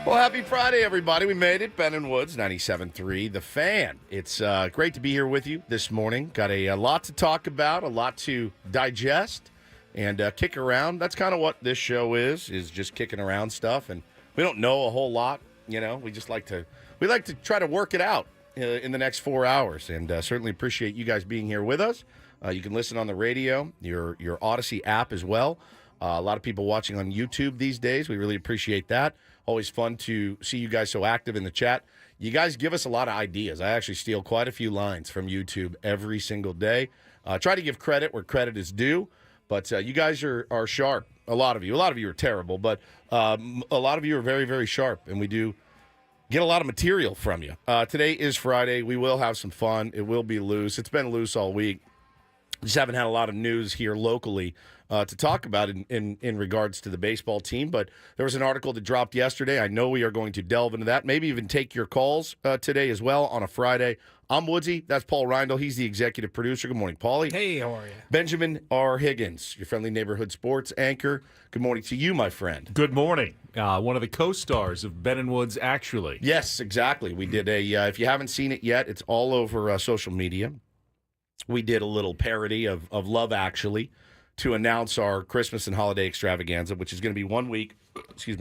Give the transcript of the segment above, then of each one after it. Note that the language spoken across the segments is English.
Well, happy Friday, everybody. We made it. Ben and Woods, 97.3, The Fan. It's great to be here with you this morning. Got a lot to talk about, a lot to digest, and kick around. That's kind of what this show is just kicking around stuff. And we don't know a whole lot, you know. We like to try to work it out in the next 4 hours. And certainly appreciate you guys being here with us. You can listen on the radio, your Odyssey app as well. A lot of people watching on YouTube these days. We really appreciate that. Always fun to see you guys so active in the chat. You guys give us a lot of ideas. I actually steal quite a few lines from YouTube every single day. Try to give credit where credit is due, but you guys are sharp. A lot of you are terrible, but a lot of you are very, very sharp, and we do get a lot of material from you. Today is Friday. We will have some fun. It will be loose. It's been loose all week. Just haven't had a lot of news here locally to talk about in regards to the baseball team. But there was an article that dropped yesterday. I know we are going to delve into that. Maybe even take your calls today as well on a Friday. I'm Woodsy. That's Paul Reindl. He's the executive producer. Good morning, Paulie. Hey, how are you? Benjamin R. Higgins, your friendly neighborhood sports anchor. Good morning to you, my friend. Good morning. One of the co-stars of Ben and Woods, actually. Yes, exactly. We did if you haven't seen it yet, it's all over social media. We did a little parody of Love Actually to announce our Christmas and holiday extravaganza, which is going to be 1 week,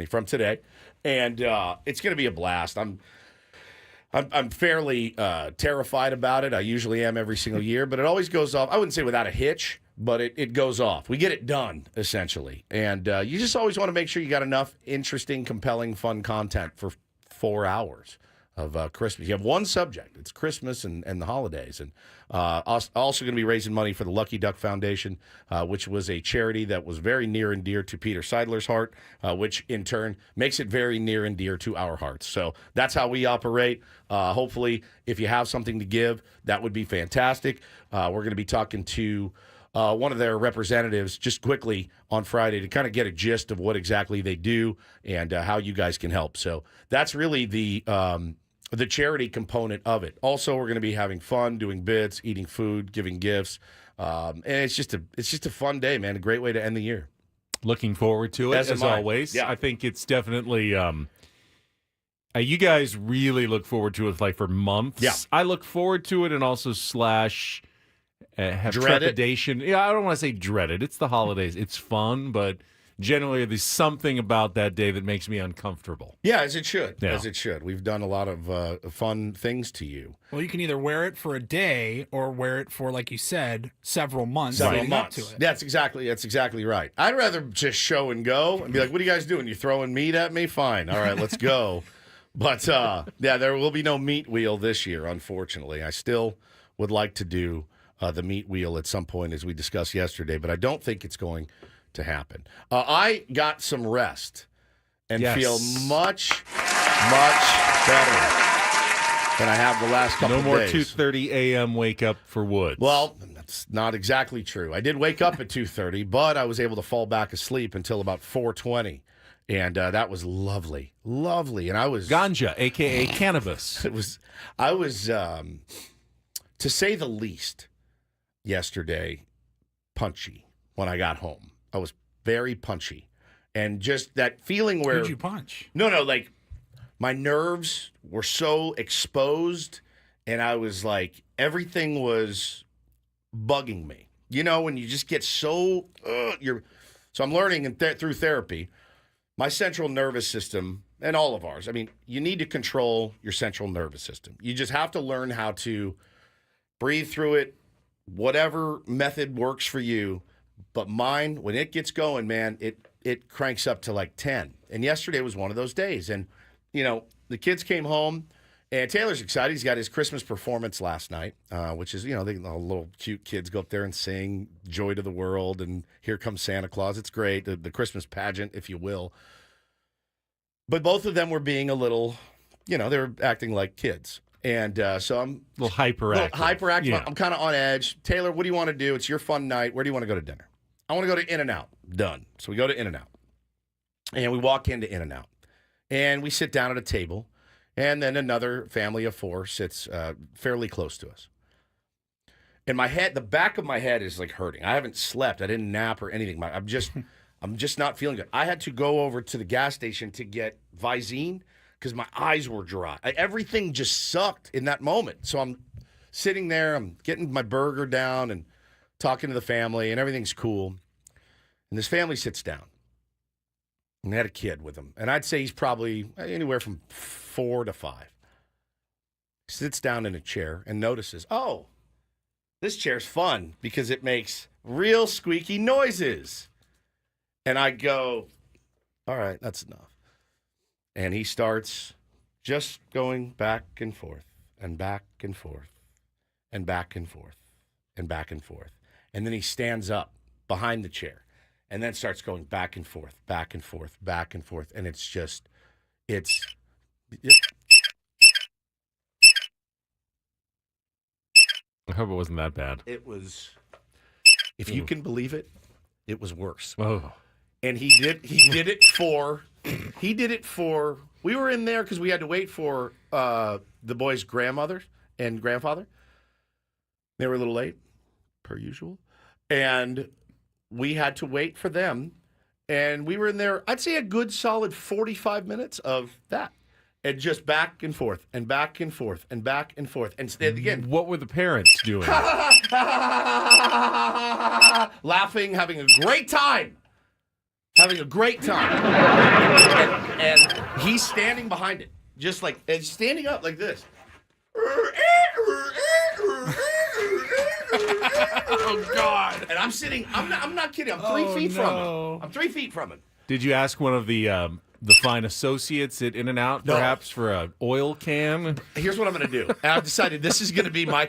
from today, and it's going to be a blast. I'm fairly terrified about it. I usually am every single year, but it always goes off. I wouldn't say without a hitch, but it goes off. We get it done, essentially, and you just always want to make sure you got enough interesting, compelling, fun content for 4 hours of Christmas. You have one subject. It's Christmas and the holidays. And also going to be raising money for the Lucky Duck Foundation, which was a charity that was very near and dear to Peter Seidler's heart, which in turn makes it very near and dear to our hearts. So that's how we operate. Hopefully, if you have something to give, that would be fantastic. We're going to be talking to one of their representatives just quickly on Friday to kind of get a gist of what exactly they do and how you guys can help. So that's really the charity component of it. Also, we're going to be having fun, doing bits, eating food, giving gifts, and it's just a fun day, man. A great way to end the year. Looking forward to it, as always. Yeah. I think it's definitely you guys really look forward to it like for months. Yeah. I look forward to it and also have Dread it? trepidation. Yeah, I don't want to say dread it. It's the holidays. It's fun, but generally there's something about that day that makes me uncomfortable. Yeah, as it should. Yeah. As it should. We've done a lot of fun things to you. Well, you can either wear it for a day or wear it for, like you said, several months. Several leading up months. to it. That's exactly right. I'd rather just show and go and be like, what are you guys doing? You throwing meat at me? Fine. All right, let's go. But, yeah, there will be no meat wheel this year, unfortunately. I still would like to do the meat wheel at some point, as we discussed yesterday, but I don't think it's going to happen. I got some rest and feel much, much better than I have the last couple of days. No more 2:30 a.m. wake up for Woods. Well, that's not exactly true. I did wake up at 2:30, but I was able to fall back asleep until about 4:20, and that was lovely. And I was ganja, a.k.a. cannabis. I was, to say the least, yesterday, punchy when I got home. I was very punchy. And just that feeling where... Who'd you punch? No, like, my nerves were so exposed, and I was like, everything was bugging me. You know, when you just get so... So I'm learning through therapy, my central nervous system, and all of ours, I mean, you need to control your central nervous system. You just have to learn how to breathe through it, whatever method works for you. But mine, when it gets going, man, it cranks up to like 10. And yesterday was one of those days. And, you know, the kids came home, and Taylor's excited. He's got his Christmas performance last night, which is, you know, the little cute kids go up there and sing Joy to the World and Here Comes Santa Claus. It's great, the Christmas pageant, if you will. But both of them were being a little, you know, they were acting like kids. And so I'm a little hyperactive. Yeah. I'm kind of on edge. Taylor, what do you want to do? It's your fun night. Where do you want to go to dinner? I want to go to In-N-Out. Done. So we go to In-N-Out. And we walk into In-N-Out. And we sit down at a table. And then another family of four sits fairly close to us. And my head, the back of my head is like hurting. I haven't slept. I didn't nap or anything. I'm just not feeling good. I had to go over to the gas station to get Visine, because my eyes were dry. Everything just sucked in that moment. So I'm sitting there, I'm getting my burger down and talking to the family, and everything's cool. And this family sits down. And they had a kid with them. And I'd say he's probably anywhere from 4 to 5. He sits down in a chair and notices, oh, this chair's fun because it makes real squeaky noises. And I go, all right, that's enough. And he starts just going back and forth and back and forth and back and forth and back and forth. And then he stands up behind the chair and then starts going back and forth, back and forth, back and forth. And it's just, it's... I hope it wasn't that bad. It was, if you can believe it, it was worse. Oh. And he did it for, we were in there because we had to wait for the boys' grandmother and grandfather. They were a little late, per usual. And we had to wait for them. And we were in there, I'd say a good solid 45 minutes of that. And just back and forth and back and forth and back and forth. And again, What were the parents doing? laughing, having a great time. Having a great time. and he's standing behind it. Just like, and standing up like this. Oh, God. And I'm sitting, I'm not kidding, I'm 3 feet from him. I'm 3 feet from him. Did you ask one of the fine associates at In-N-Out perhaps for an oil can? Here's what I'm going to do. I've decided this is going to be my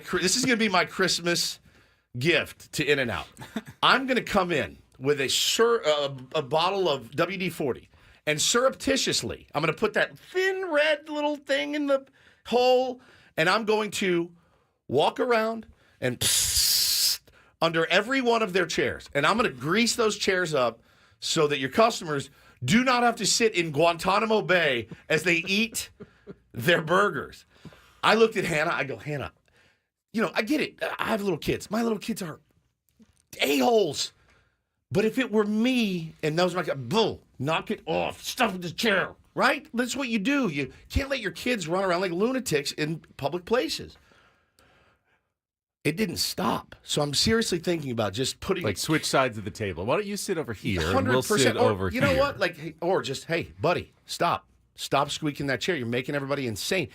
Christmas gift to In-N-Out. I'm going to come in with a bottle of WD-40, and surreptitiously, I'm going to put that thin red little thing in the hole, and I'm going to walk around and under every one of their chairs, and I'm going to grease those chairs up so that your customers do not have to sit in Guantanamo Bay as they eat their burgers. I looked at Hannah. I go, Hannah, I get it. I have little kids. My little kids are a-holes. But if it were me and those were my kids, boom, knock it off, stuff in the chair, right? That's what you do. You can't let your kids run around like lunatics in public places. It didn't stop. So I'm seriously thinking about just putting... Like switch sides of the table. Why don't you sit over here and we'll sit or, over you here? know what? Or just, hey, buddy, stop. Stop squeaking that chair. You're making everybody insane.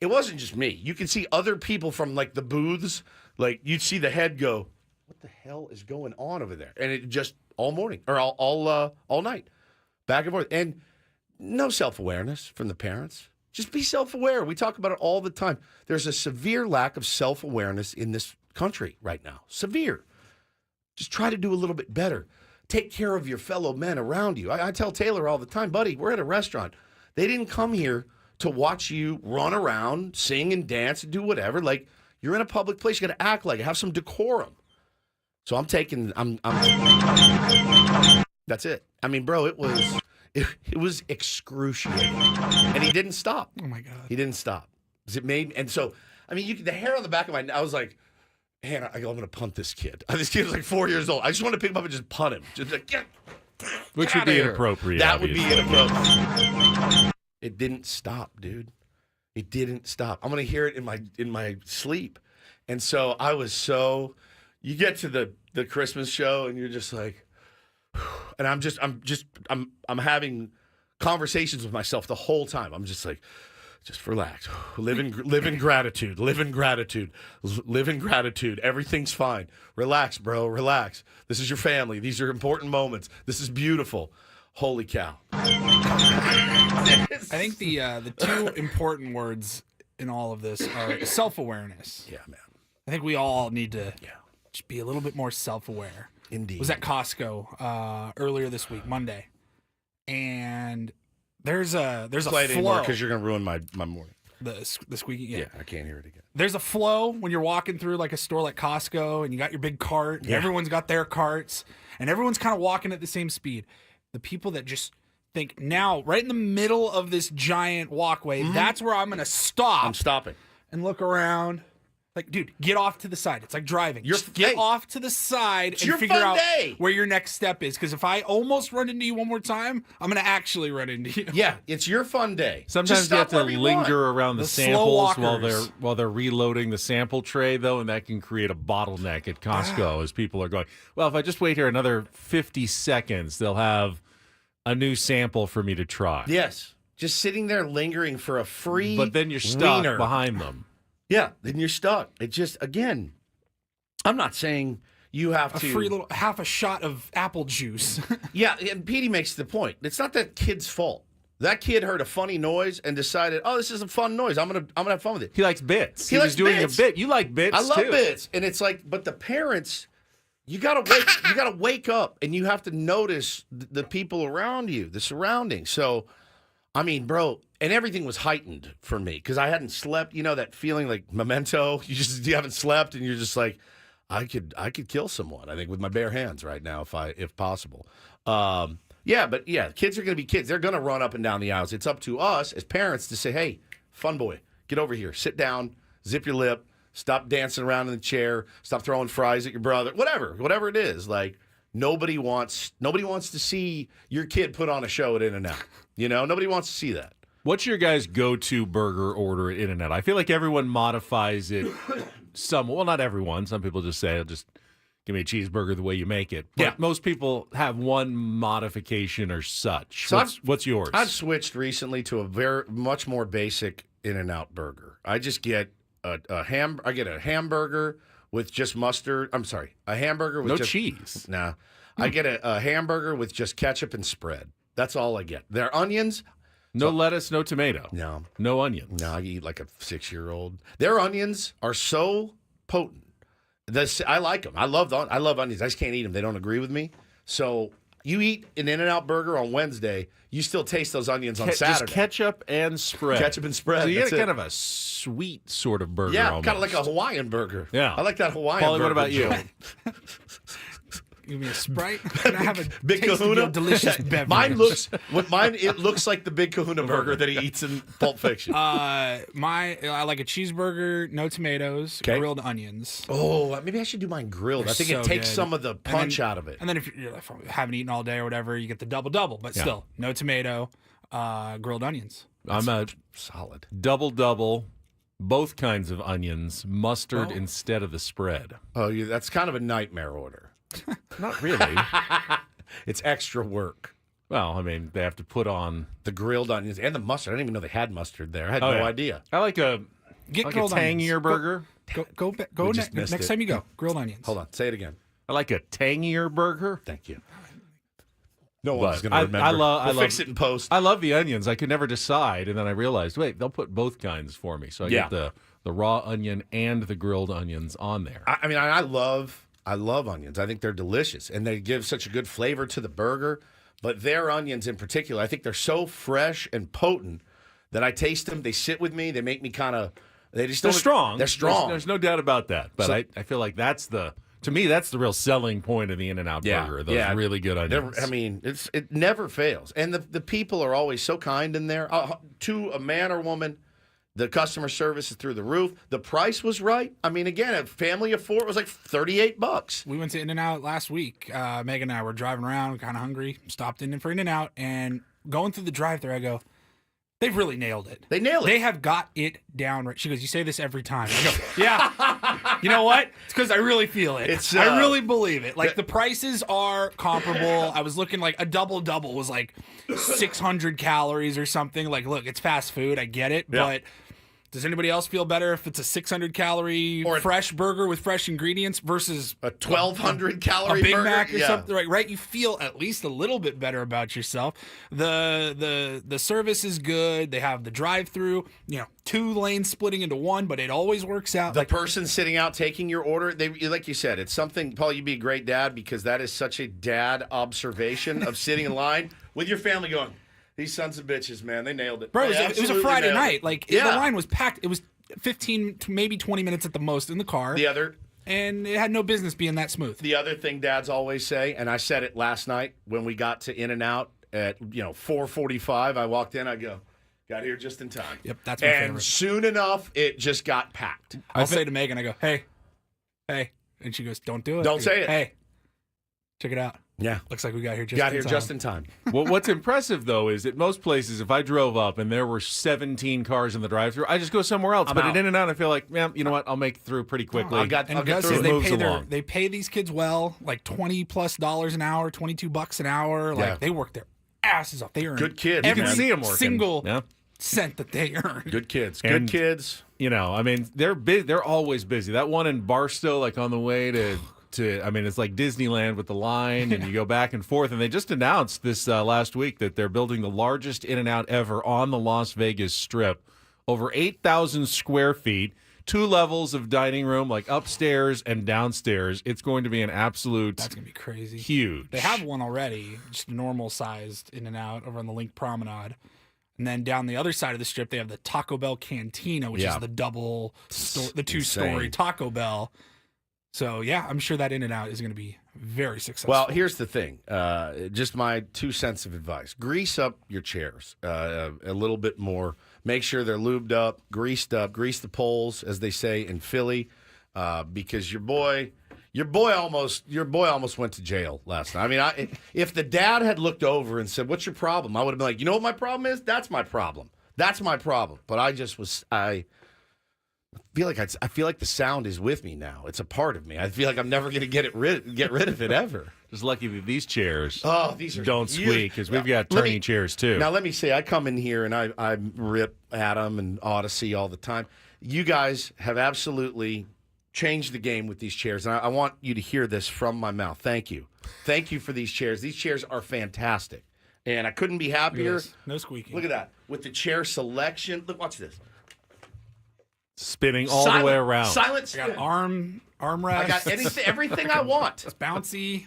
It wasn't just me. You can see other people from like the booths. Like you'd see the head go, what the hell is going on over there? And it just all morning or all night, back and forth. And no self-awareness from the parents. Just be self-aware. We talk about it all the time. There's a severe lack of self-awareness in this country right now. Severe. Just try to do a little bit better. Take care of your fellow men around you. I tell Taylor all the time, buddy, we're at a restaurant. They didn't come here to watch you run around, sing and dance and do whatever. Like, you're in a public place. You got to act like it. Have some decorum. So I'm that's it. I mean, bro, it was excruciating. And he didn't stop. Oh, my God. He didn't stop. And so, I mean, the hair on the back of I was like, Hannah, I'm going to punt this kid. This kid was like 4 years old. I just want to pick him up and just punt him. Just like, Which would be inappropriate. That obviously. would be inappropriate. It didn't stop, dude. It didn't stop. I'm going to hear it in my sleep. And so I was you get to the Christmas show and you're just like, and I'm having conversations with myself the whole time. I'm just like, just relax. Live in gratitude. Live in gratitude. Live in gratitude. Everything's fine. Relax, bro. Relax. This is your family. These are important moments. This is beautiful. Holy cow. I think the two important words in all of this are self-awareness. Yeah, man. I think we all need to just be a little bit more self-aware. Indeed. Was at Costco earlier this week, Monday, and there's a Play it flow. anymore because you're gonna ruin my morning. The squeaky. Yeah, I can't hear it again. There's a flow when you're walking through like a store like Costco, and you got your big cart. And everyone's got their carts, and everyone's kind of walking at the same speed. The people that just think now, right in the middle of this giant walkway, that's where I'm gonna stop. I'm stopping. And look around Like, dude, get off to the side. It's like driving. You're- Just get hey, off to the side and your figure fun out day. where your next step is. Because if I almost run into you one more time, I'm going to actually run into you. Yeah, it's your fun day. Sometimes Just you have stop to wherever you want. linger around the The slow samples walkers. while they're reloading the sample tray, though, and that can create a bottleneck at Costco as people are going, well, if I just wait here another 50 seconds, they'll have a new sample for me to try. Yes, just sitting there lingering for a free But then you're stuck wiener. behind them. Yeah, then you're stuck. It just, again, I'm not saying you have A to. free little half a shot of apple juice. Yeah, and Petey makes the point. It's not that kid's fault. That kid heard a funny noise and decided, "Oh, this is a fun noise. I'm gonna have fun with it." He likes bits. He He likes was doing bits. a bit. You like bits, I love too. bits, and it's like, but the parents, you gotta wake up, and you have to notice the people around you, the surroundings. So, I mean, bro, and everything was heightened for me because I hadn't slept. You know that feeling like Memento. You haven't slept, and you're just like, I could kill someone. I think with my bare hands right now, if possible. Yeah, but yeah, kids are going to be kids. They're going to run up and down the aisles. It's up to us as parents to say, hey, fun boy, get over here. Sit down, zip your lip, stop dancing around in the chair, stop throwing fries at your brother, whatever it is. Like, nobody wants to see your kid put on a show at In-N-Out. You know, nobody wants to see that. What's your guys' go-to burger order at In-N-Out? I feel like everyone modifies it some. Well, not everyone. Some people just say, just give me a cheeseburger the way you make it. But Yeah. most people have one modification or such. So What's yours? I've switched recently to a very much more basic In-N-Out burger. I just get a hamburger with just mustard. I'm sorry, a hamburger with no just cheese. Nah, I get a hamburger with just ketchup and spread. That's all I get. Their onions. No lettuce, no tomato. No, No onions. I eat like a 6-year-old. Their onions are so potent. I like them. I love onions. I just can't eat them. They don't agree with me. So you eat an In-N-Out burger on Wednesday, you still taste those onions on Saturday. Just ketchup and spread. Ketchup and spread. So you That's get it. kind of a sweet sort of burger. Yeah, almost. kind of like a Hawaiian burger. Yeah. I like that Hawaiian Paulie, burger. what about you? joint. Give me a Sprite. Can I have a Big taste of Kahuna? your delicious beverage? It looks like the Big Kahuna burger that he eats in Pulp Fiction. I like a cheeseburger, no tomatoes, Okay. grilled onions. Oh, maybe I should do mine grilled. I think so it takes good. some of the punch out of it. And then if you haven't eaten all day or whatever, you get the double. But still, no tomato, grilled onions. I'm a Solid. double, both kinds of onions, mustard instead of the spread. Oh, that's kind of a nightmare order. Not really. It's extra work. Well, I mean, they have to put on. The grilled onions and the mustard. I didn't even know they had mustard there. I had no yeah. idea. I like a Get like a grilled onions. tangier burger. Go just missed next it. time you go. Grilled onions. Hold on. Say it again. I like a tangier burger. Thank you. No But one's going to I remember. love- We'll fix it in post. I love the onions. I could never decide, and then I realized, wait, they'll put both kinds for me. So I Yeah. get the raw onion and the grilled onions on there. I mean, I love onions. I think they're delicious, and they give such a good flavor to the burger. But their onions in particular, I think they're so fresh and potent that I taste them. They sit with me. They make me kind of. They're strong. They're strong. There's no doubt about that. But So- I feel like to me, that's the real selling point of the In-N-Out burger. Those really good onions. I mean, it never fails, and the people are always so kind in there. To a man or woman, the customer service is through the roof. The price was right. I mean, again, a family of 4 was like $38. We went to In-N-Out last week. Megan and I were driving around, kind of hungry, stopped in for In-N-Out, and going through the drive-thru, I go, they've really nailed it. They nailed it. They have got it down right. She goes, you say this every time. I go, yeah. You know what? It's because I really feel it. I really believe it. Like, the prices are comparable. I was looking like a double was like 600 calories or something. Like, look, it's fast food. I get it. Yeah. But does anybody else feel better if it's a 600 calorie fresh burger with fresh ingredients versus A 1,200 calorie a Big burger? Mac or Yeah. something, right? You feel at least a little bit better about yourself. The service is good. They have the drive-through, 2 lanes splitting into one, but it always works out. The person sitting out taking your order, like you said, it's something, Paul, you'd be a great dad because that is such a dad observation of sitting in line with your family going, these sons of bitches, man, they nailed it. Bro, They it was a absolutely Friday nailed it. night. Like, the line was packed. It was 15 to maybe 20 minutes at the most in the car. And it had no business being that smooth. The other thing dads always say, and I said it last night when we got to In-N-Out at 4:45, I walked in, I go, Got here just in time. Yep, that's my and favorite. soon enough, it just got packed. I'll say to Megan, I go, hey, and she goes, don't do it. Don't say it. Hey, check it out. Yeah. Looks like we got here Just in time. Well, what's impressive, though, is at most places, if I drove up and there were 17 cars in the drive-thru, I just go somewhere else. But out. at In-N-Out, I feel like, man, you know what? I'll make it through pretty quickly. I'll get Gus through says it. they pay these kids well, like $20+ an hour, $22 an hour. Like they work their asses off. They earn Good kids. You can every see them working. single cent that they earn. Good kids. And- Good kids. You know, I mean, they're always busy. That one in Barstow, like on the way to I mean, it's like Disneyland with the line, and you go back and forth. And they just announced this last week that they're building the largest In-N-Out ever on the Las Vegas Strip, over 8,000 square feet, 2 levels of dining room, like upstairs and downstairs. It's going to be an absolute. That's gonna be crazy. Huge. They have one already, just normal sized In-N-Out over on the Link Promenade. And then down the other side of the strip, they have the Taco Bell Cantina, which is the the 2-story Taco Bell. So, yeah, I'm sure that In-N-Out is going to be very successful. Well, here's the thing. Just my 2 cents of advice. Grease up your chairs a little bit more. Make sure they're lubed up, greased up. Grease the poles, as they say in Philly, because your boy almost went to jail last night. I mean, if the dad had looked over and said, "What's your problem?" I would have been like, "You know what my problem is? That's my problem. That's my problem." But I feel like the sound is with me now. It's a part of me. I feel like I'm never going to get rid of it ever. Just lucky that these chairs these are don't squeak, because we've got turning chairs too. Now, let me say, I come in here and I rip Adam and Odyssey all the time. You guys have absolutely changed the game with these chairs, and I want you to hear this from my mouth. Thank you. Thank you for these chairs. These chairs are fantastic, and I couldn't be happier. Yes. No squeaking. Look at that. With the chair selection. Look, watch this. Spinning all the way around. Silent I spin. got armrest. I got everything I want. It's bouncy.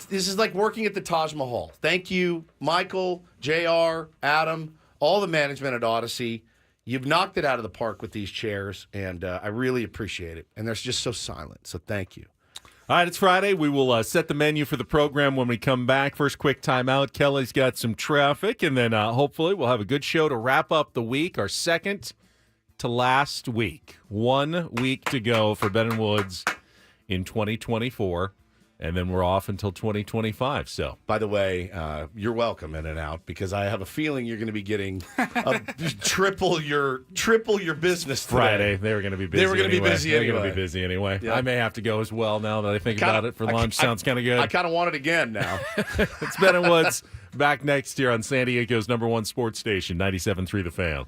This is like working at the Taj Mahal. Thank you, Michael, JR, Adam, all the management at Odyssey. You've knocked it out of the park with these chairs, and I really appreciate it. And they're just so silent, so thank you. All right, it's Friday. We will set the menu for the program when we come back. First quick timeout. Kelly's got some traffic, and then hopefully we'll have a good show to wrap up the week, our second to last week. 1 week to go for Ben and Woods in 2024, and then we're off until 2025. So, by the way, you're welcome In-N-Out, because I have a feeling you're going to be getting triple your business today. Friday, they were going to be busy. They were going to be busy anyway. They're going to be busy anyway. Yeah. I may have to go as well now that I think about it for lunch. Sounds kind of good. I kind of want it again now. It's Ben and Woods back next year on San Diego's #1 sports station, 97.3 The Fan.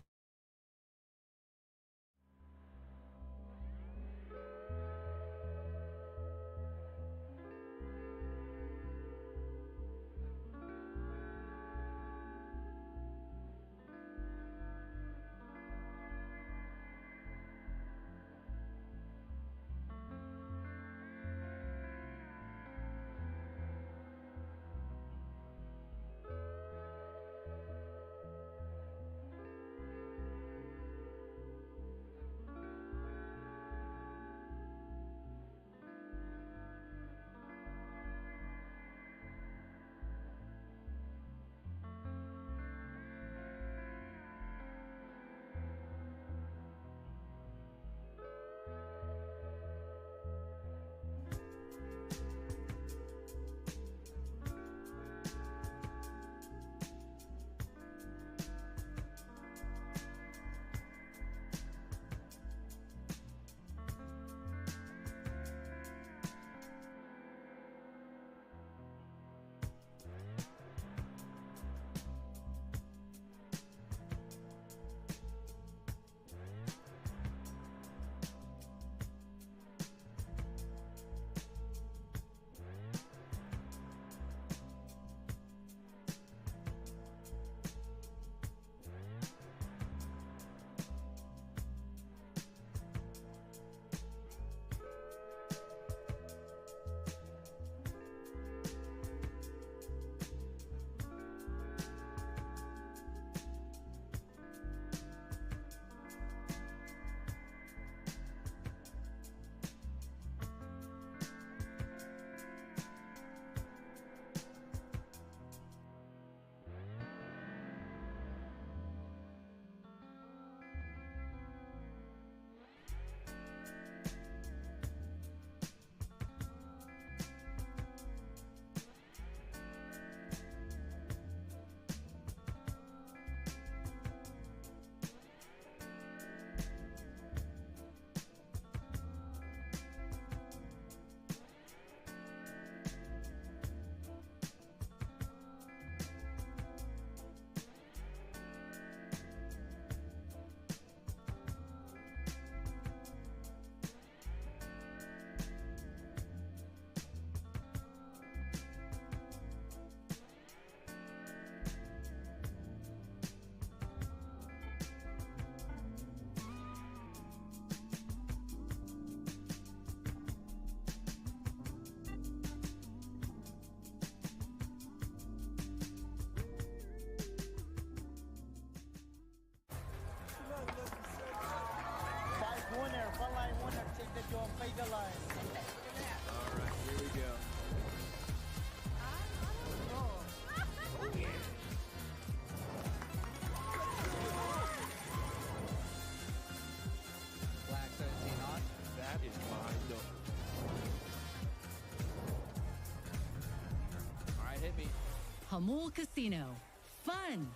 Hamul Casino. Fun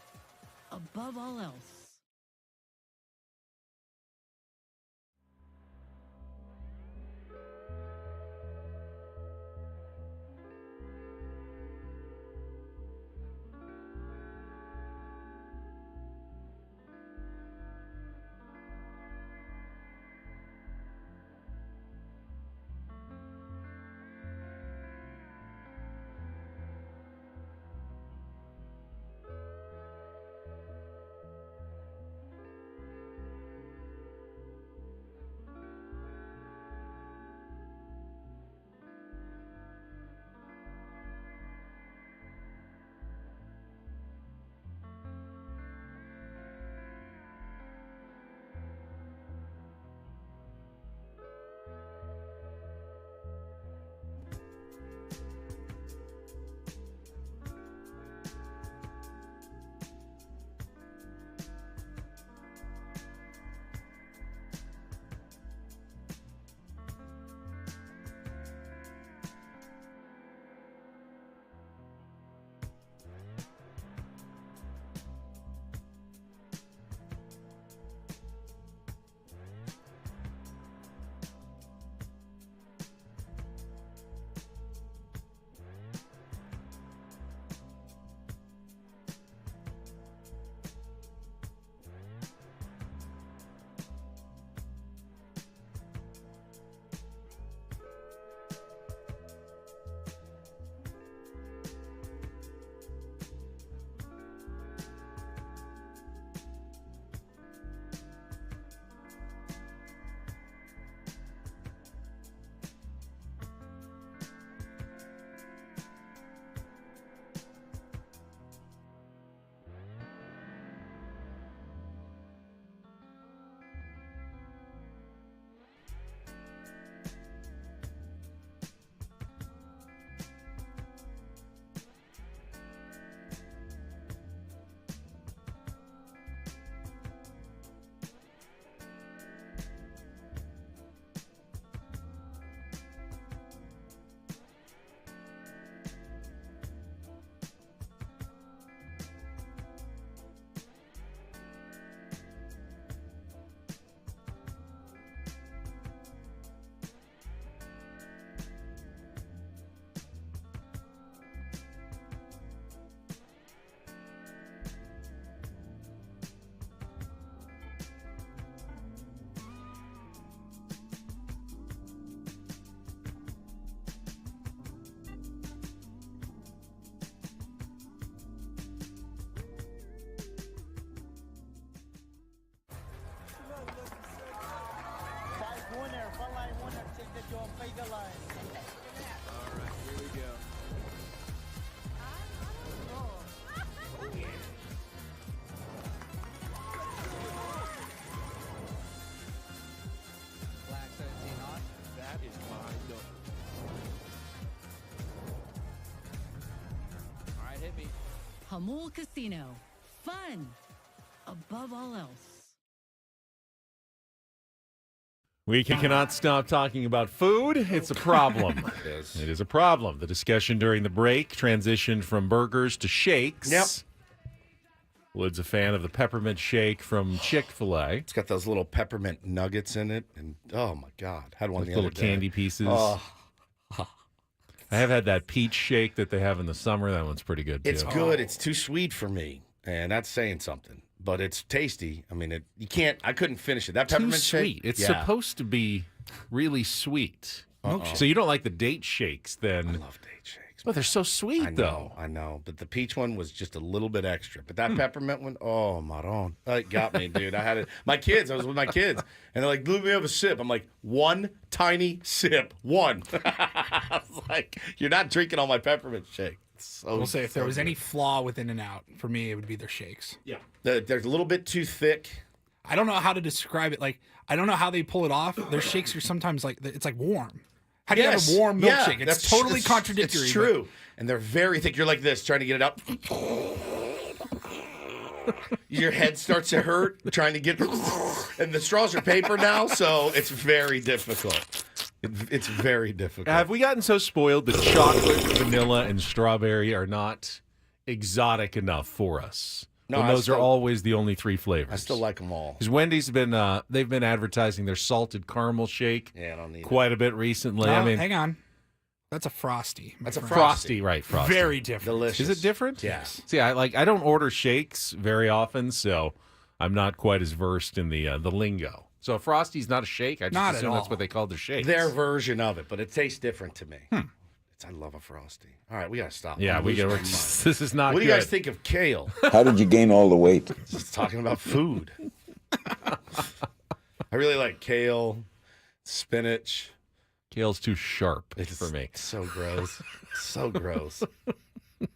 above all else. Hamul Casino. Fun above all else. We cannot stop talking about food. It's a problem. It is a problem. The discussion during the break transitioned from burgers to shakes. Yep. Wood's a fan of the peppermint shake from Chick-fil-A. It's got those little peppermint nuggets in it, and oh my God, had one Those the little other day. candy pieces. Oh, I have had that peach shake that they have in the summer. That one's pretty good, too. it's good. It's too sweet for me, and that's saying something. But it's tasty. I mean, you can't. I couldn't finish it. That Too peppermint sweet. shake. It's yeah. supposed to be really sweet. Uh-oh. So you don't like the date shakes, then? I love date shakes. But they're so sweet, I know, though. I know. But the peach one was just a little bit extra. But that peppermint one, oh, maron. It got me, dude. I had it. I was with my kids, and they're like, let me have a sip. I'm like, one tiny sip. One. I was like, you're not drinking all my peppermint shake. So, We'll say if there was any flaw with In-N-Out, for me, it would be their shakes. Yeah. They're a little bit too thick. I don't know how to describe it. Like, I don't know how they pull it off. Their shakes are sometimes like, it's like warm. How do you have a warm milkshake? It's totally contradictory. It's true. And they're very thick. You're like this, trying to get it up. Your head starts to hurt trying to get and the straws are paper now, so it's very difficult. It's very difficult. Have we gotten so spoiled that chocolate, vanilla, and strawberry are not exotic enough for us. No, when I those still- are always the only 3 flavors. I still like them all. Because Wendy's they've been advertising their salted caramel shake Yeah, I don't need quite a bit recently. No, I mean, hang on. That's a Frosty. my That's a friend. Frosty, right? Frosty. Very different. Delicious. Is it different? Yes. See, I don't order shakes very often, so I'm not quite as versed in the lingo. So a Frosty's not a shake. I just Not at assume that's all. what they call their shakes. Their version of it, but it tastes different to me. I love a Frosty. All right, we got to stop. Yeah, I'm we losing get. my mind. This is not What do good. you guys think of kale? How did you gain all the weight? Just talking about food. I really like kale, spinach. Kale's too sharp It's for me. so gross. So gross.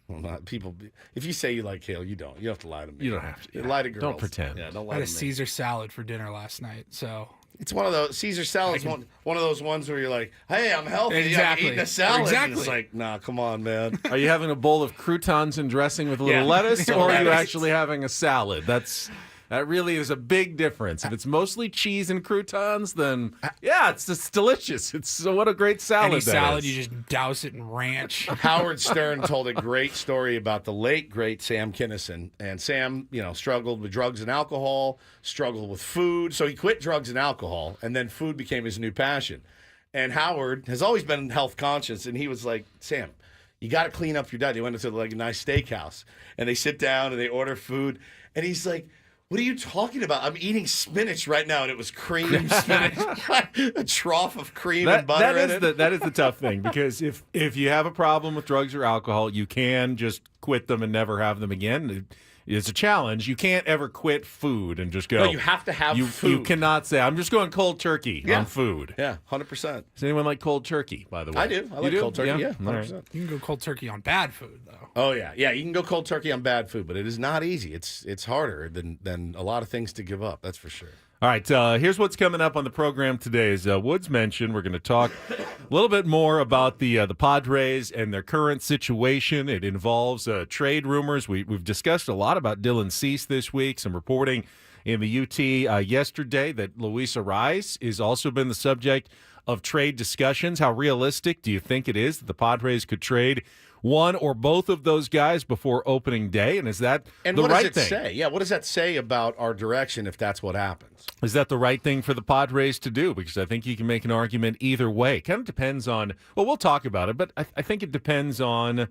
Well, not people. If you say you like kale, you don't. You have to lie to me. You don't have to. You lie to girls. Don't pretend. Yeah, don't I lie had a to me. Caesar salad for dinner last night. So It's one of those Caesar salads. One of those ones where you're like, "Hey, I'm healthy. Exactly. I'm eating a salad." Exactly. And it's like, nah, come on, man. Are you having a bowl of croutons and dressing with a little Yeah. lettuce, or are you Lettuce. actually having a salad? That really is a big difference. If it's mostly cheese and croutons, then yeah, it's delicious. It's what a great salad. any that salad, is. you just douse it in ranch. Howard Stern told a great story about the late great Sam Kinison, and Sam, struggled with drugs and alcohol, struggled with food, so he quit drugs and alcohol, and then food became his new passion. And Howard has always been health conscious, and he was like, Sam, you got to clean up your diet. They went into like a nice steakhouse, and they sit down and they order food, and he's like, what are you talking about? I'm eating spinach right now, and it was cream spinach, a trough of cream and butter in it. That is the tough thing, because if you have a problem with drugs or alcohol, you can just quit them and never have them again. It's a challenge. You can't ever quit food and just go. No, you have to have food. You cannot say, I'm just going cold turkey on food. Yeah, 100%. Does anyone like cold turkey, by the way? I do. I You like do? cold turkey. Yeah, All 100%. right. You can go cold turkey on bad food though. Oh yeah, yeah. You can go cold turkey on bad food, but it is not easy. It's harder than a lot of things to give up. That's for sure. All right, here's what's coming up on the program today. As Woods mentioned, we're going to talk a little bit more about the Padres and their current situation. It involves trade rumors. We've discussed a lot about Dylan Cease this week, some reporting in the UT yesterday that Luis Arraez has also been the subject of trade discussions. How realistic do you think it is that the Padres could trade one or both of those guys before opening day? And is that And the what right does it thing? say? Yeah, what does that say about our direction if that's what happens? Is that the right thing for the Padres to do? Because I think you can make an argument either way. Kind of depends on, well, we'll talk about it, but I think it depends on,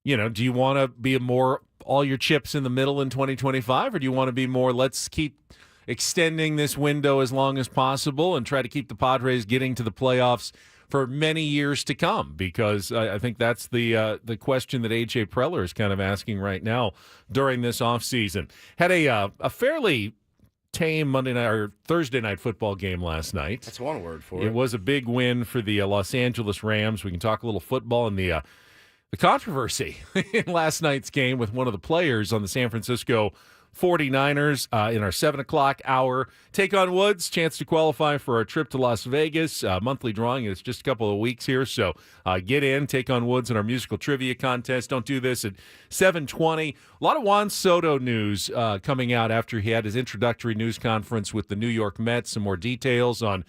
do you want to be more all your chips in the middle in 2025, or do you want to be more, let's keep extending this window as long as possible and try to keep the Padres getting to the playoffs for many years to come? Because I think that's the question that A.J. Preller is kind of asking right now during this offseason. Had a fairly tame Monday night or Thursday night football game last night. That's one word for It it. was a big win for the Los Angeles Rams. We can talk a little football and the controversy in last night's game with one of the players on the San Francisco 49ers in our 7 o'clock hour. Take on Woods, chance to qualify for our trip to Las Vegas. Monthly drawing is just a couple of weeks here, so get in, take on Woods in our musical trivia contest. Don't do this at 7:20. A lot of Juan Soto news coming out after he had his introductory news conference with the New York Mets. Some more details on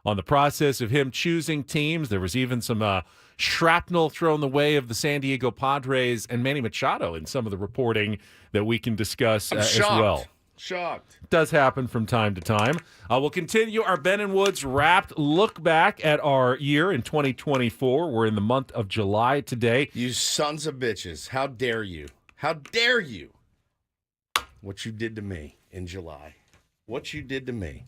the process of him choosing teams. There was even some shrapnel thrown the way of the San Diego Padres and Manny Machado in some of the reporting that we can discuss as well. Shocked. It does happen from time to time. We'll continue our Ben and Woods wrapped look back at our year in 2024. We're in the month of July today. You sons of bitches. How dare you? How dare you? What you did to me in July. What you did to me.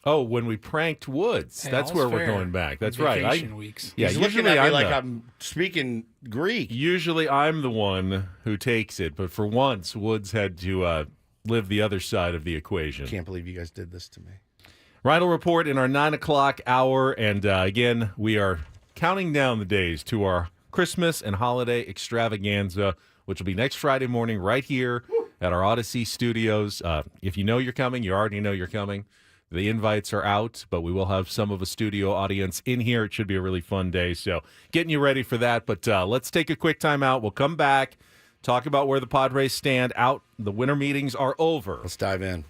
Oh, when we pranked Woods. Hey, That's all's where we're fair. going back. That's right. Vacation weeks. Yeah, He's looking usually at me I'm like the- I'm speaking Greek. Usually I'm the one who takes it, but for once, Woods had to live the other side of the equation. Can't believe you guys did this to me. Ryle Report in our 9 o'clock hour, and again, we are counting down the days to our Christmas and holiday extravaganza, which will be next Friday morning right here at our Odyssey studios. If you know you're coming, you already know you're coming. The invites are out, but we will have some of a studio audience in here. It should be a really fun day, so getting you ready for that. But let's take a quick time out. We'll come back, talk about where the Padres stand out. The winter meetings are over, Let's dive in.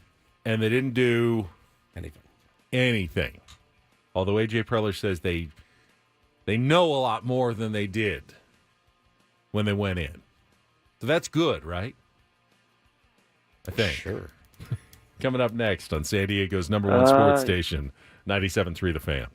and they didn't do Anything. Although A.J. Preller says they know a lot more than they did. when they went in. So that's good, right? I think. Sure. Coming up next on San Diego's #1 sports station, 97.3 The Fan.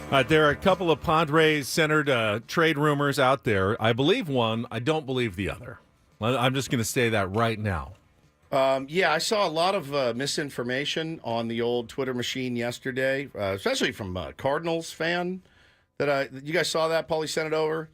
There are a couple of Padres-centered trade rumors out there. I believe one. I don't believe the other. I'm just going to say that right now. Yeah, I saw a lot of misinformation on the old Twitter machine yesterday, especially from a Cardinals fan. You guys saw that? Paulie sent it over.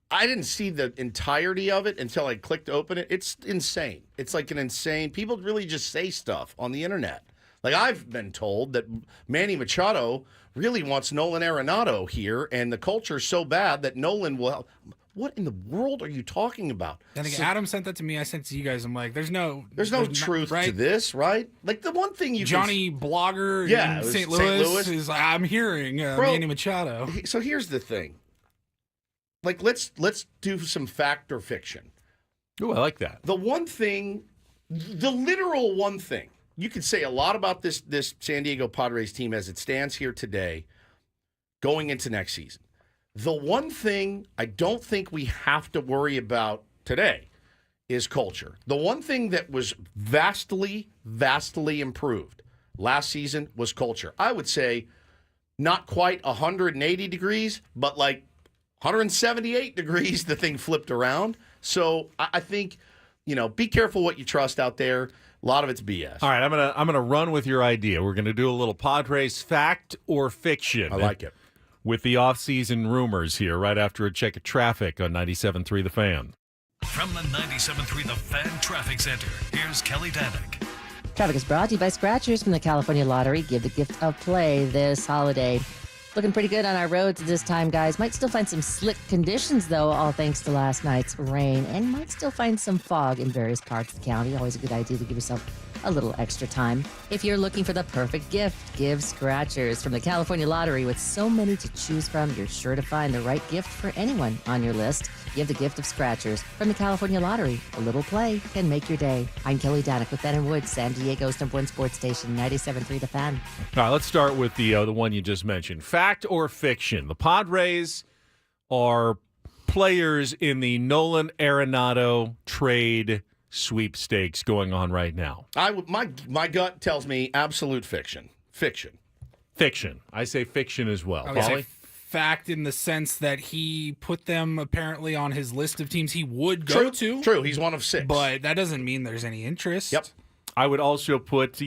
I didn't see the entirety of it until I clicked open it. It's insane. It's like an insane. People really just say stuff on the internet. Like I've been told that Manny Machado really wants Nolan Arenado here, and the culture's so bad that Nolan will. What in the world are you talking about? I think Adam sent that to me. I sent it to you guys. I'm like, there's no truth right? to this, right? Like the one thing Johnny Blogger in St. Louis is like, I'm hearing Manny Machado. So here's the thing. Like let's do some fact or fiction. Ooh, I like that. The one thing, the literal one thing. You could say a lot about this San Diego Padres team as it stands here today, going into next season. The one thing I don't think we have to worry about today is culture. The one thing that was vastly, vastly improved last season was culture. I would say not quite 180 degrees, but like 178 degrees, the thing flipped around. So I think, be careful what you trust out there. A lot of it's BS. All right, I'm gonna run with your idea. We're gonna do a little Padres fact or fiction. I like it. With the off-season rumors here, right after a check of traffic on 97.3 The Fan. From the 97.3 The Fan Traffic Center, here's Kelly Danick. Traffic is brought to you by Scratchers from the California Lottery. Give the gift of play this holiday. Looking pretty good on our roads this time, guys. Might still find some slick conditions, though, all thanks to last night's rain. And might still find some fog in various parts of the county. Always a good idea to give yourself a little extra time. If you're looking for the perfect gift, give Scratchers from the California Lottery. With so many to choose from, you're sure to find the right gift for anyone on your list. Give the gift of Scratchers from the California Lottery. A little play can make your day. I'm Kelly Danick with Ben and Woods, San Diego's #1 sports station, 97.3 The Fan. All right, let's start with the one you just mentioned. Fact or fiction? The Padres are players in the Nolan Arenado trade sweepstakes going on right now. My gut tells me absolute fiction. Fiction. I say fiction as well. I would say Paulie? fact in the sense that he put them apparently on his list of teams he would go to. True, he's one of 6. But that doesn't mean there's any interest. Yep. I would also put,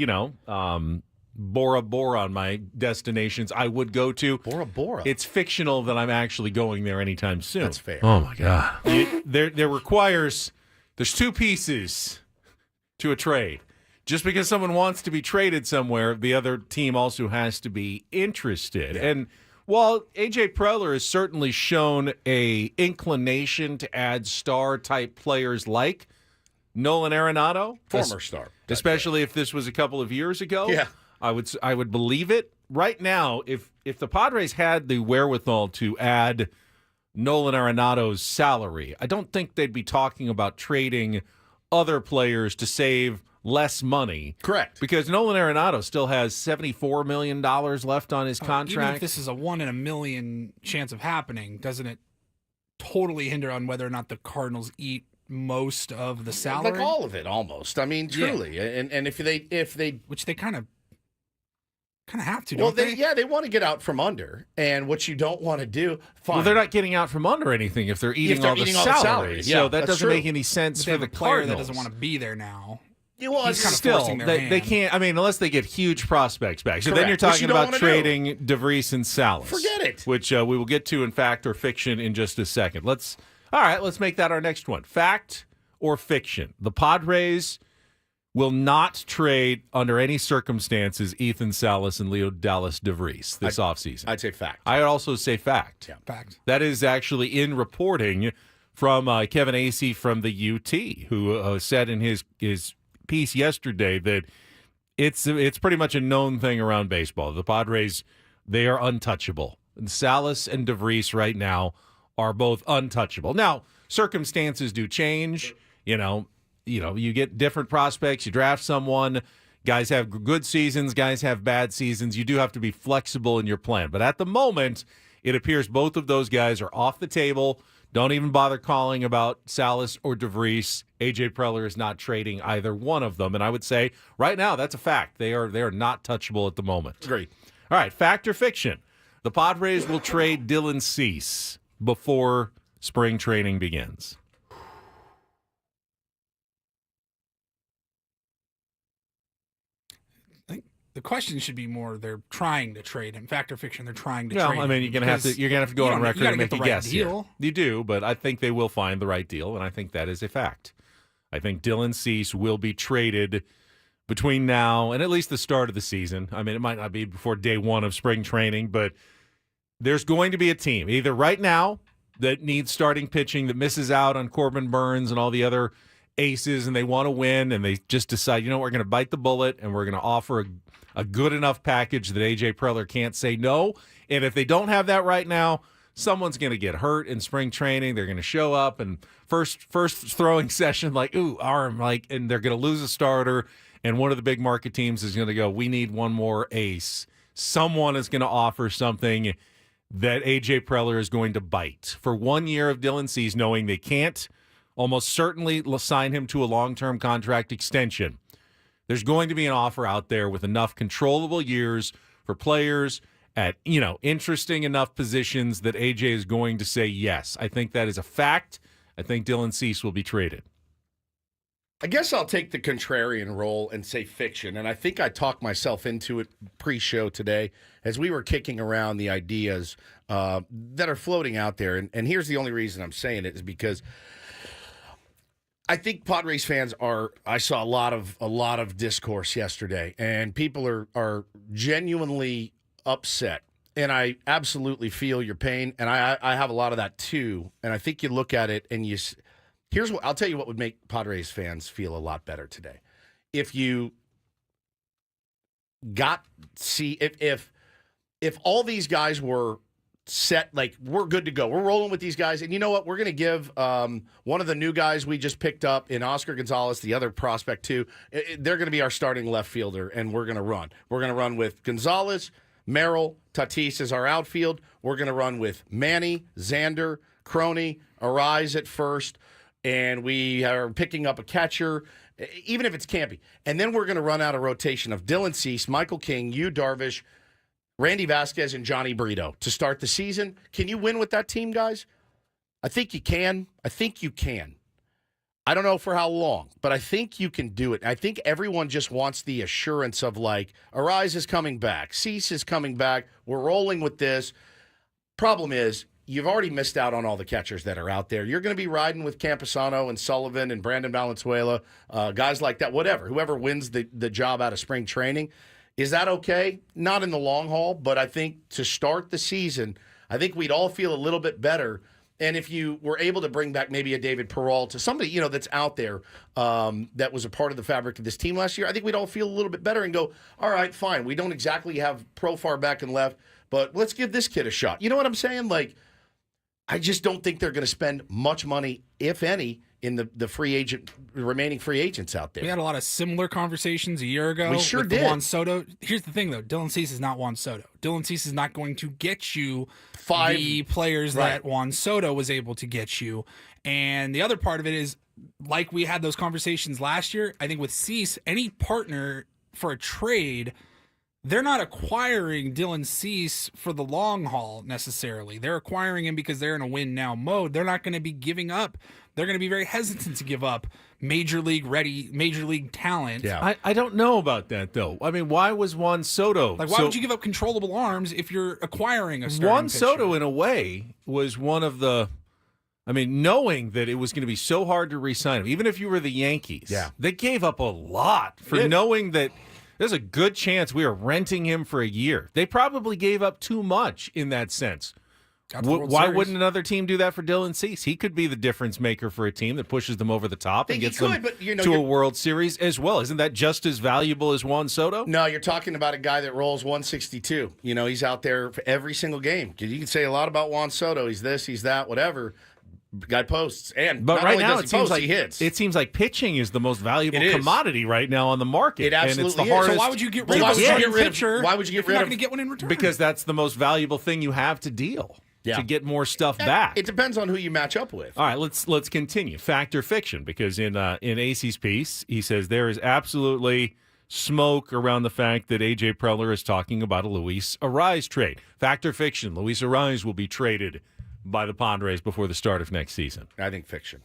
Bora Bora on my destinations I would go to. Bora Bora. It's fictional that I'm actually going there anytime soon. That's fair. Oh, my God. There's 2 pieces to a trade. Just because someone wants to be traded somewhere, the other team also has to be interested. Yeah. And while A.J. Preller has certainly shown a inclination to add star-type players like Nolan Arenado, former star, especially if this was a couple of years ago, yeah, I would believe it. Right now, if the Padres had the wherewithal to add Nolan Arenado's salary, I don't think they'd be talking about trading other players to save less money. Correct. Because Nolan Arenado still has $74 million left on his contract. Even if this is a 1 in a million chance of happening, doesn't it totally hinder on whether or not the Cardinals eat most of the salary? Like all of it, almost. I mean, truly. Yeah. And if they which they kind of have to, well, don't they? Yeah, they want to get out from under. And what you don't want to do, fine. Well, they're not getting out from under anything if they're eating all the salary. Yeah, so that doesn't make any sense for the player Cardinals. that doesn't want to be there now. Yeah, well, he's kind of still, forcing their hand. They can't. I mean, unless they get huge prospects back. So Correct. then you're talking you about trading DeVries and Salas. Forget it. Which we will get to in fact or fiction in just a second. Let's make that our next one. Fact or fiction? The Padres will not trade under any circumstances Ethan Salas and Leo Dallas DeVries this offseason. I'd say fact. I would also say fact. Yeah, fact. That is actually in reporting from Kevin Acee from the UT, who said in his piece yesterday that it's pretty much a known thing around baseball. The Padres, they are untouchable. And Salas and DeVries right now are both untouchable. Now, circumstances do change. You get different prospects. You draft someone. Guys have good seasons. Guys have bad seasons. You do have to be flexible in your plan. But at the moment, it appears both of those guys are off the table. Don't even bother calling about Salas or DeVries. A.J. Preller is not trading either one of them. And I would say right now that's a fact. They are not touchable at the moment. Great. All right, fact or fiction? The Padres will trade Dylan Cease before spring training begins. I think the question should be more they're trying to trade him. Fact or fiction, they're trying to trade Well, him. I mean, you're gonna have to go on record and make a guess deal. here. You do, but I think they will find the right deal, and I think that is a fact. I think Dylan Cease will be traded between now and at least the start of the season. I mean, it might not be before day one of spring training, but there's going to be a team, either right now that needs starting pitching, that misses out on Corbin Burns and all the other aces, and they want to win, and they just decide, we're going to bite the bullet, and we're going to offer a good enough package that A.J. Preller can't say no. And if they don't have that right now, someone's going to get hurt in spring training. They're going to show up, and first throwing session, arm, and they're going to lose a starter, and one of the big market teams is going to go, we need one more ace. Someone is going to offer something that A.J. Preller is going to bite for 1 year of Dylan Cease, knowing they can't almost certainly sign him to a long-term contract extension. There's going to be an offer out there with enough controllable years for players at, interesting enough positions that A.J. is going to say yes. I think that is a fact. I think Dylan Cease will be traded. I guess I'll take the contrarian role and say fiction. And I think I talked myself into it pre-show today as we were kicking around the ideas that are floating out there. And here's the only reason I'm saying it is because I think Padres fans I saw a lot of discourse yesterday, and people are genuinely upset. And I absolutely feel your pain, and I have a lot of that too. And I think you look at it and I'll tell you what would make Padres fans feel a lot better today. If you if all these guys were set, we're good to go. We're rolling with these guys. And you know what? We're going to give one of the new guys we just picked up in Oscar Gonzalez, the other prospect too. They're going to be our starting left fielder, and we're going to run. We're going to run with Gonzalez, Merrill, Tatis as our outfield. We're going to run with Manny, Xander, Crony, Arise at first. And we are picking up a catcher, even if it's Campy. And then we're going to run out a rotation of Dylan Cease, Michael King, Yu Darvish, Randy Vasquez, and Johnny Brito to start the season. Can you win with that team, guys? I think you can. I don't know for how long, but I think you can do it. I think everyone just wants the assurance of Arise is coming back. Cease is coming back. We're rolling with this. Problem is, you've already missed out on all the catchers that are out there. You're going to be riding with Camposano and Sullivan and Brandon Valenzuela, guys like that, whoever wins the job out of spring training. Is that okay? Not in the long haul, but I think to start the season, I think we'd all feel a little bit better. And if you were able to bring back maybe a David Payroll to somebody, that's out there that was a part of the fabric of this team last year, I think we'd all feel a little bit better and go, all right, fine. We don't exactly have Profar back and left, but let's give this kid a shot. You know what I'm saying? I just don't think they're going to spend much money, if any, in the remaining free agents out there. We had a lot of similar conversations a year ago. We sure with did. Juan Soto. Here's the thing, though. Dylan Cease is not Juan Soto. Dylan Cease is not going to get you the players that Juan Soto was able to get you. And the other part of it is, we had those conversations last year, I think with Cease, any partner for a trade, they're not acquiring Dylan Cease for the long haul necessarily. They're acquiring him because they're in a win now mode. They're not going to be giving up. They're going to be very hesitant to give up major league talent. Yeah. I don't know about that, though. I mean, why was Juan Soto? Why would you give up controllable arms if you're acquiring a starting Juan pitcher? Soto, in a way, was one of the. I mean, knowing that it was going to be so hard to re-sign him, even if you were the Yankees, they gave up a lot for knowing that there's a good chance we are renting him for a year. They probably gave up too much in that sense. Why wouldn't another team do that for Dylan Cease? He could be the difference maker for a team that pushes them over the top and gets them to a World Series as well. Isn't that just as valuable as Juan Soto? No, you're talking about a guy that rolls 162. He's out there for every single game. You can say a lot about Juan Soto. He's this, he's that, whatever. Guy posts, but right now he hits. It seems like pitching is the most valuable commodity right now on the market. It absolutely and it's the is. hardest. So why would you get rid of a pitcher? Why would you get rid of? You're not of? going to get one in return because that's the most valuable thing you have to deal. To get more stuff back. It depends on who you match up with. All right, let's continue. Fact or fiction? Because in AC's piece, he says there is absolutely smoke around the fact that A.J. Preller is talking about a Luis Arraez trade. Fact or fiction, Luis Arraez will be traded by the Padres before the start of next season. I think fiction.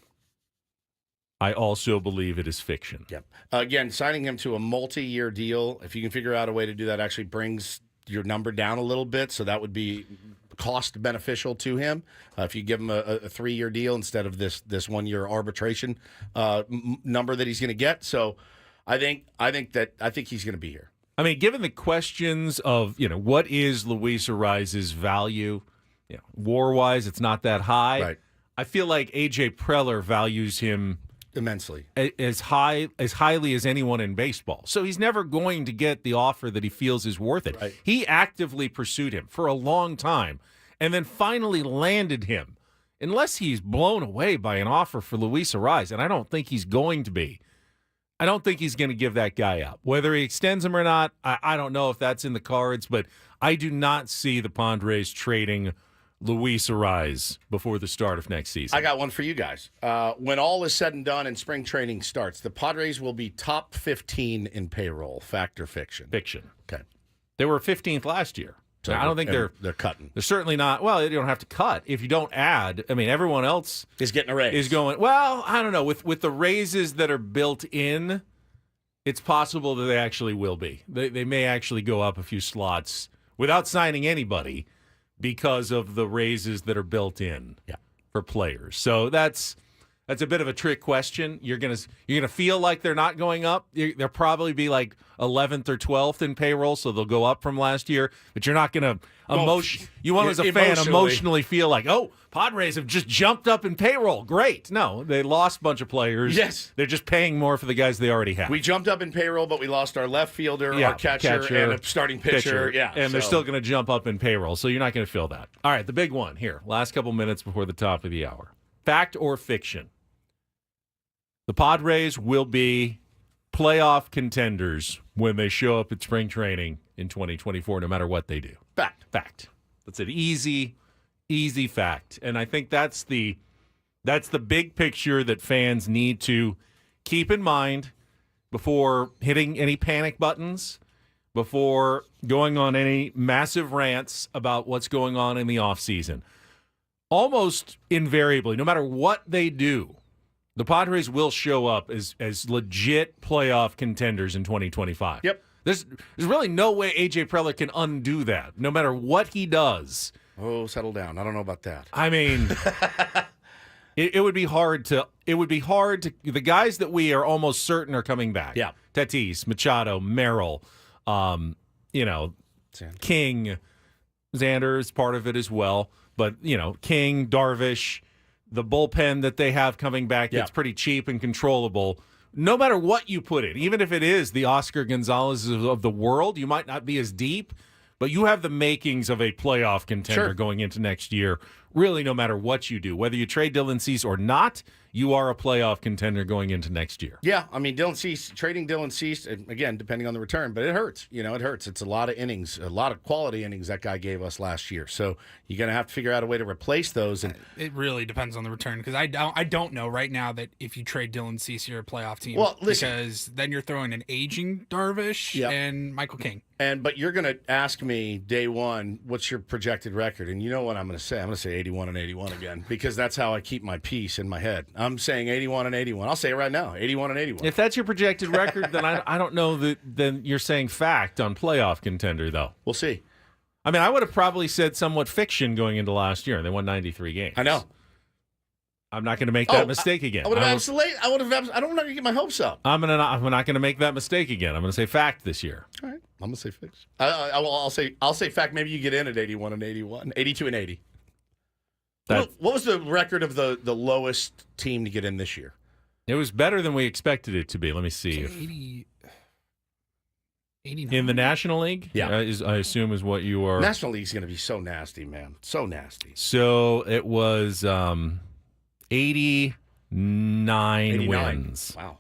I also believe it is fiction. Yep. Again, signing him to a multi-year deal, if you can figure out a way to do that, actually brings your number down a little bit, so that would be cost beneficial to him. If you give him a 3-year deal instead of this 1-year arbitration number that he's going to get. So I think he's going to be here. I mean, given the questions of, what is Luis Arraez's value, war-wise, it's not that high. Right. I feel like A.J. Preller values him Immensely. as highly as anyone in baseball. So he's never going to get the offer that he feels is worth it. Right. He actively pursued him for a long time and then finally landed him. Unless he's blown away by an offer for Luis Arraez, and I don't think he's going to be. I don't think he's going to give that guy up. Whether he extends him or not, I don't know if that's in the cards, but I do not see the Padres trading Luis Arraez before the start of next season. I got one for you guys. When all is said and done and spring training starts, the Padres will be top 15 in payroll. Fact or fiction? Fiction. Okay. They were 15th last year. So I don't think they're cutting. They're certainly not. Well, you don't have to cut if you don't add. I mean, everyone else Is getting a raise. is going. Well, I don't know. With the raises that are built in, it's possible that they actually will be. They may actually go up a few slots without signing anybody because of the raises that are built in for players. So that's a bit of a trick question. You're gonna feel like they're not going up. They'll probably be like 11th or 12th in payroll, so they'll go up from last year. But you're not gonna you want as a fan emotionally feel like, oh, Padres have just jumped up in payroll. Great. No, they lost a bunch of players. Yes. They're just paying more for the guys they already have. We jumped up in payroll, but we lost our left fielder, our catcher, and a starting pitcher. Yeah, and they're still going to jump up in payroll, so you're not going to feel that. All right, the big one here. Last couple minutes before the top of the hour. Fact or fiction? The Padres will be playoff contenders when they show up at spring training in 2024, no matter what they do. Fact. That's an easy fact. And I think that's the big picture that fans need to keep in mind before hitting any panic buttons, before going on any massive rants about what's going on in the offseason. Almost invariably, no matter what they do, the Padres will show up as legit playoff contenders in 2025. Yep. There's really no way A.J. Preller can undo that, no matter what he does. Oh, settle down. I don't know about that. I mean, it would be hard to. The guys that we are almost certain are coming back. Yeah. Tatis, Machado, Merrill, King, Xander is part of it as well. But King, Darvish, the bullpen that they have coming back, it's pretty cheap and controllable. No matter what you put in, even if it is the Oscar Gonzalez of the world, you might not be as deep, but you have the makings of a playoff contender going into next year. Really, no matter what you do, whether you trade Dylan Cease or not, you are a playoff contender going into next year. Yeah, I mean, trading Dylan Cease, again, depending on the return, but it hurts. It hurts. It's a lot of innings, a lot of quality innings that guy gave us last year. So you're going to have to figure out a way to replace those. And it really depends on the return because I don't know right now that if you trade Dylan Cease, you're a playoff team. Well, listen, because then you're throwing an aging Darvish and Michael King. But you're going to ask me day one, what's your projected record? And you know what I'm going to say? I'm going to say 81-81 again because that's how I keep my peace in my head. I'm saying 81-81. I'll say it right now, 81-81. If that's your projected record, then I don't know that. Then you're saying fact on playoff contender, though. We'll see. I mean, I would have probably said somewhat fiction going into last year. They won 93 games. I know. I'm not going to make that mistake again. I don't want to get my hopes up. I'm not going to make that mistake again. I'm going to say fact this year. All right. I'm going to say fiction. I'll say fact. Maybe you get in at 81-81, 82-80. What was the record of the lowest team to get in this year? It was better than we expected it to be. Let me see. 89. In the National League? Yeah. I assume is what you are. National League's going to be so nasty, man. So nasty. So it was 89 wins. Wow.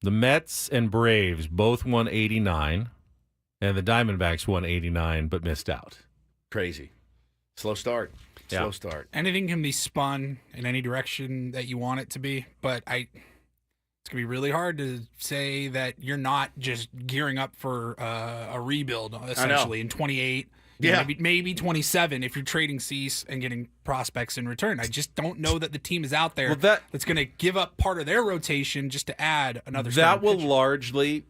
The Mets and Braves both won 89, and the Diamondbacks won 89 but missed out. Crazy. Slow start. Yeah. Slow start. Anything can be spun in any direction that you want it to be, but it's it's going to be really hard to say that you're not just gearing up for a rebuild, essentially, in 28. Yeah. Maybe 27 if you're trading Cease and getting prospects in return. I just don't know that the team is out there that's going to give up part of their rotation just to add another. That will largely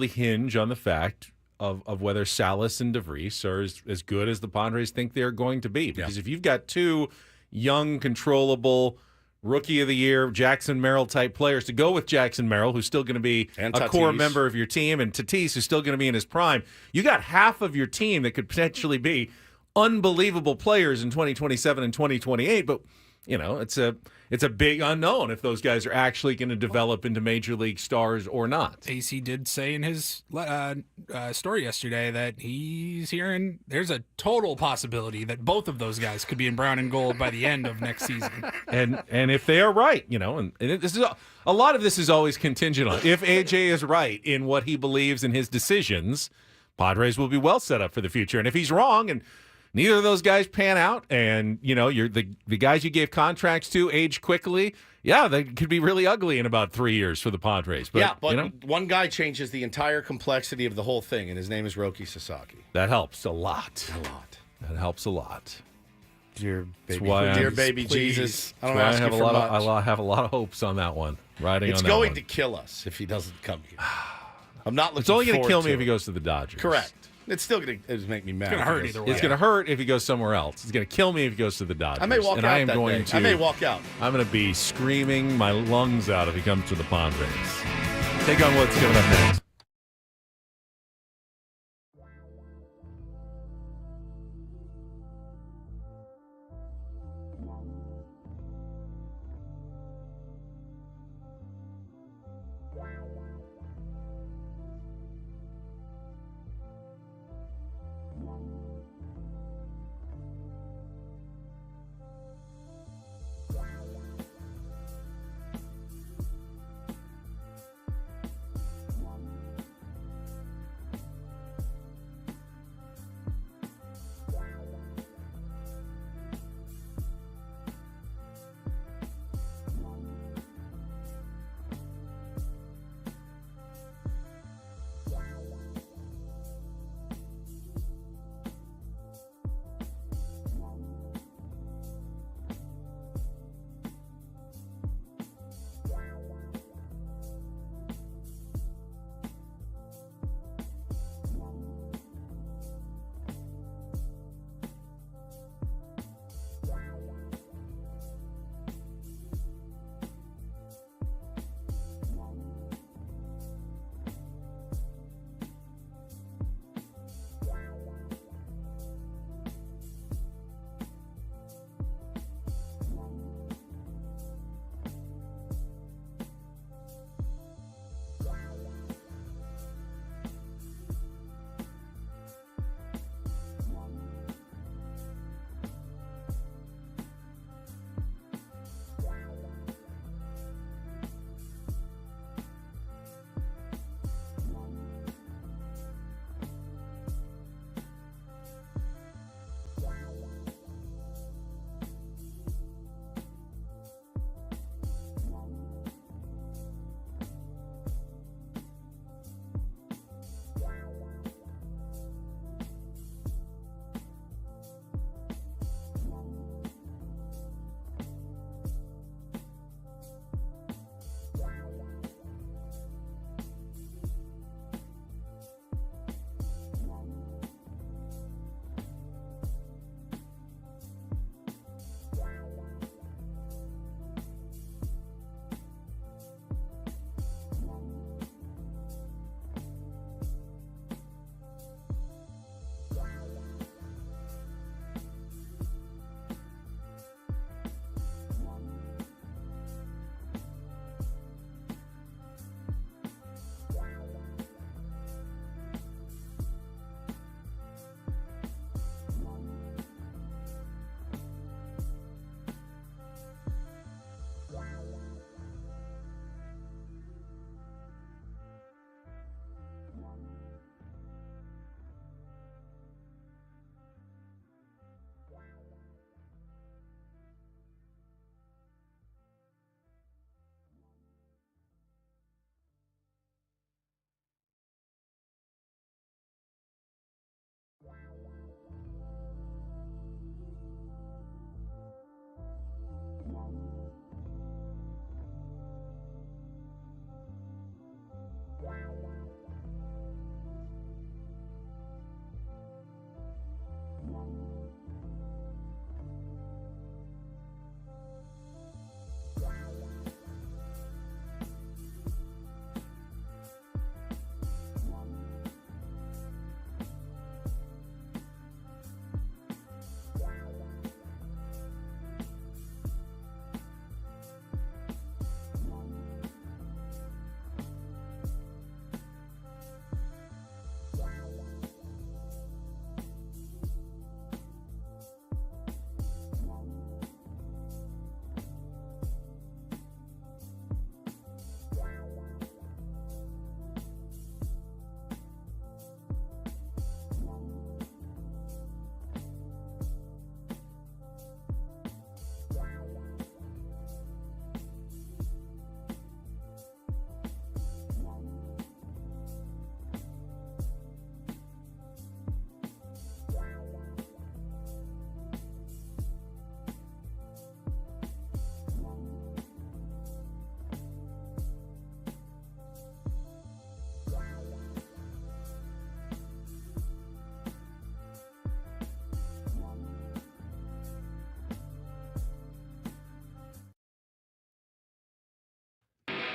hinge on the fact of whether Salas and DeVries are as good as the Padres think they're going to be. Because if you've got two young, controllable, Rookie of the Year, Jackson Merrill type players to go with Jackson Merrill, who's still going to be a core member of your team, and Tatis, who's still going to be in his prime. You got half of your team that could potentially be unbelievable players in 2027 and 2028, but it's a big unknown if those guys are actually going to develop into major league stars or not. AC did say in his story yesterday that he's hearing there's a total possibility that both of those guys could be in brown and gold by the end of next season. And if they are right, and this is a lot of this is always contingent on if AJ is right in what he believes in his decisions, Padres will be well set up for the future. And if he's wrong and neither of those guys pan out, and you're the guys you gave contracts to age quickly. Yeah, that could be really ugly in about 3 years for the Padres. But, one guy changes the entire complexity of the whole thing, and his name is Roki Sasaki. That helps a lot. That helps a lot. Dear baby Jesus. I don't ask you for much. I have a lot of hopes on that one. It's going to kill us if he doesn't come here. I'm not looking. It's only going to kill me if he goes goes to the Dodgers. Correct. It's still going to make me mad. It's going to hurt either way. It's going to hurt if he goes somewhere else. It's going to kill me if he goes to the Dodgers. I may walk out I am that going day. to. I may walk out. I'm going to be screaming my lungs out if he comes to the Padres. Take on what's coming up next.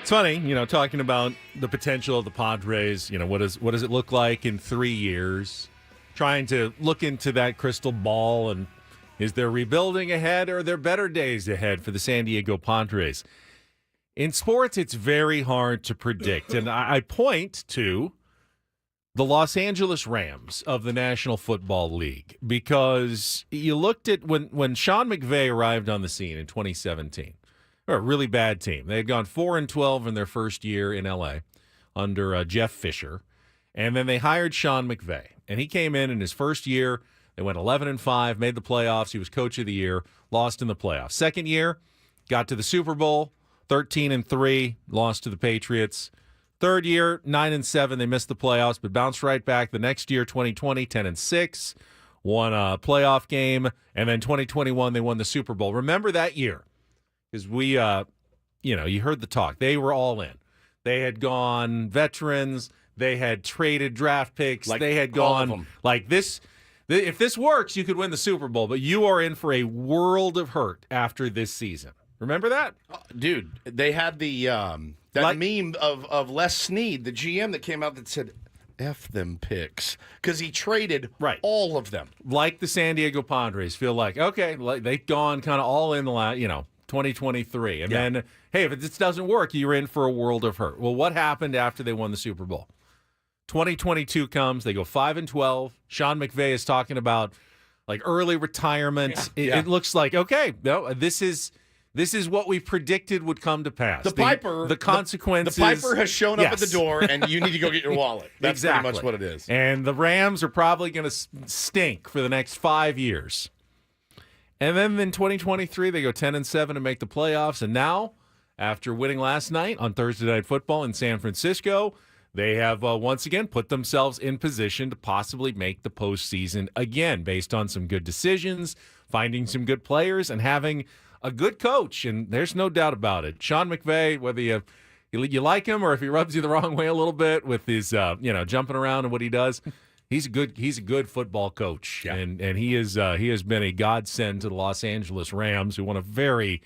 It's funny, talking about the potential of the Padres. What does it look like in 3 years? Trying to look into that crystal ball, and is there rebuilding ahead, or are there better days ahead for the San Diego Padres? In sports, it's very hard to predict, and I point to the Los Angeles Rams of the National Football League, because you looked at when Sean McVay arrived on the scene in 2017. They're a really bad team. They had gone 4-12 in their first year in L.A. under Jeff Fisher, and then they hired Sean McVay, and he came in his first year. They went 11-5, made the playoffs. He was coach of the year, lost in the playoffs. Second year, got to the Super Bowl, 13-3, lost to the Patriots. Third year, 9-7, they missed the playoffs, but bounced right back. The next year, 2020, 10-6, won a playoff game, and then 2021, they won the Super Bowl. Remember that year? Because we, you heard the talk. They were all in. They had gone veterans. They had traded draft picks. They had gone like this. If this works, you could win the Super Bowl, but you are in for a world of hurt after this season. Remember that? Dude, they had the meme of Les Snead, the GM, that came out that said, F them picks, because he traded all of them. Like the San Diego Padres feel like, okay, they've gone kind of all in the last, 2023. And then, hey, if this doesn't work, you're in for a world of hurt. Well, what happened after they won the Super Bowl? 2022 comes, they go 5-12. Sean McVay is talking about early retirement. It looks like, okay, no, this is what we predicted would come to pass. The consequences. The Piper has shown up at the door, and you need to go get your wallet. That's pretty much what it is. And the Rams are probably going to stink for the next 5 years. And then in 2023, they go 10-7 and make the playoffs. And now, after winning last night on Thursday Night Football in San Francisco, they have once again put themselves in position to possibly make the postseason again, based on some good decisions, finding some good players, and having a good coach. And there's no doubt about it. Sean McVay, whether you like him or if he rubs you the wrong way a little bit with his jumping around and what he does, he's a good football coach. Yeah. And he has been a godsend to the Los Angeles Rams, who won a very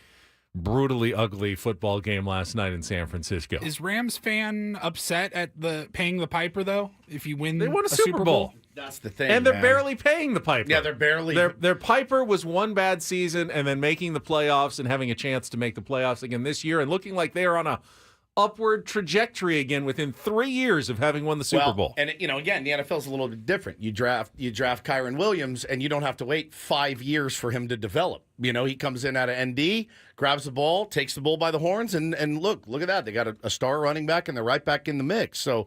brutally ugly football game last night in San Francisco. Is Rams fan upset at the paying the Piper though? If you win, they won a Super Bowl. That's the thing, and they're barely paying the Piper. Yeah, they're barely. Their Piper was one bad season, and then making the playoffs and having a chance to make the playoffs again this year, and looking like they are on a upward trajectory again within 3 years of having won the Super Bowl. And again, the NFL is a little bit different. You draft Kyron Williams, and you don't have to wait 5 years for him to develop. He comes in out of ND, grabs the ball, takes the bull by the horns, and look at that. They got a star running back, and they're right back in the mix. So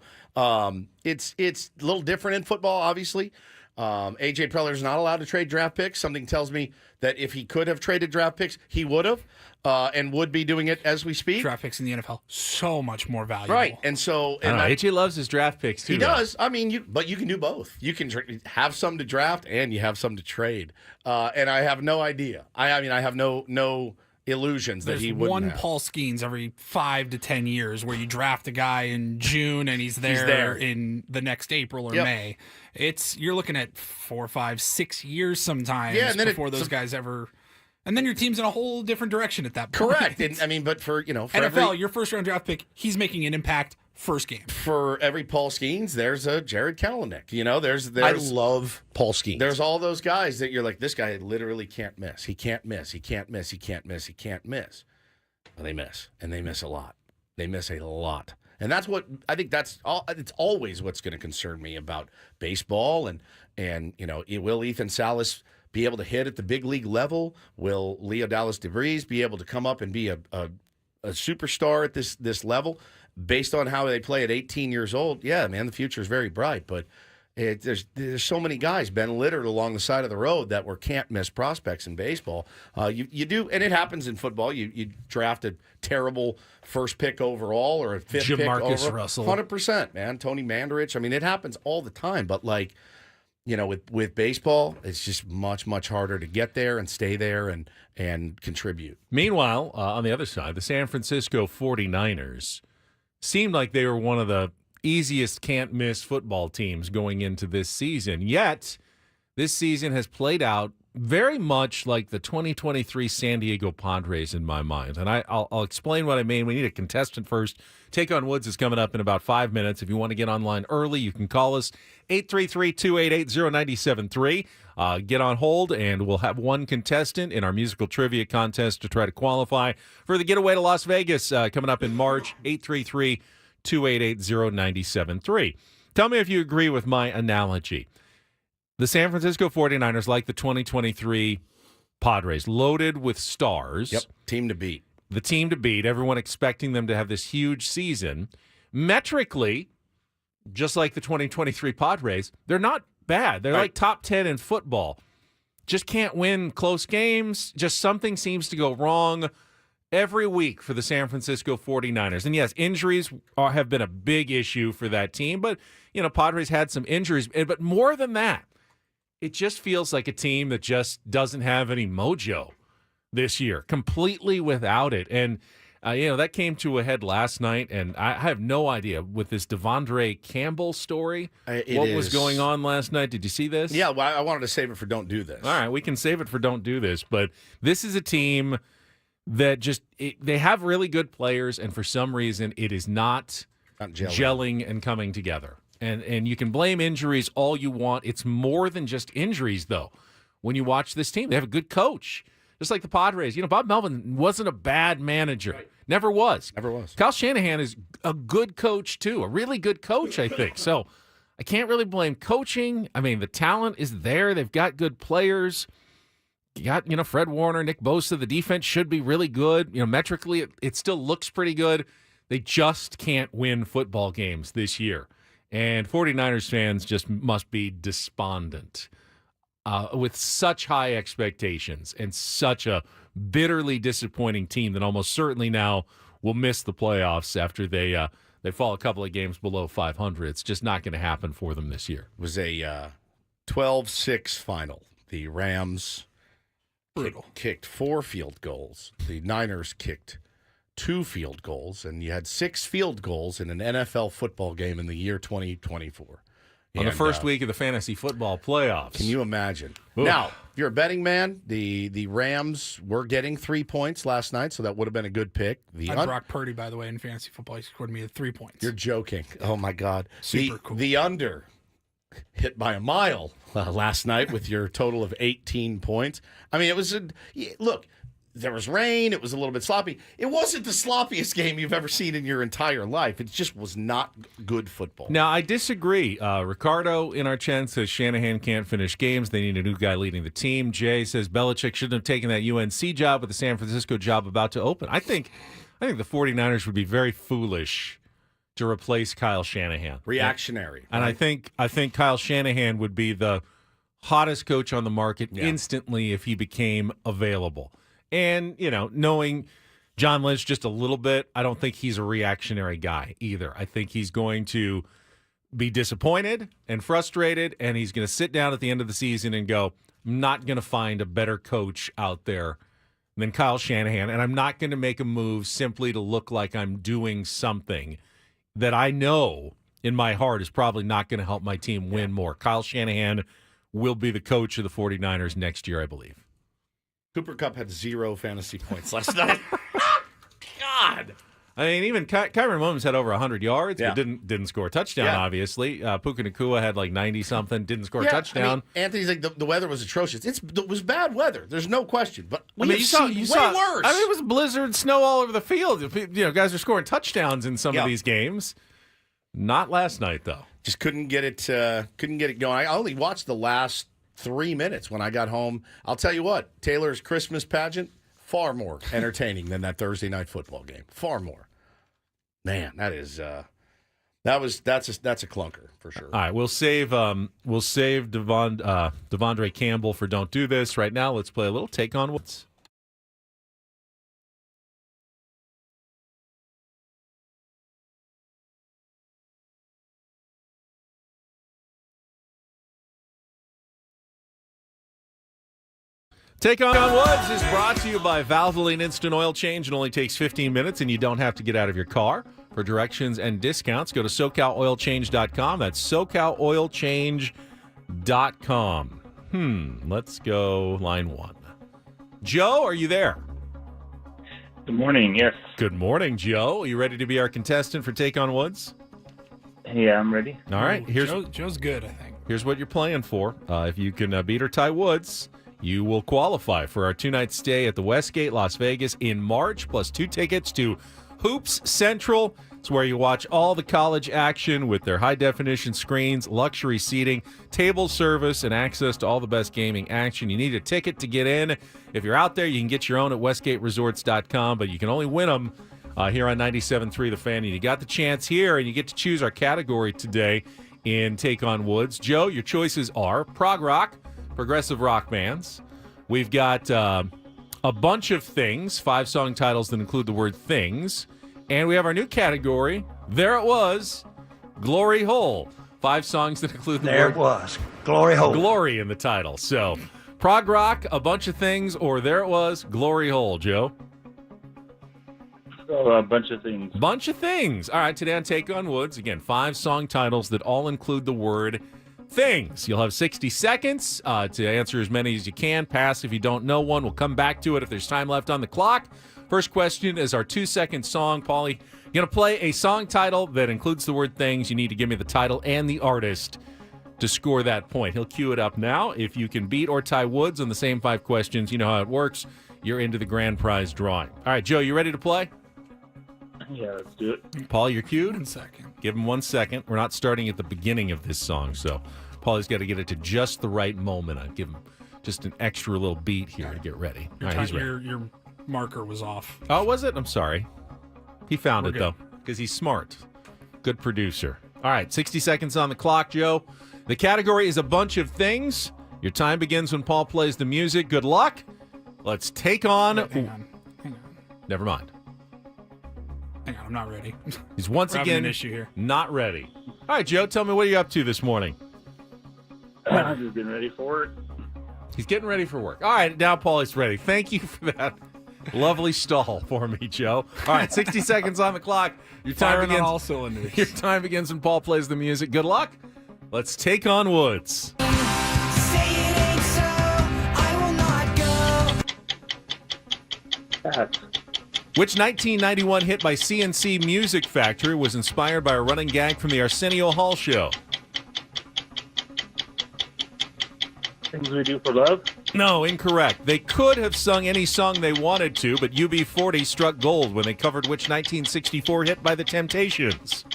it's a little different in football, obviously. A.J. Preller's not allowed to trade draft picks. Something tells me that if he could have traded draft picks, he would have, and would be doing it as we speak. Draft picks in the NFL, so much more valuable. Right, and so... A.J. loves his draft picks, too. He does. I mean, but you can do both. You can have some to draft, and you have some to trade. And I have no idea. I have no illusions that he wouldn't have. Paul Skeens every 5 to 10 years where you draft a guy in June and he's there in the next April or May. You're looking at 4, 5, 6 years sometimes before those guys ever. And then your team's in a whole different direction at that point. Correct. And, but for NFL, your first round draft pick, he's making an impact first game. For every Paul Skeens, there's a Jared Kalanick. There's I love Paul Skeens. There's all those guys that you're like, this guy literally can't miss. He can't miss. He can't miss. He can't miss. He can't miss. Well, they miss, and they miss a lot. They miss a lot. And that's what I think. It's always what's going to concern me about baseball. And will Ethan Salas be able to hit at the big league level? Will Leo Dallas DeVries be able to come up and be a superstar at this level? Based on how they play at 18 years old, yeah, man, the future is very bright. But there's so many guys been littered along the side of the road that were can't miss prospects in baseball. You do, and it happens in football. You draft a terrible first pick overall or a fifth pick overall. Russell, 100%, man. Tony Mandarich. I mean, it happens all the time. But with baseball, it's just much harder to get there and stay there and contribute. Meanwhile, on the other side, the San Francisco 49ers seemed like they were one of the easiest can't-miss football teams going into this season. Yet, this season has played out very much like the 2023 San Diego Padres in my mind. And I'll explain what I mean. We need a contestant first. Take on Woods is coming up in about 5 minutes. If you want to get online early, you can call us 833-288-0973. Get on hold, and we'll have one contestant in our musical trivia contest to try to qualify for the getaway to Las Vegas coming up in March, 833-288-0973. Tell me if you agree with my analogy. The San Francisco 49ers, like the 2023 Padres, loaded with stars. Yep, team to beat. The team to beat, everyone expecting them to have this huge season. Metrically, just like the 2023 Padres, they're not bad. They're like top 10 in football. Just can't win close games. Just something seems to go wrong every week for the San Francisco 49ers. And yes, injuries have been a big issue for that team, but Padres had some injuries. But more than that, it just feels like a team that just doesn't have any mojo this year, completely without it. And, that came to a head last night, and I have no idea with this Devondre Campbell story, what was going on last night. Did you see this? Yeah, well, I wanted to save it for Don't Do This. All right, we can save it for Don't Do This, but this is a team that they have really good players, and for some reason it is not gelling and coming together. And you can blame injuries all you want. It's more than just injuries, though. When you watch this team, they have a good coach. Just like the Padres. Bob Melvin wasn't a bad manager. Right. Never was. Never was. Kyle Shanahan is a good coach, too. A really good coach, I think. So I can't really blame coaching. I mean, the talent is there. They've got good players. You got, Fred Warner, Nick Bosa. The defense should be really good. Metrically, it still looks pretty good. They just can't win football games this year. And 49ers fans just must be despondent with such high expectations and such a bitterly disappointing team that almost certainly now will miss the playoffs after they fall a couple of games below 500. It's just not going to happen for them this year. It was a 12-6 final. The Rams kicked 4 field goals. The Niners kicked 2 field goals, and you had 6 field goals in an NFL football game in the year 2024. On the first week of the fantasy football playoffs. Can you imagine? Oof. Now, if you're a betting man, the Rams were getting 3 points last night, so that would have been a good pick. Brock Purdy, by the way, in fantasy football, he scored me 3 points. You're joking. Oh, my God. Super cool. The under hit by a mile last night with your total of 18 points. I mean, it was look, there was rain. It was a little bit sloppy. It wasn't the sloppiest game you've ever seen in your entire life. It just was not good football. Now, I disagree. Ricardo in our chat says Shanahan can't finish games. They need a new guy leading the team. Jay says Belichick shouldn't have taken that UNC job with the San Francisco job about to open. I think the 49ers would be very foolish to replace Kyle Shanahan. Reactionary. And right? I think Kyle Shanahan would be the hottest coach on the market instantly if he became available. And, knowing John Lynch just a little bit, I don't think he's a reactionary guy either. I think he's going to be disappointed and frustrated, and he's going to sit down at the end of the season and go, I'm not going to find a better coach out there than Kyle Shanahan, and I'm not going to make a move simply to look like I'm doing something that I know in my heart is probably not going to help my team win more. Kyle Shanahan will be the coach of the 49ers next year, I believe. Cooper Kupp had 0 fantasy points last night. God. I mean, even Kyron Williams had over 100 yards, but didn't score a touchdown, obviously. Puka Nacua had like 90-something, didn't score a touchdown. I mean, Anthony's like, the weather was atrocious. It was bad weather. There's no question. But you saw way worse. I mean, it was blizzard, snow all over the field. Guys are scoring touchdowns in some of these games. Not last night, though. Just couldn't get it going. I only watched the last 3 minutes when I got home. I'll tell you what, Taylor's Christmas pageant, far more entertaining than that Thursday night football game. Far more. Man, that's a clunker for sure. All right, we'll save Devondre Campbell for Don't Do This. Right now, let's play a little Take on Woods. Take on Woods is brought to you by Valvoline Instant Oil Change. It only takes 15 minutes, and you don't have to get out of your car. For directions and discounts, go to SoCalOilChange.com. That's SoCalOilChange.com. Let's go line 1. Joe, are you there? Good morning. Yes. Good morning, Joe. Are you ready to be our contestant for Take on Woods? Yeah, I'm ready. All right. Joe's good, I think. Here's what you're playing for. If you can beat or tie Woods, you will qualify for our 2-night stay at the Westgate, Las Vegas in March, plus 2 tickets to Hoops Central. It's where you watch all the college action with their high-definition screens, luxury seating, table service, and access to all the best gaming action. You need a ticket to get in. If you're out there, you can get your own at westgateresorts.com, but you can only win them here on 97.3 The Fan. And you got the chance here, and you get to choose our category today in Take on Woods. Joe, your choices are prog rock, progressive rock bands. We've got a bunch of things, 5 song titles that include the word things. And we have our new category, There It Was, Glory Hole. 5 songs that include the word... There it was. Glory hole. Glory in the title. So, prog rock, a bunch of things, or There It Was, Glory Hole, Joe. So, a bunch of things. Bunch of things. All right, today on Take on Woods, again, 5 song titles that all include the word things. You'll have 60 seconds to answer as many as you can. Pass if you don't know one. We'll come back to it if there's time left on the clock. First question is our 2-second song. Paulie, you're going to play a song title that includes the word things. You need to give me the title and the artist to score that point. He'll cue it up now. If you can beat or tie Woods on the same 5 questions, you know how it works. You're into the grand prize drawing. All right, Joe, you ready to play? Yeah, let's do it. Paul, you're cued? 1 second. Give him 1 second. We're not starting at the beginning of this song, so Paulie's got to get it to just the right moment. I'll give him just an extra little beat here to get ready. All right, he's ready. Your marker was off. Oh, was it? I'm sorry. He found We're it, good. though, because he's smart. Good producer. All right, 60 seconds on the clock, Joe. The category is a bunch of things. Your time begins when Paul plays the music. Good luck. Let's take on... Hang on. Never mind. Hang on, I'm not ready. He's once We're having again an issue here. not ready. All right, Joe, tell me what are you up to this morning? I'm just getting ready for it. He's getting ready for work. All right, now Paulie's ready. Thank you for that lovely stall for me, Joe. All right, 60 seconds on the clock. Your time Firing on begins. all cylinders. Your time begins when Paul plays the music. Good luck. Let's take on Woods. Pass. Which 1991 hit by CNC Music Factory was inspired by a running gag from the Arsenio Hall show? Things We Do for Love. No, incorrect. They could have sung any song they wanted to, but UB40 struck gold when they covered which 1964 hit by the Temptations?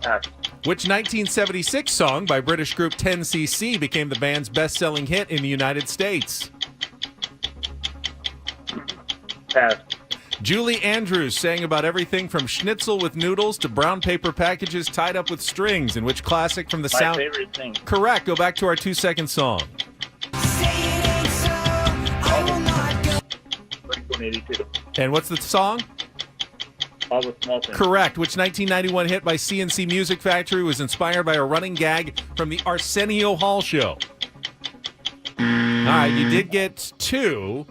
Pass. Which 1976 song by British group 10cc became the band's best-selling hit in the United States? Pass. Julie Andrews sang about everything from schnitzel with noodles to brown paper packages tied up with strings, in which classic from the My sound... favorite thing. Correct. Go back to our 2-second song. 182. And what's the song? All the small things. Correct. Which 1991 hit by CNC Music Factory was inspired by a running gag from the Arsenio Hall show? All right, you did get 2.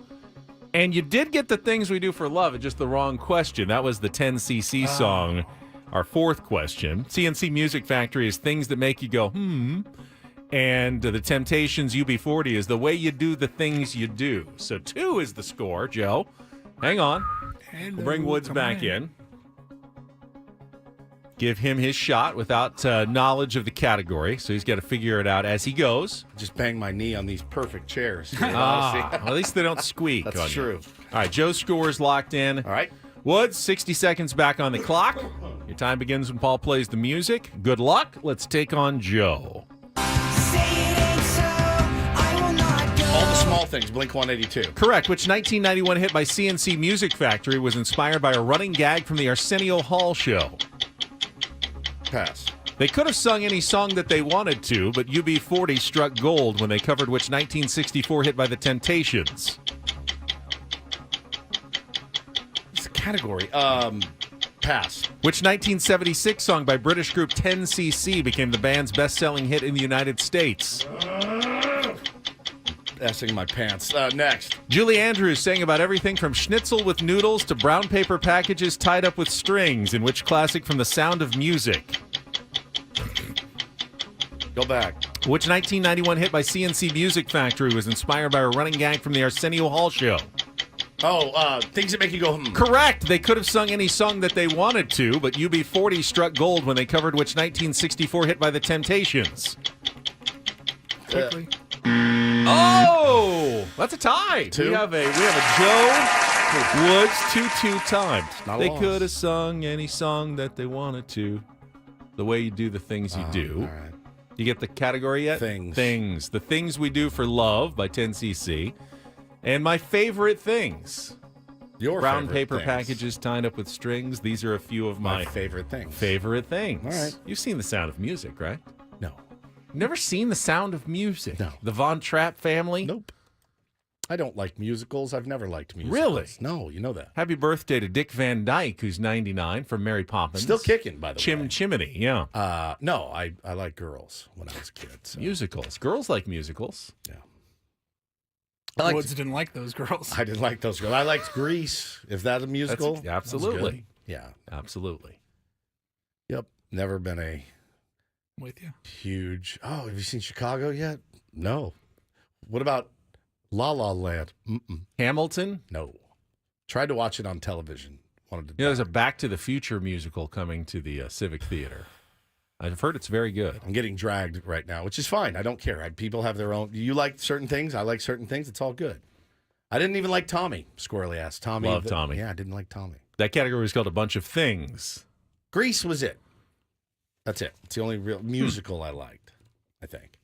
And you did get the Things We Do for Love, it's just the wrong question. That was the 10cc song, our 4th question. CNC Music Factory is things that make you go, And the Temptations UB40 is the way you do the things you do. So 2 is the score, Joe. Hang on. We'll bring Woods back in. Give him his shot without knowledge of the category. So he's got to figure it out as he goes. Just bang my knee on these perfect chairs. Well, at least they don't squeak. That's on you. true. All right, Joe's score is locked in. All right. Woods, 60 seconds back on the clock. Your time begins when Paul plays the music. Good luck. Let's take on Joe. All the small things, Blink 182. Correct. Which 1991 hit by CNC Music Factory was inspired by a running gag from the Arsenio Hall show? Pass. They could have sung any song that they wanted to, but UB40 struck gold when they covered which 1964 hit by the Temptations? It's a category. Pass. Which 1976 song by British group 10cc became the band's best-selling hit in the United States? Essing my pants. Next. Julie Andrews sang about everything from schnitzel with noodles to brown paper packages tied up with strings, in which classic from The Sound of Music? Go back. Which 1991 hit by CNC Music Factory was inspired by a running gag from the Arsenio Hall show? Oh, Things That Make You Go, Correct. They could have sung any song that they wanted to, but UB40 struck gold when they covered which 1964 hit by the Temptations? Quickly. Oh, that's a tie. Two? We have a Joe Woods 2-2 time. Not a They loss. could have sung any song that they wanted to. The way you do the things you do. All right. You get the category yet? Things. Things. The Things We Do for Love by 10cc. And my favorite things. Your Brown favorite paper things. packages tied up with strings. These are a few of My my favorite things. favorite things. All right. You've seen The Sound of Music, right? No. Never seen The Sound of Music? No. The Von Trapp family? Nope. I don't like musicals. I've never liked musicals. Really? No, you know that. Happy birthday to Dick Van Dyke, who's 99, from Mary Poppins. Still kicking, by the way. Chimney, yeah. No, I like girls when I was a kid. So. Musicals. Girls like musicals. Yeah. I liked, Woods didn't like those girls. I didn't like those girls. I liked Grease. If that's a musical, That's- that's absolutely. good. Yeah. Absolutely. Yep. Never been a With you. huge. Oh, have you seen Chicago yet? No. What about La La Land? Hamilton? No. Tried to watch it on television. Wanted to. You know, there's a Back to the Future musical coming to the Civic Theater. I've heard it's very good. I'm getting dragged right now, which is fine. I don't care. People have their own. You like certain things. I like certain things. It's all good. I didn't even like Tommy. Squirrely ass Tommy. Love Tommy. Yeah, I didn't like Tommy. That category is called A Bunch of Things. Grease was it. That's it. It's the only real musical I liked, I think.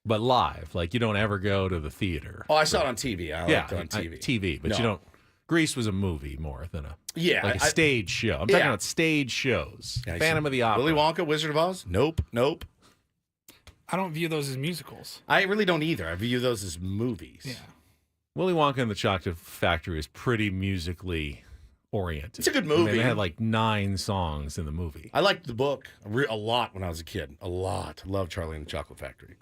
But live, like you don't ever go to the theater. Oh, I saw it on TV. I liked it on TV. TV, but No. you don't. Grease was a movie more than a Yeah, a stage show. I'm talking yeah. about stage shows. Yeah, I Phantom see. of the Opera. Willy Wonka, Wizard of Oz? Nope. I don't view those as musicals. I really don't either. I view those as movies. Yeah. Willy Wonka and the Chocolate Factory is pretty musically oriented. It's a good I mean, movie. they had like 9 songs in the movie. I liked the book a lot when I was a kid. A lot. Loved Charlie and the Chocolate Factory.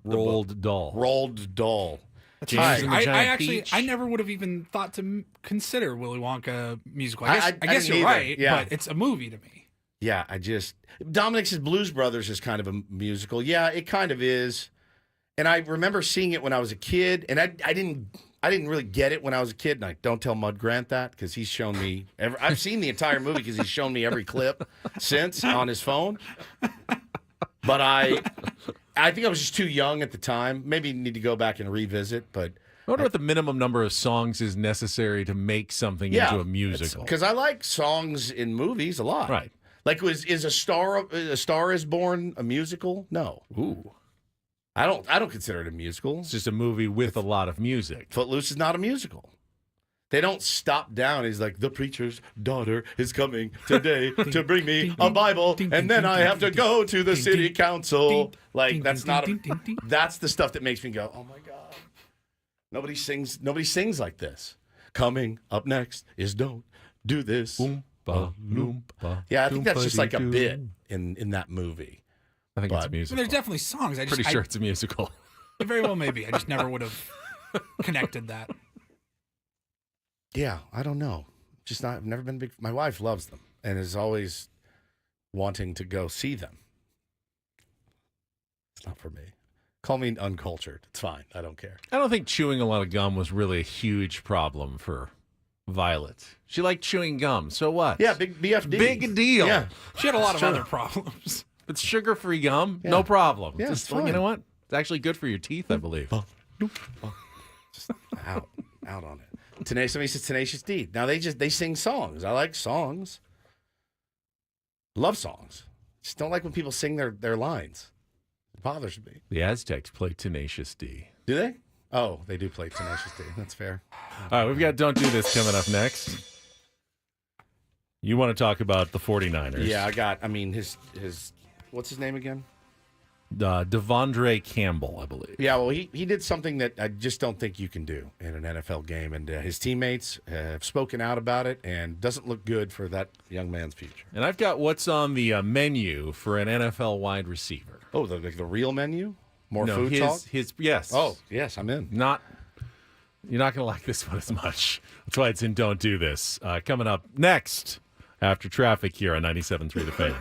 Roald Dahl. Roald Dahl. James and the I Giant actually, Peach. I never would have even thought to consider Willy Wonka musical. I I guess didn't you're either. right, Yeah. but it's a movie to me. Yeah, Dominic's Blues Brothers is kind of a musical. Yeah, it kind of is. And I remember seeing it when I was a kid, and I didn't really get it when I was a kid. And I don't tell Mud Grant that because he's shown me. I've seen the entire movie because he's shown me every clip since on his phone. But I think I was just too young at the time. Maybe need to go back and revisit. But I wonder what the minimum number of songs is necessary to make something into a musical. because I like songs in movies a lot. Right. Like, is a Star Is Born a musical? No. Ooh. I don't consider it a musical. It's just a movie with a lot of music. Footloose is not a musical. They don't stop down. He's like, the preacher's daughter is coming today to bring me a Bible, and then I have to go to the city council. Like, that's not a. That's the stuff that makes me go, oh my god. Nobody sings like this. Coming up next is Don't Do This. Oompa, loompa, Yeah, I think that's just like a doompa-dee-doo. bit in that movie. I think it's a But- musical. There's definitely songs. Pretty sure it's a musical. It very well may be. I just never would have connected that. Yeah, I don't know. Just not. I've never been big. My wife loves them and is always wanting to go see them. It's not for me. Call me uncultured. It's fine. I don't care. I don't think chewing a lot of gum was really a huge problem for Violet. She liked chewing gum. So what? Yeah, big BFD. Big deal. Yeah. She had a lot of Sure. other problems. It's sugar-free gum. Yeah. No problem. Yeah, Just, it's fine. you know what? It's actually good for your teeth, I believe. Just out on it. Somebody says Tenacious D. Now they sing songs. I like songs. Love songs. Just don't like when people sing their lines. It bothers me. The Aztecs play Tenacious D. Do they? Oh, they do play Tenacious D. That's fair. All right, we've got Don't Do This coming up next. You want to talk about the 49ers. Yeah, his what's his name again? Devondre Campbell, I believe. Yeah, well, he did something that I just don't think you can do in an NFL game, and his teammates have spoken out about it, and doesn't look good for that young man's future. And I've got what's on the menu for an NFL wide receiver. Oh, the real menu? More food his, talk? yes. Oh, yes, I'm in. You're not going to like this one as much. That's why it's in Don't Do This. Coming up next after traffic here on 97.3 The Fan.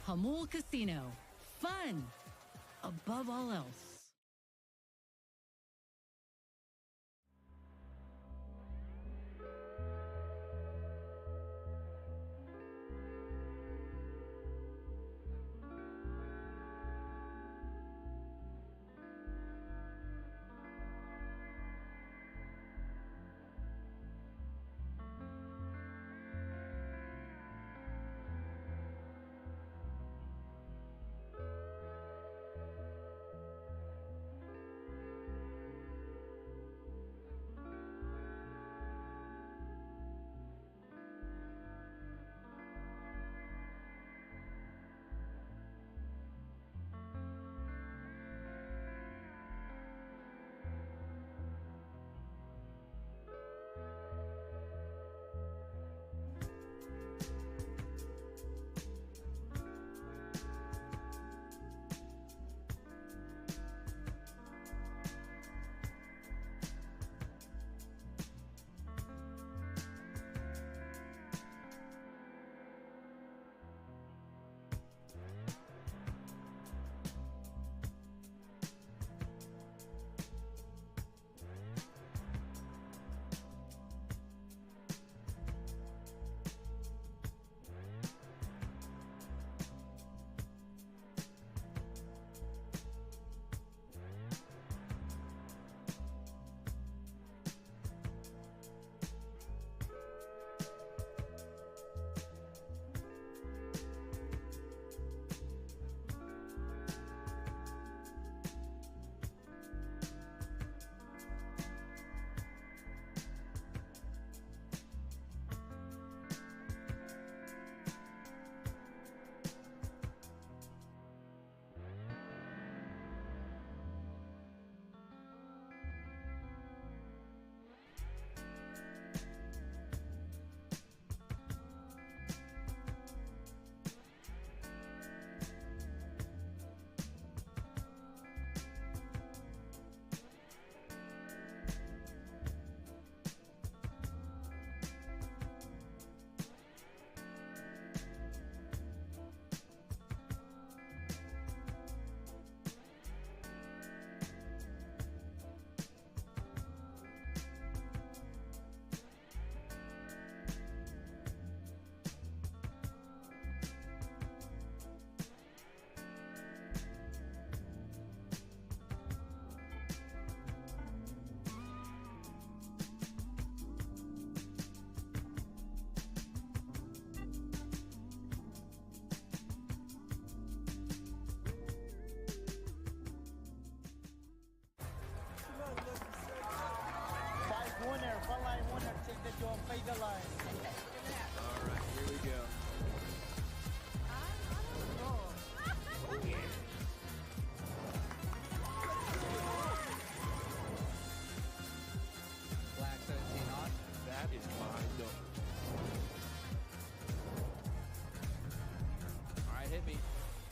Hamul Casino. Fun above all else.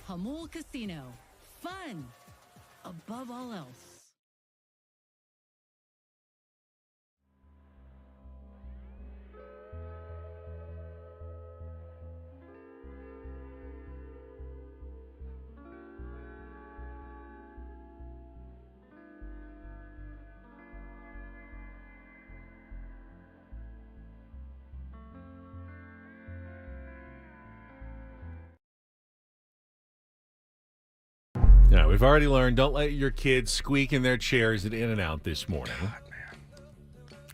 Hamul Casino. Fun above all else. Yeah, we've already learned, don't let your kids squeak in their chairs at In-N-Out this morning.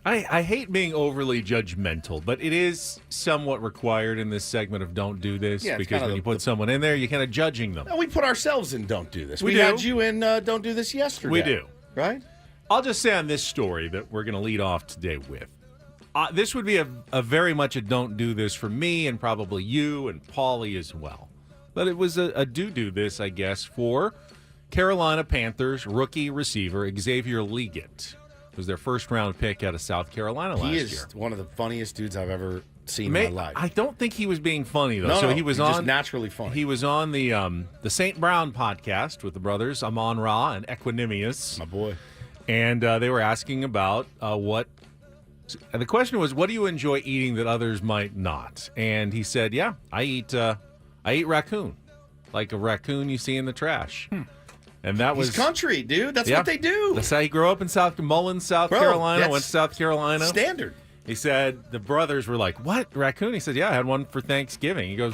I hate being overly judgmental, but it is somewhat required in this segment of Don't Do This, Yeah, because when you put someone in there, you're kind of judging them. No, we put ourselves in Don't Do This. We We do. had you in Don't Do This yesterday. We do. Right? I'll just say on this story that we're going to lead off today with. This would be a very much a Don't Do This for me and probably you and Paulie as well. But it was a do this, I guess, for Carolina Panthers rookie receiver Xavier Legette. Was their first-round pick out of South Carolina last He year. is one of the funniest dudes I've ever seen in my life. I don't think he was being funny, though. No, so no, he was he's on just naturally funny. He was on the St. Brown podcast with the brothers Amon Ra and Equanimous. My boy. And they were asking about what. And the question was, what do you enjoy eating that others might not? And he said, yeah, I eat raccoon, like a raccoon you see in the trash. And that was He's country, dude. That's what they do. That's how he grew up in Mullins, South Carolina. Went to South Carolina. Standard. He said the brothers were like, "What raccoon?" He said, "Yeah, I had one for Thanksgiving." He goes,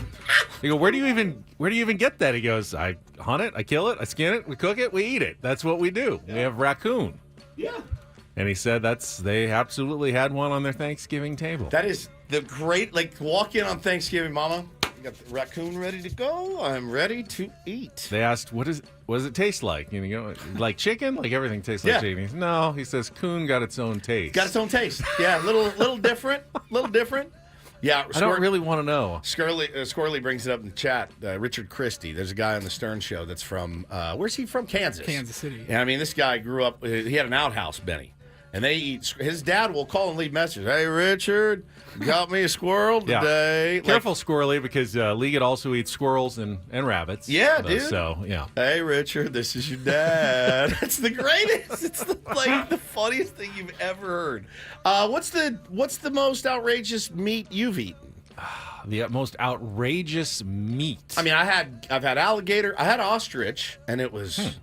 "Where do you even get that?" He goes, "I hunt it, I kill it, I skin it, we cook it, we eat it. That's what we do. We have raccoon." Yeah. And he said they absolutely had one on their Thanksgiving table. That is the great, walk in on Thanksgiving, Mama. You got the raccoon ready to go. I'm ready to eat. They asked, what does it taste like? You know, like chicken? Like everything tastes like chicken? He said, no, he says, coon got its own taste. Got its own taste. Yeah, little different. Little different. Yeah. I don't really want to know. Squirrely brings it up in the chat. Richard Christie. There's a guy on the Stern Show that's from, where's he from? Kansas. Kansas City. Yeah, I mean, this guy grew up, he had an outhouse, Benny. And his dad will call and leave messages. Hey, Richard, got me a squirrel today. Yeah. Careful, Squirrely, because Liggett also eats squirrels and rabbits. Yeah, dude. So, yeah. Hey, Richard, this is your dad. That's the greatest. It's the funniest thing you've ever heard. What's the most outrageous meat you've eaten? The most outrageous meat. I mean, I've had alligator. I had ostrich, and it was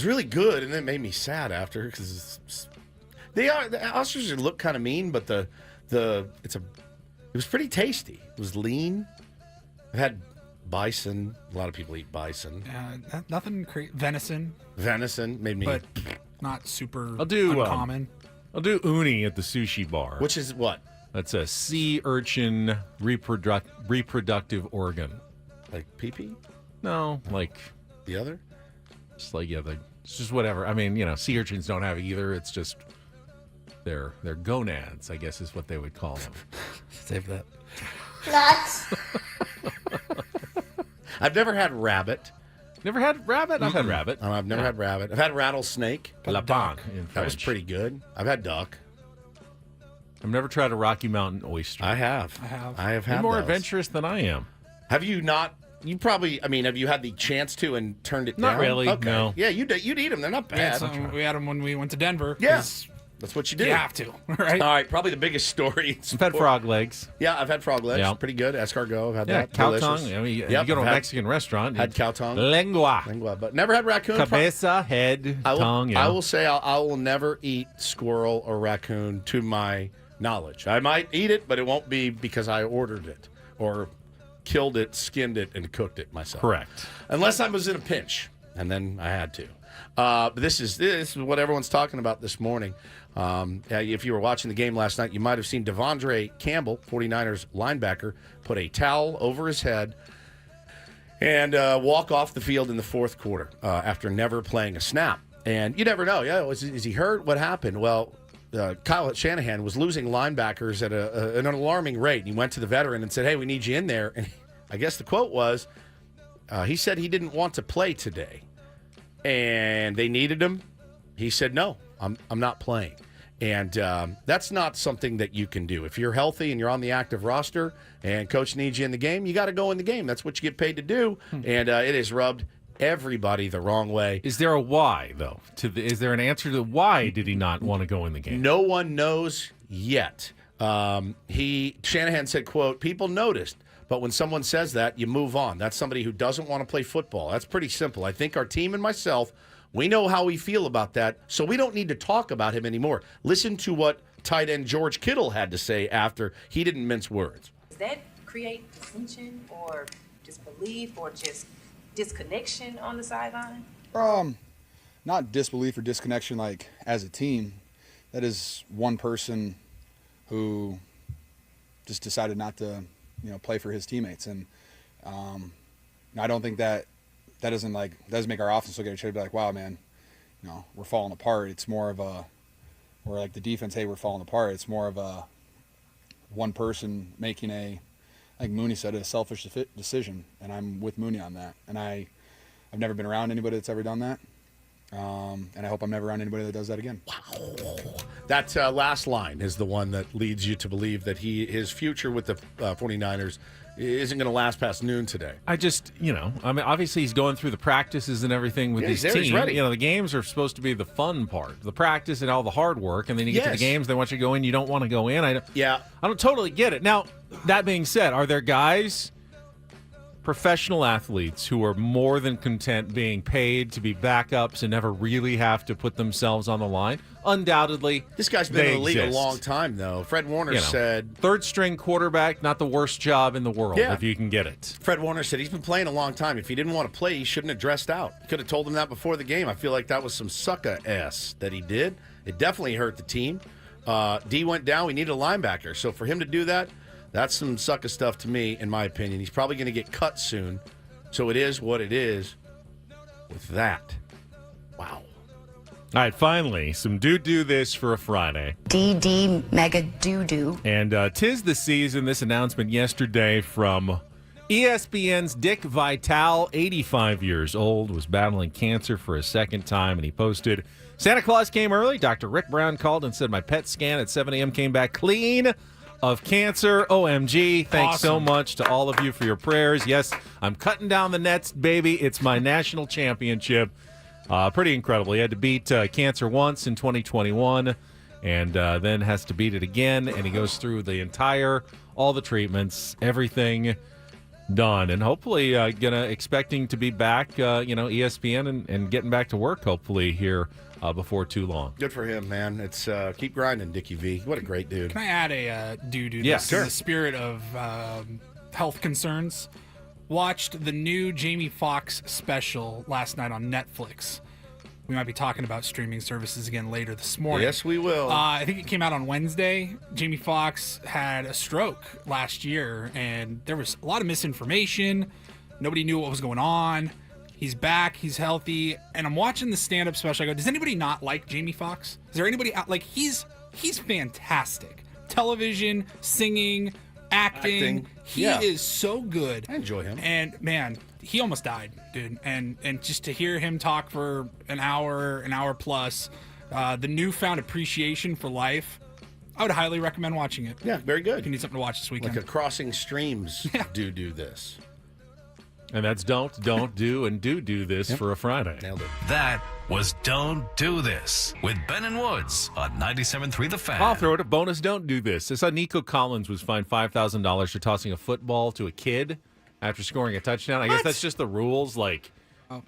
really good, and it made me sad after because the ostriches look kind of mean, but it was pretty tasty. It was lean. I've had bison. A lot of people eat bison. Nothing crazy. Venison. Venison made me. But not super uncommon. I'll do uni at the sushi bar. Which is what? That's a sea urchin reproductive organ. Like pee-pee? No, like the other. It's like it's just whatever. I mean, sea urchins don't have either. It's just they're gonads, I guess is what they would call them. Save that. I've never had rabbit. Never had rabbit? I've had rabbit. I've never had rabbit. I've had rattlesnake. Lapin in That was French. pretty good. I've had duck. I've never tried a Rocky Mountain oyster. I have. I have had You're more those. adventurous than I am. Have you not? You probably. I mean, have you had the chance to and turned it down? Not really. Okay. No. Yeah, you'd eat them. They're not bad. We had them when we went to Denver. Yeah. That's what you do. You have to, right? All right, probably the biggest story. I've had frog legs. Yeah, I've had frog legs. Yeah. Pretty good. Escargot, I've had that. Cow Delicious. tongue. I mean, you Yep, go to a I've Mexican restaurant. Had cow tongue. Lengua. But never had raccoon. Cabeza, head, tongue. Yeah. I will say I will never eat squirrel or raccoon to my knowledge. I might eat it, but it won't be because I ordered it or killed it, skinned it, and cooked it myself. Correct. Unless I was in a pinch, and then I had to. But this is what everyone's talking about this morning. If you were watching the game last night, you might have seen Devondre Campbell, 49ers linebacker, put a towel over his head and walk off the field in the fourth quarter after never playing a snap. And you never know. Yeah, is he hurt? What happened? Well, Kyle Shanahan was losing linebackers at an alarming rate. He went to the veteran and said, hey, we need you in there. And I guess the quote was, he said he didn't want to play today. And they needed him. He said, no, I'm not playing. And that's not something that you can do. If you're healthy and you're on the active roster and coach needs you in the game, you got to go in the game. That's what you get paid to do. And it has rubbed everybody the wrong way. Is there a why, though? Is there an answer to why did he not want to go in the game? No one knows yet. Shanahan said, quote, people noticed. But when someone says that, you move on. That's somebody who doesn't want to play football. That's pretty simple. I think our team and myself, we know how we feel about that, so we don't need to talk about him anymore. Listen to what tight end George Kittle had to say after. He didn't mince words. Does that create dissension or disbelief or just disconnection on the sideline? Not disbelief or disconnection like as a team. That is one person who just decided not to play for his teammates. And I don't think that doesn't make our offense look at each other and be like, wow, man, we're falling apart. It's more of or like the defense, hey, we're falling apart. It's more of a one person making like Mooney said, a selfish decision. And I'm with Mooney on that. And I've never been around anybody that's ever done that. And I hope I'm never around anybody that does that again. That last line is the one that leads you to believe that his future with the 49ers isn't going to last past noon today. I mean, obviously he's going through the practices and everything with his team. He's ready. The games are supposed to be the fun part, the practice and all the hard work, and then you get to the games, they want you to go in, you don't want to go in. I don't totally get it. Now, that being said, are there guys, professional athletes, who are more than content being paid to be backups and never really have to put themselves on the line? Undoubtedly, this guy's been in the league a long time, though. Fred Warner said, third-string quarterback, not the worst job in the world if you can get it. Fred Warner said he's been playing a long time. If he didn't want to play, he shouldn't have dressed out. He could have told him that before the game. I feel like that was some sucker-ass that he did. It definitely hurt the team. D went down. We needed a linebacker. So for him to do that, that's some sucker stuff to me, in my opinion. He's probably going to get cut soon. So it is what it is with that. Wow. All right, finally, some do this for a Friday. DD mega doo-doo. And 'tis the season. This announcement yesterday from ESPN's Dick Vitale, 85 years old, was battling cancer for a second time, and he posted, Santa Claus came early. Dr. Rick Brown called and said my PET scan at 7 a.m. came back clean of cancer. OMG. Thanks so much to all of you for your prayers. Yes, I'm cutting down the nets, baby. It's my national championship. Pretty incredible. He had to beat cancer once in 2021 and then has to beat it again. And he goes through all the treatments, everything done. And hopefully expecting to be back, ESPN and getting back to work, hopefully, here before too long. Good for him, man. It's keep grinding, Dickie V. What a great dude. Can I add a do-do? Yes, in the spirit of health concerns. Watched the new Jamie Foxx special last night on Netflix. We might be talking about streaming services again later this morning. Yes, we will. I think it came out on Wednesday. Jamie Foxx had a stroke last year, and there was a lot of misinformation. Nobody knew what was going on. He's back. He's healthy. And I'm watching the stand-up special. I go, does anybody not like Jamie Foxx? Is there anybody out? Like, he's fantastic. Television, singing, acting. He is so good. I enjoy him. And man, he almost died, dude. And just to hear him talk for an hour plus, the newfound appreciation for life, I would highly recommend watching it. Yeah, very good. If you need something to watch this weekend. Like a Crossing Streams do this. And that's don't do, and do this for a Friday. Nailed it. That was Don't Do This with Ben and Woods on 97.3 The Fan. I'll throw it a bonus. Don't do this. I saw Nico Collins was fined $5,000 for tossing a football to a kid after scoring a touchdown. I guess that's just the rules. Like,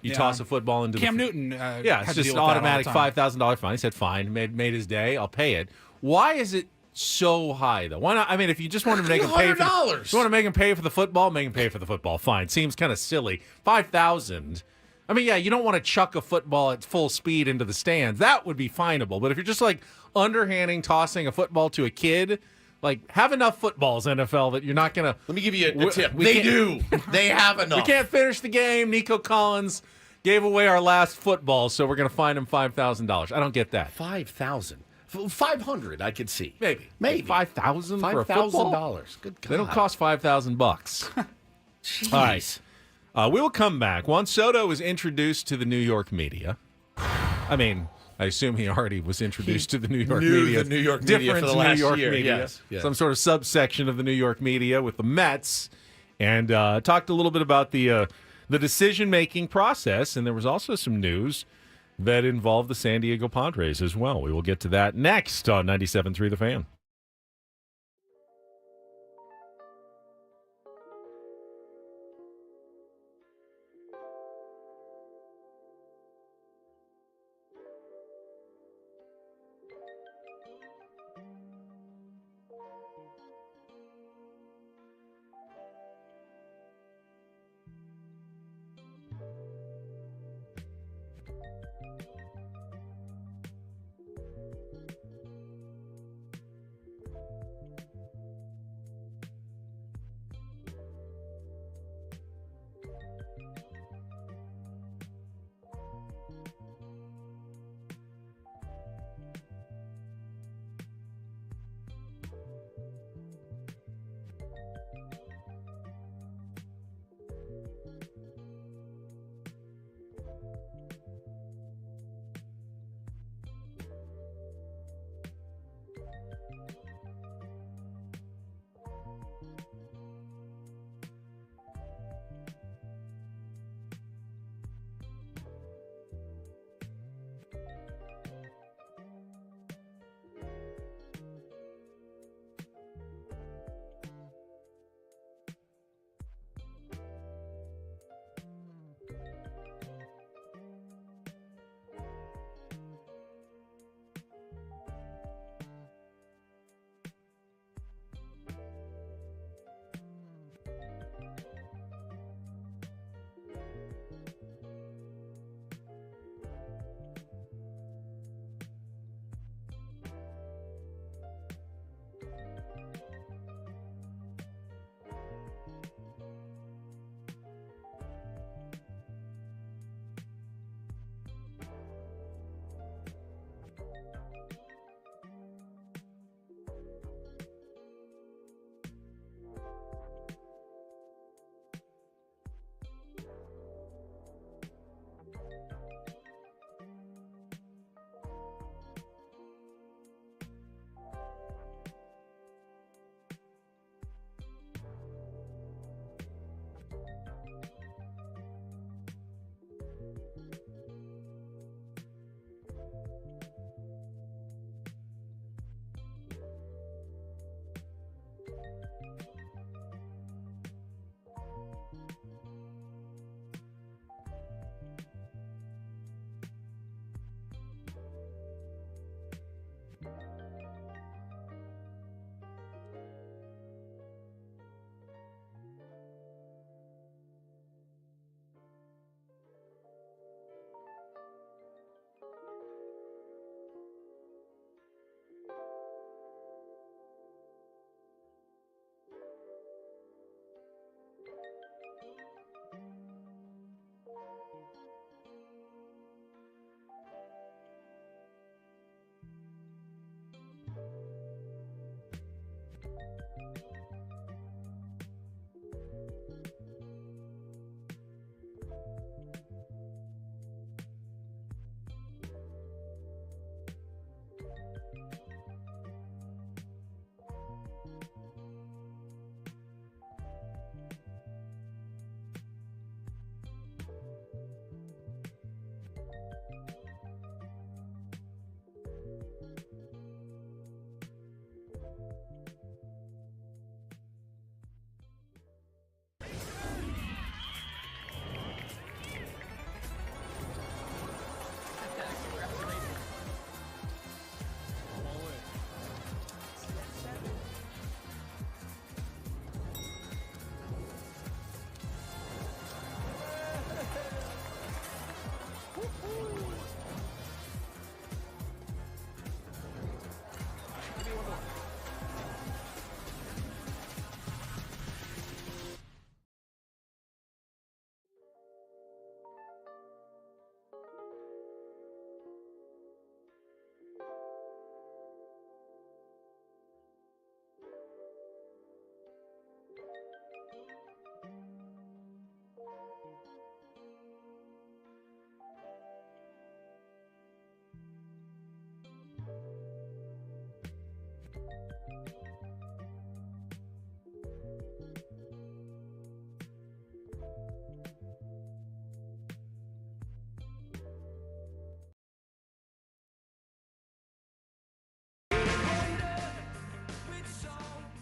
you toss a football into Cam the... Newton it's just an automatic $5,000 fine. He said, fine, made his day. I'll pay it. Why is it so high, though? Why not? I mean, if you just want to make him pay for you want to make him pay for the football, make him pay for the football. Fine. Seems kind of silly. $5,000. I mean, yeah, you don't want to chuck a football at full speed into the stands. That would be finable. But if you're just like underhanding tossing a football to a kid, like, have enough footballs, NFL, that you're not going to... Let me give you a tip. They do. They have enough. We can't finish the game. Nico Collins gave away our last football, so we're going to fine him $5,000. I don't get that. 5,000. 500, I could see. Maybe. $5,000 for a football? Good God. They don't cost $5,000. Jeez. All right. We will come back. Juan Soto was introduced to the New York media. I mean, I assume he already was introduced to the New York media. The New York media for the last New York year. Media. Yes. Some sort of subsection of the New York media with the Mets, and talked a little bit about the decision-making process, and there was also some news that involved the San Diego Padres as well. We will get to that next on 97.3 The Fan.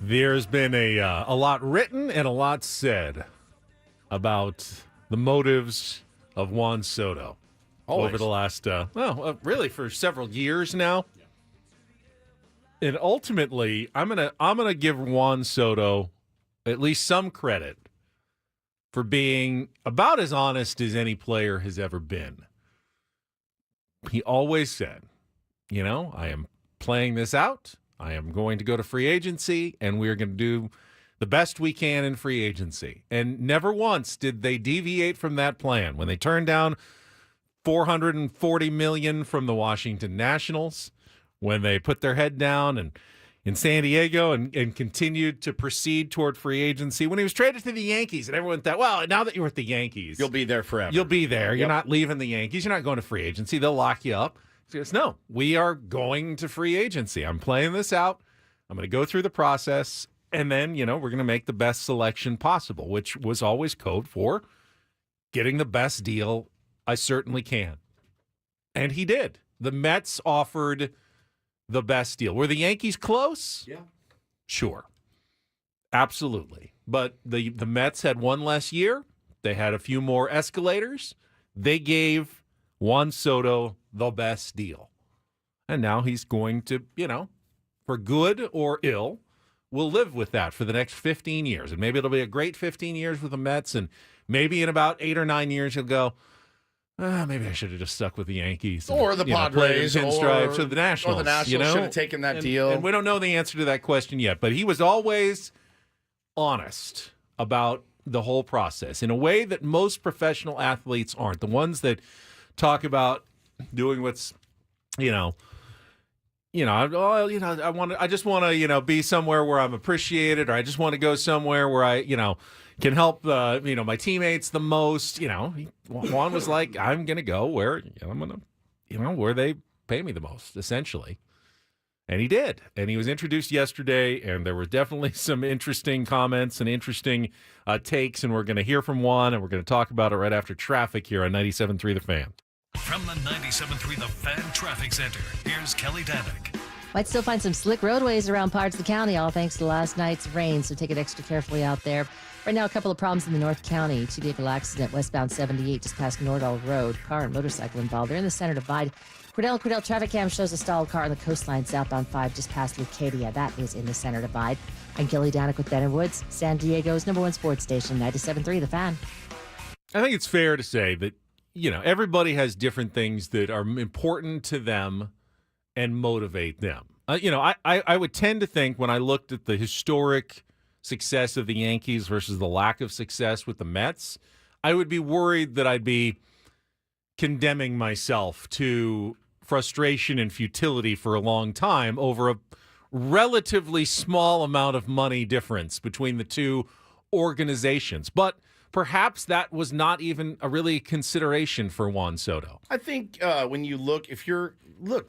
There's been a lot written and a lot said about the motives of Juan Soto over the last, really for several years now. And ultimately, I'm gonna give Juan Soto at least some credit for being about as honest as any player has ever been. He always said, I am playing this out. I am going to go to free agency, and we're going to do the best we can in free agency. And never once did they deviate from that plan. When they turned down $440 million from the Washington Nationals, when they put their head down and in San Diego and continued to proceed toward free agency, when he was traded to the Yankees, and everyone thought, well, now that you're with the Yankees, you'll be there forever. You'll be there. Yep. You're not leaving the Yankees. You're not going to free agency. They'll lock you up. He goes, no, we are going to free agency. I'm playing this out. I'm going to go through the process, and then, we're going to make the best selection possible, which was always code for getting the best deal I certainly can. And he did. The Mets offered the best deal. Were the Yankees close? Yeah. Sure. Absolutely. But the Mets had one less year. They had a few more escalators. They gave Juan Soto the best deal. And now he's going to, for good or ill, will live with that for the next 15 years. And maybe it'll be a great 15 years with the Mets. And maybe in about 8 or 9 years, he'll go, maybe I should have just stuck with the Yankees. And, or the Padres. Pinstripes, or the Nationals. Or the Nationals should have taken that deal. And we don't know the answer to that question yet. But he was always honest about the whole process in a way that most professional athletes aren't. The ones that talk about doing what's, I just want to, be somewhere where I'm appreciated, or I just want to go somewhere where I, can help, my teammates the most. Juan was like, I'm going to go where I'm going to, where they pay me the most, essentially. And he did. And he was introduced yesterday, and there were definitely some interesting comments and interesting takes, and we're going to hear from Juan, and we're going to talk about it right after traffic here on 97.3 The Fan. From the 97.3 The Fan Traffic Center, here's Kelly Danick. Might still find some slick roadways around parts of the county, all thanks to last night's rain, so take it extra carefully out there. Right now, a couple of problems in the North County. Two-vehicle accident westbound 78 just past Nordall Road. Car and motorcycle involved. They're in the center divide. Cordell traffic cam shows a stalled car on the coastline southbound 5 just past Leucadia. That is in the center divide. I'm Kelly Danick with Ben and Woods, San Diego's #1 sports station, 97.3 The Fan. I think it's fair to say that, everybody has different things that are important to them and motivate them. I would tend to think when I looked at the historic success of the Yankees versus the lack of success with the Mets, I would be worried that I'd be condemning myself to frustration and futility for a long time over a relatively small amount of money difference between the two organizations. But perhaps that was not even a really consideration for Juan Soto. I think when you look,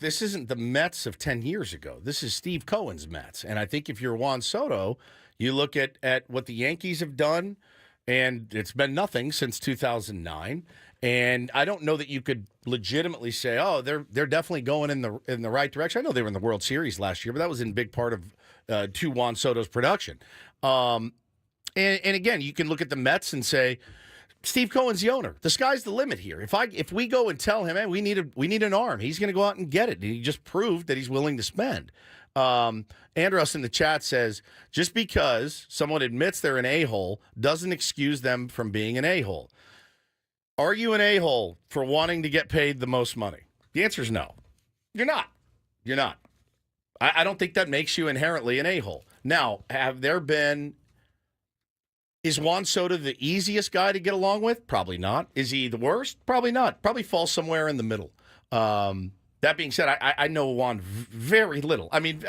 this isn't the Mets of 10 years ago. This is Steve Cohen's Mets. And I think if you're Juan Soto, you look at what the Yankees have done, and it's been nothing since 2009. And I don't know that you could legitimately say, "Oh, they're definitely going in the right direction." I know they were in the World Series last year, but that was in big part of to Juan Soto's production. And again, you can look at the Mets and say, Steve Cohen's the owner. The sky's the limit here. If we go and tell him, hey, we need an arm, he's going to go out and get it. And he just proved that he's willing to spend. Andros in the chat says, just because someone admits they're an a-hole doesn't excuse them from being an a-hole. Are you an a-hole for wanting to get paid the most money? The answer is no. You're not. You're not. I don't think that makes you inherently an a-hole. Now, is Juan Soto the easiest guy to get along with? Probably not. Is he the worst? Probably not. Probably falls somewhere in the middle. That being said, I know Juan very little. I mean,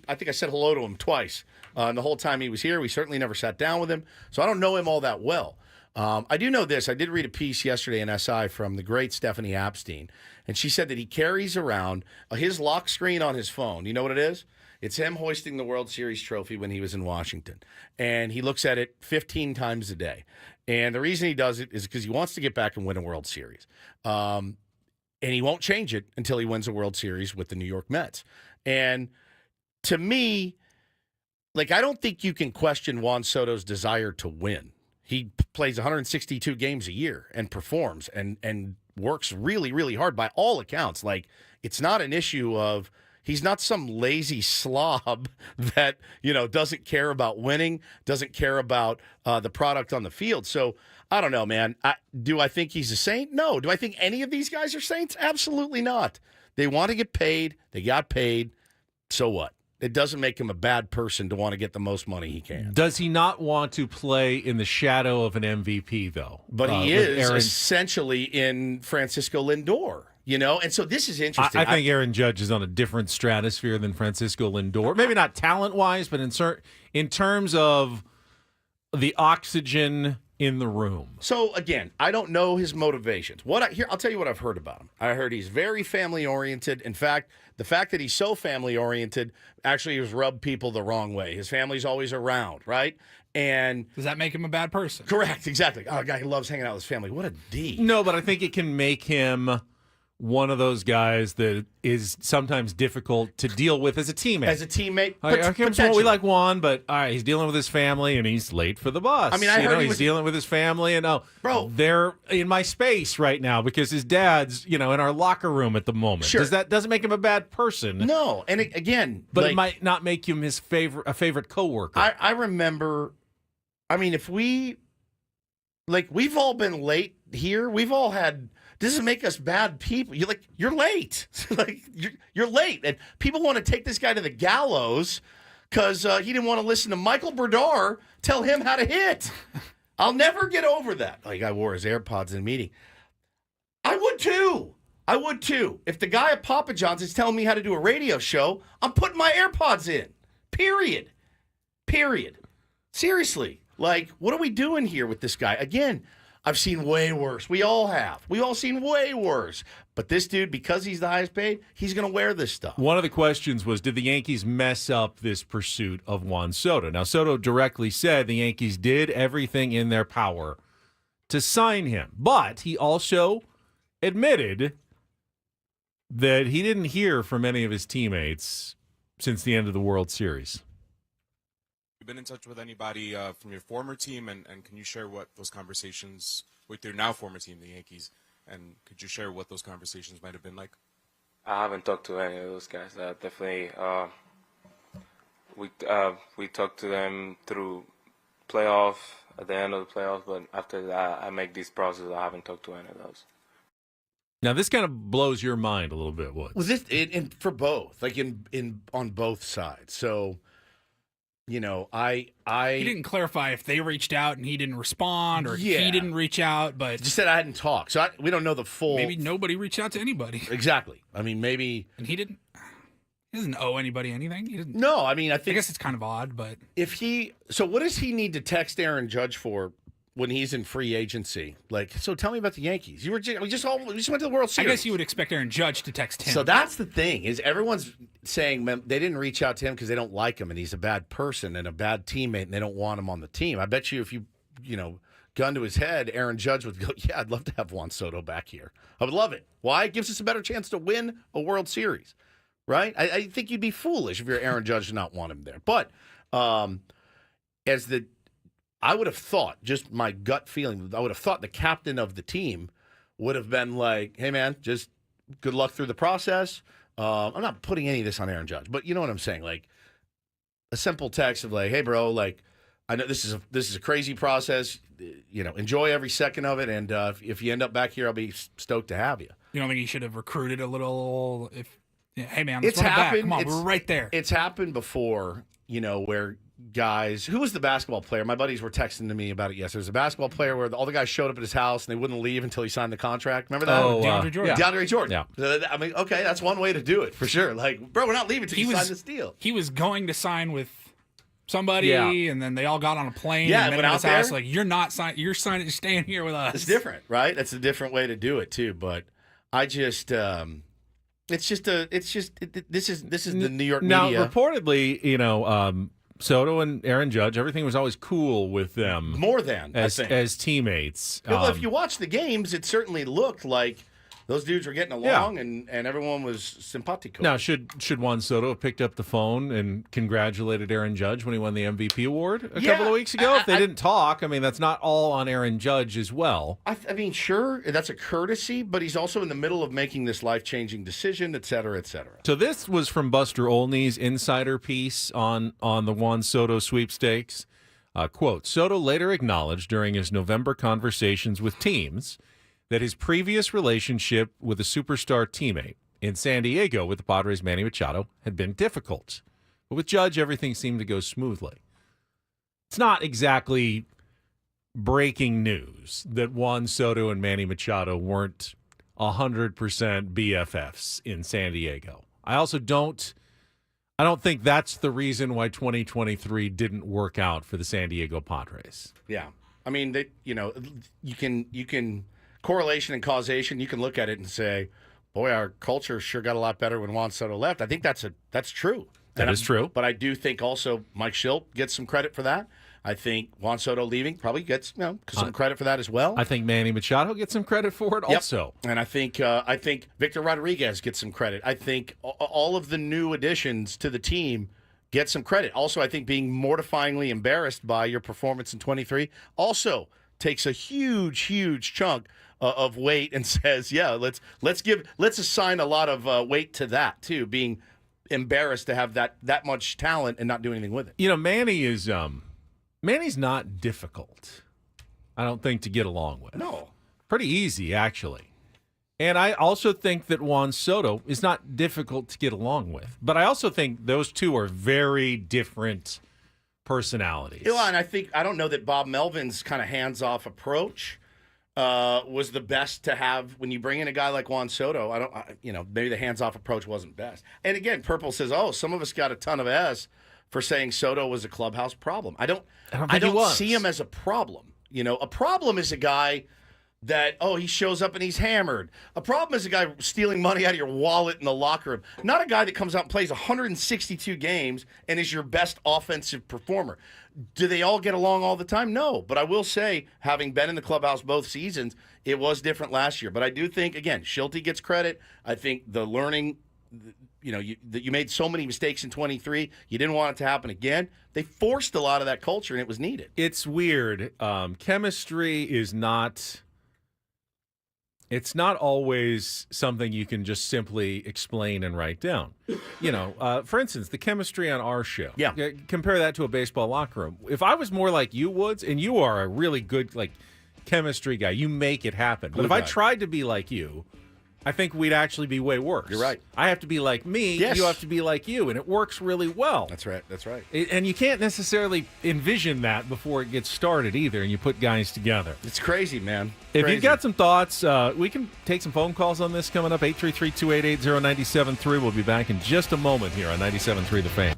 I think I said hello to him twice. And the whole time he was here, we certainly never sat down with him. So I don't know him all that well. I do know this. I did read a piece yesterday in SI from the great Stephanie Apstein. And she said that he carries around his lock screen on his phone. You know what it is? It's him hoisting the World Series trophy when he was in Washington. And he looks at it 15 times a day. And the reason he does it is because he wants to get back and win a World Series. And he won't change it until he wins a World Series with the New York Mets. And to me, I don't think you can question Juan Soto's desire to win. He plays 162 games a year and performs and works really, really hard by all accounts. It's not an issue of he's not some lazy slob that, doesn't care about winning, doesn't care about the product on the field. So I don't know, man. Do I think he's a saint? No. Do I think any of these guys are saints? Absolutely not. They want to get paid. They got paid. So what? It doesn't make him a bad person to want to get the most money he can. Does he not want to play in the shadow of an MVP, though? But he is essentially in Francisco Lindor, And so this is interesting. I think Aaron Judge is on a different stratosphere than Francisco Lindor. Maybe not talent-wise, but in terms of the oxygen in the room. So, again, I don't know his motivations. I'll tell you what I've heard about him. I heard he's very family-oriented. In fact, the fact that he's so family-oriented actually has rubbed people the wrong way. His family's always around, right? And does that make him a bad person? Correct, exactly. Oh, a guy who loves hanging out with his family. What a D. No, but I think it can make him one of those guys that is sometimes difficult to deal with as a teammate. As a teammate, we like Juan, but all right, he's dealing with his family and he's late for the bus. I mean, I heard he's dealing with his family and they're in my space right now because his dad's in our locker room at the moment. Sure. Doesn't make him a bad person? No, and but it might not make him a favorite coworker. I remember. I mean, if we've all been late here. We've all had. Doesn't make us bad people. You're late. You're late, and people want to take this guy to the gallows because he didn't want to listen to Michael Berdar tell him how to hit. I'll never get over that. I wore his AirPods in a meeting. I would too. If the guy at Papa John's is telling me how to do a radio show, I'm putting my AirPods in. Period. Seriously. What are we doing here with this guy? Again, I've seen way worse. We all have. We've all seen way worse. But this dude, because he's the highest paid, he's going to wear this stuff. One of the questions was, did the Yankees mess up this pursuit of Juan Soto? Now, Soto directly said the Yankees did everything in their power to sign him. But he also admitted that he didn't hear from any of his teammates since the end of the World Series. Been in touch with anybody from your former team, and can you share what those conversations with your now former team, the Yankees, and could you share what those conversations might have been like? I haven't talked to any of those guys. Definitely, we talked to them through at the end of the playoffs, but after that, I make these processes. I haven't talked to any of those. Now, this kind of blows your mind a little bit. What? Was this for both, on both sides? So. He didn't clarify if they reached out and he didn't respond, or he didn't reach out, but just said I hadn't talked. So we don't know the full. Maybe nobody reached out to anybody. Exactly. I mean, maybe. And he doesn't owe anybody anything. He doesn't. No, I mean, I guess it's kind of odd, but so what does he need to text Aaron Judge for when he's in free agency? So tell me about the Yankees. We just went to the World Series. I guess you would expect Aaron Judge to text him. So that's the thing, is everyone's saying they didn't reach out to him because they don't like him and he's a bad person and a bad teammate and they don't want him on the team. I bet you if you gun to his head, Aaron Judge would go, yeah, I'd love to have Juan Soto back here. I would love it. Why? It gives us a better chance to win a World Series, right? I think you'd be foolish if you're Aaron Judge to not want him there. But I would have thought, just my gut feeling, I would have thought the captain of the team would have been like, hey, man, just good luck through the process. I'm not putting any of this on Aaron Judge, but you know what I'm saying? Like a simple text of like, hey, bro, like, I know this is a crazy process. You know, enjoy every second of it, and if you end up back here, I'll be stoked to have you. You don't think he should have recruited a little? Hey man, let's It's run it back. happened. Come on, we're right there. It's happened before, you know, where guys. Who was the basketball player? My buddies were texting to me about it yesterday. There was a basketball player where all the guys showed up at his house and they wouldn't leave until he signed the contract. Remember that? DeAndre Jordan. DeAndre Jordan. Yeah. I mean, okay, that's one way to do it for sure. Like, bro, we're not leaving until you sign this deal. He was going to sign with somebody, and then they all got on a plane. Yeah, and went out out house, there. like you're not signing. You're staying here with us. It's different, right? That's a different way to do it too. But I just, this is the New York now, media. reportedly, you know, Soto and Aaron Judge, everything was always cool with them. More than, I think. As teammates. Well, if you watch the games, it certainly looked like those dudes were getting along, and everyone was simpatico. Now, should Juan Soto have picked up the phone and congratulated Aaron Judge when he won the MVP award a couple of weeks ago? If they didn't talk, I mean, that's not all on Aaron Judge as well. I mean, sure, that's a courtesy, but he's also in the middle of making this life-changing decision, et cetera, et cetera. So this was from Buster Olney's insider piece on the Juan Soto sweepstakes. Quote, Soto later acknowledged during his November conversations with teams that his previous relationship with a superstar teammate in San Diego with the Padres' Manny Machado had been difficult. But with Judge, everything seemed to go smoothly. It's not exactly breaking news that Juan Soto and Manny Machado weren't 100% BFFs in San Diego. I don't think that's the reason why 2023 didn't work out for the San Diego Padres. Yeah. I mean, you can correlation and causation, you can look at it and say, boy, our culture sure got a lot better when Juan Soto left. I think that's true. That is true. But I do think also Mike Schilt gets some credit for that. I think Juan Soto leaving probably gets some credit for that as well. I think Manny Machado gets some credit for it also. And I think Victor Rodriguez gets some credit. I think all of the new additions to the team get some credit. Also, I think being mortifyingly embarrassed by your performance in 23 also takes a huge, huge chunk of weight and says, yeah, let's assign a lot of weight to that too, being embarrassed to have that much talent and not do anything with it. You know, Manny's not difficult, I don't think, to get along with. No. Pretty easy, actually. And I also think that Juan Soto is not difficult to get along with. But I also think those two are very different personalities. Yeah, and I don't know that Bob Melvin's kind of hands-off approach was the best to have when you bring in a guy like Juan Soto. Maybe the hands-off approach wasn't best. And again, Purple says, some of us got a ton of S for saying Soto was a clubhouse problem. I don't see him as a problem. You know, a problem is a guy that, he shows up and he's hammered. A problem is a guy stealing money out of your wallet in the locker room. Not a guy that comes out and plays 162 games and is your best offensive performer. Do they all get along all the time? No. But I will say, having been in the clubhouse both seasons, it was different last year. But I do think, again, Schilte gets credit. I think the learning, that you made so many mistakes in 23, you didn't want it to happen again. They forced a lot of that culture, and it was needed. It's weird. Chemistry is not... It's not always something you can just simply explain and write down. For instance, the chemistry on our show. Yeah. Compare that to a baseball locker room. If I was more like you, Woods, and you are a really good chemistry guy, you make it happen. But if I tried to be like you, I think we'd actually be way worse. You're right. I have to be like me. Yes. You have to be like you, and it works really well. That's right. And you can't necessarily envision that before it gets started either, and you put guys together. It's crazy, man. If you've got some thoughts, we can take some phone calls on this coming up. 833-288-0973. We'll be back in just a moment here on 97.3 The Fan.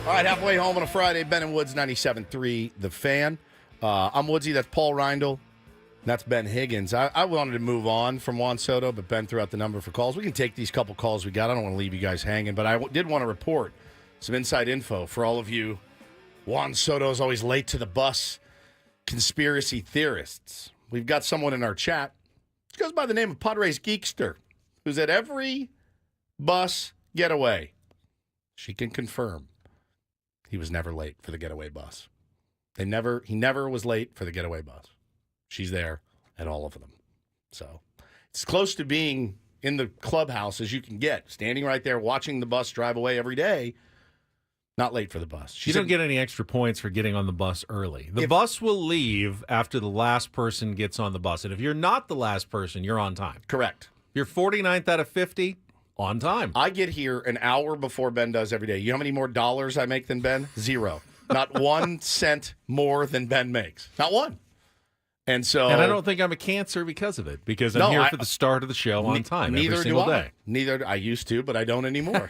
All right, halfway home on a Friday, Ben and Woods, 97.3, The Fan. I'm Woodsy, that's Paul Reindl. That's Ben Higgins. I wanted to move on from Juan Soto, but Ben threw out the number for calls. We can take these couple calls we got. I don't want to leave you guys hanging, but I did want to report some inside info for all of you Juan Soto is always late to the bus conspiracy theorists. We've got someone in our chat. He goes by the name of Padres Geekster, who's at every bus getaway. She can confirm he was never late for the getaway bus. He never was late for the getaway bus. She's there at all of them. So it's close to being in the clubhouse as you can get, standing right there watching the bus drive away every day, not late for the bus. You don't get any extra points for getting on the bus early. The bus will leave after the last person gets on the bus. And if you're not the last person, you're on time. Correct. You're 49th out of 50, on time. I get here an hour before Ben does every day. You know how many more dollars I make than Ben? 0. Not 1 cent more than Ben makes. Not one. And I don't think I'm a cancer because of it, because I'm here for the start of the show on time every single day. Neither I used to, but I don't anymore.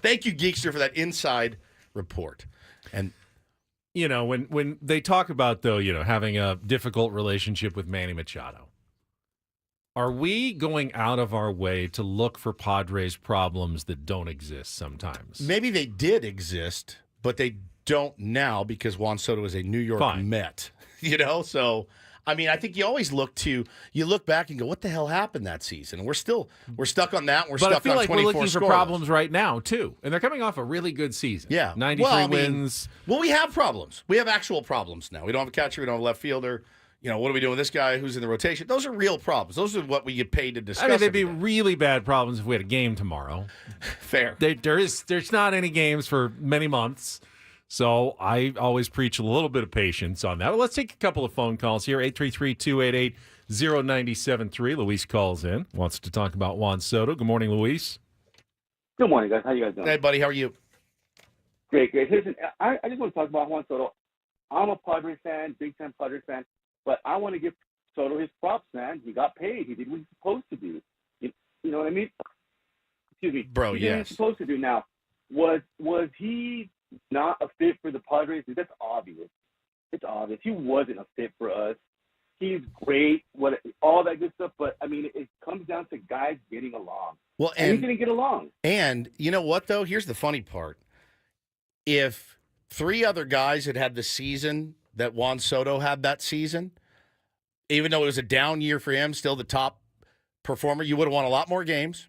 Thank you, Geekster, for that inside report. And you know, when they talk about, though, you know, having a difficult relationship with Manny Machado, are we going out of our way to look for Padres problems that don't exist sometimes? Maybe they did exist, but they don't now because Juan Soto is a New York Met. You know, so I mean, I think you always look back and go, what the hell happened that season? And we're stuck on that. We're stuck on 24 But I feel like we're looking for scoreless problems right now too, and they're coming off a really good season. Yeah, 93 wins. Well, we have problems. We have actual problems now. We don't have a catcher. We don't have a left fielder. You know, what are we doing with this guy who's in the rotation? Those are real problems. Those are what we get paid to discuss. I mean, they'd be really bad problems if we had a game tomorrow. Fair. There's not any games for many months. So I always preach a little bit of patience on that. Well, let's take a couple of phone calls here. 833-288-0973. Luis calls in, wants to talk about Juan Soto. Good morning, Luis. Good morning, guys. How you guys doing? Hey, buddy. How are you? Great. Listen, I just want to talk about Juan Soto. I'm a Padres fan, big time Padres fan, but I want to give Soto his props, man. He got paid. He did what he's supposed to do. You know what I mean? Excuse me. Bro, he did what he's supposed to do. Now, was he not a fit for the Padres? That's obvious. It's obvious. He wasn't a fit for us. He's great, all that good stuff, but I mean, it comes down to guys getting along. Well, and he didn't get along. And you know what, though? Here's the funny part. If 3 other guys had the season that Juan Soto had that season, even though it was a down year for him, still the top performer, you would have won a lot more games.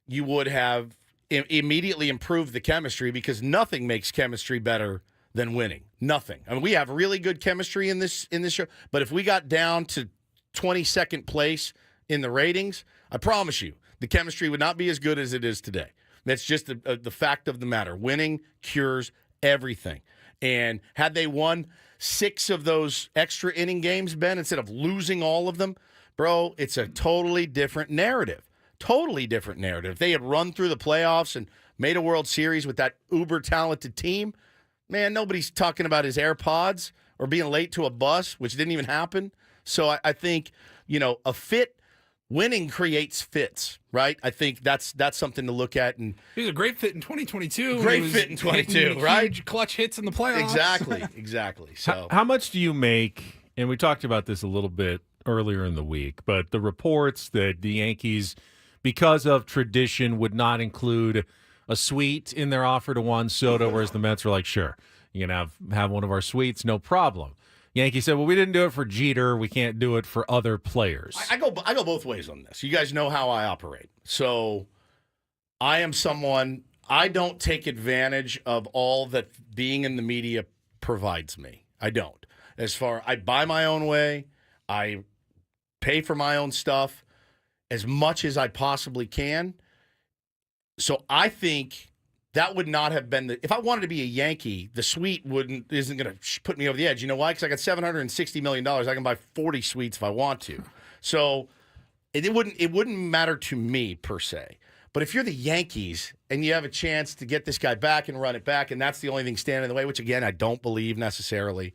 You would have immediately improved the chemistry, because nothing makes chemistry better than winning. Nothing. I mean, we have really good chemistry in this show, but if we got down to 22nd place in the ratings, I promise you, the chemistry would not be as good as it is today. That's just the fact of the matter. Winning cures everything. And had they won 6 of those extra inning games, Ben, instead of losing all of them, bro, it's a totally different narrative. Totally different narrative. If they had run through the playoffs and made a World Series with that uber-talented team, man, nobody's talking about his AirPods or being late to a bus, which didn't even happen. So I think, you know, winning creates fits, right? I think that's something to look at. And he was a great fit in 2022. Great fit in 22, right? Huge clutch hits in the playoffs. Exactly. So how much do you make, and we talked about this a little bit earlier in the week, but the reports that the Yankees, because of tradition, would not include a suite in their offer to Juan Soto, whereas the Mets were like, sure, you can have one of our suites, no problem. Yankees said, well, we didn't do it for Jeter. We can't do it for other players. I go both ways on this. You guys know how I operate. So I am someone, I don't take advantage of all that being in the media provides me. I don't. I buy my own way. I pay for my own stuff as much as I possibly can. So I think that would not have been if I wanted to be a Yankee, the suite isn't going to put me over the edge. You know why? Because I got $760 million. I can buy 40 suites if I want to. So it wouldn't matter to me per se. But if you're the Yankees and you have a chance to get this guy back and run it back, and that's the only thing standing in the way, which again I don't believe necessarily,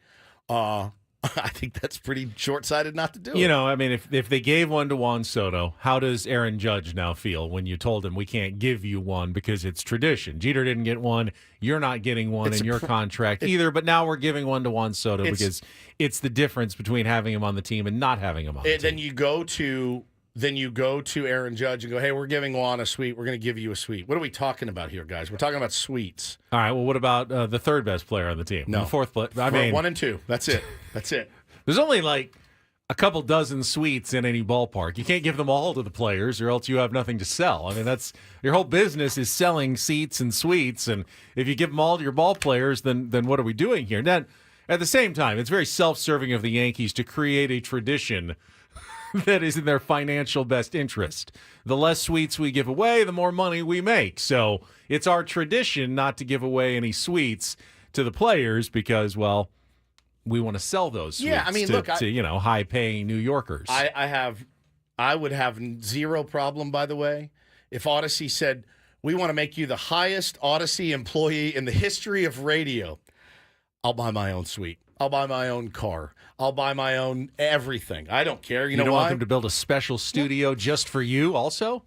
I think that's pretty short-sighted not to do it. You know, I mean, if they gave one to Juan Soto, how does Aaron Judge now feel when you told him we can't give you one because it's tradition? Jeter didn't get one. You're not getting one in your contract either, but now we're giving one to Juan Soto because it's the difference between having him on the team and not having him on the team. Then you go to Aaron Judge and go, hey, we're giving Juan a suite. We're going to give you a suite. What are we talking about here, guys? We're talking about suites. All right, well, what about the third best player on the team? No. The fourth player? I mean, 1 and 2. That's it. That's it. There's only like a couple dozen suites in any ballpark. You can't give them all to the players or else you have nothing to sell. I mean, that's your whole business is selling seats and suites. And if you give them all to your ball players, then what are we doing here? Then at the same time, it's very self-serving of the Yankees to create a tradition that is in their financial best interest. The less suites we give away, the more money we make. So it's our tradition not to give away any suites to the players because, well, we want to sell those suites to high-paying New Yorkers. I would have zero problem, by the way, if Odyssey said, we want to make you the highest Odyssey employee in the history of radio. I'll buy my own suite. I'll buy my own car. I'll buy my own everything. I don't care. You know don't why? want them to build a special studio just for you also?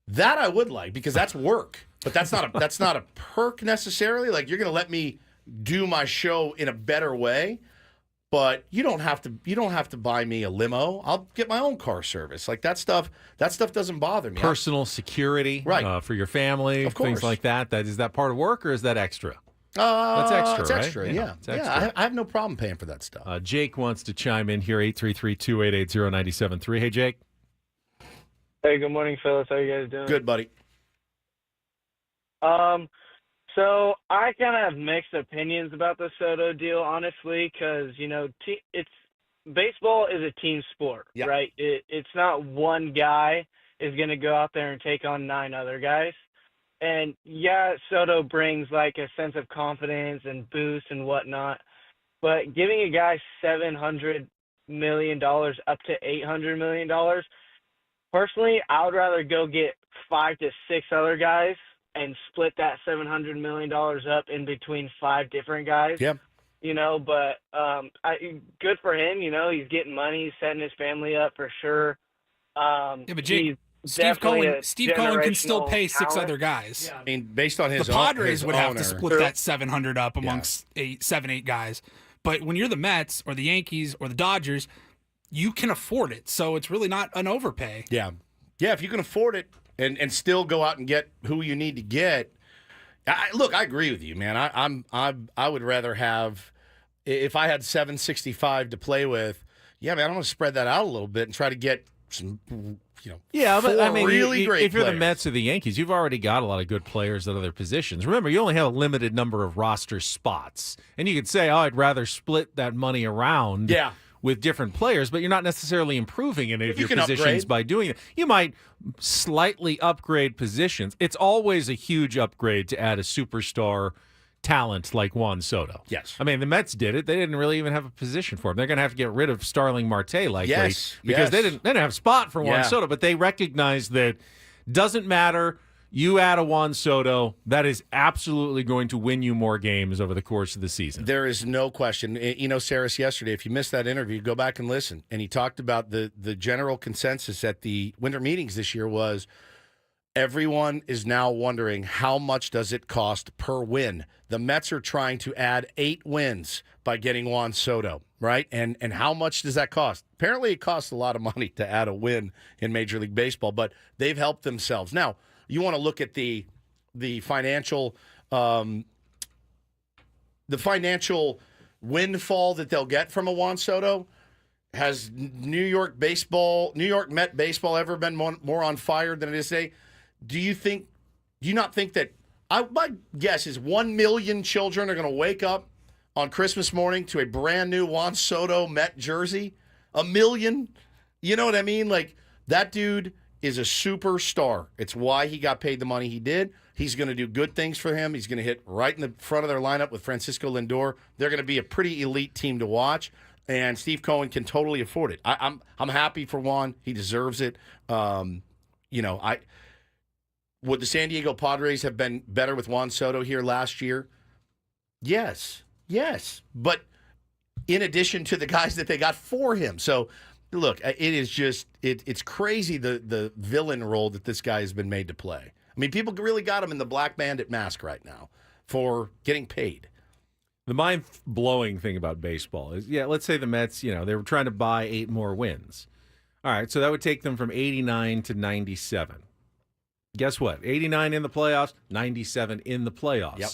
That I would like because that's work. But that's not a perk necessarily. Like you're going to let me do my show in a better way, but you don't have to buy me a limo. I'll get my own car service. Like that stuff doesn't bother me. Personal security for your family, of course. Things like that. Is that part of work or is that extra? That's extra, it's right? extra, yeah. It's extra. I have no problem paying for that stuff. Jake wants to chime in here, 833-288-0973. Hey, Jake. Hey, good morning, fellas. How you guys doing? Good, buddy. So I kind of have mixed opinions about the Soto deal, honestly, because, baseball is a team sport, right? It's not one guy is going to go out there and take on 9 other guys. And Soto brings like a sense of confidence and boost and whatnot. But giving a guy $700 million up to $800 million, personally, I would rather go get 5 to 6 other guys and split that $700 million up in between 5 different guys. Yep. But good for him. He's getting money, he's setting his family up for sure. But Jake, Steve Cohen can still pay 6 other guys. Yeah, I mean, based on his the Padres his would owner. have to split that 700 up amongst 8 guys. But when you're the Mets or the Yankees or the Dodgers, you can afford it. So it's really not an overpay. Yeah. Yeah, if you can afford it and still go out and get who you need to get. I agree with you, man. I would rather have, if I had $765 to play with, man, I'm going to spread that out a little bit and try to get some, but I mean, really great if you're players. the Mets or the Yankees, you've already got a lot of good players at other positions. Remember, you only have a limited number of roster spots. And you could say, I'd rather split that money around with different players, but you're not necessarily improving any of your positions upgrade by doing it. You might slightly upgrade positions. It's always a huge upgrade to add a superstar talent like Juan Soto. Yes. I mean, the Mets did it. They didn't really even have a position for him. They're going to have to get rid of Starling Marte likely because they didn't have a spot for Juan Soto, but they recognized that doesn't matter. You add a Juan Soto, that is absolutely going to win you more games over the course of the season. There is no question. Saris yesterday, if you missed that interview, go back and listen. And he talked about the general consensus at the winter meetings this year was everyone is now wondering how much does it cost per win. The Mets are trying to add 8 wins by getting Juan Soto, right? And how much does that cost? Apparently it costs a lot of money to add a win in Major League Baseball, but they've helped themselves. Now, you want to look at the financial windfall that they'll get from a Juan Soto. Has New York Met baseball ever been more on fire than it is today? Do you not think that? My guess is 1 million children are going to wake up on Christmas morning to a brand new Juan Soto Met jersey. 1 million. You know what I mean? Like that dude is a superstar. It's why he got paid the money he did. He's going to do good things for him. He's going to hit right in the front of their lineup with Francisco Lindor. They're going to be a pretty elite team to watch, and Steve Cohen can totally afford it. I'm happy for Juan. He deserves it. Would the San Diego Padres have been better with Juan Soto here last year? Yes. But in addition to the guys that they got for him. So, look, it is just it's crazy the villain role that this guy has been made to play. I mean, people really got him in the Black Bandit mask right now for getting paid. The mind-blowing thing about baseball is, let's say the Mets, they were trying to buy 8 more wins. All right, so that would take them from 89 to 97. Guess what? 89 in the playoffs, 97 in the playoffs. Yep.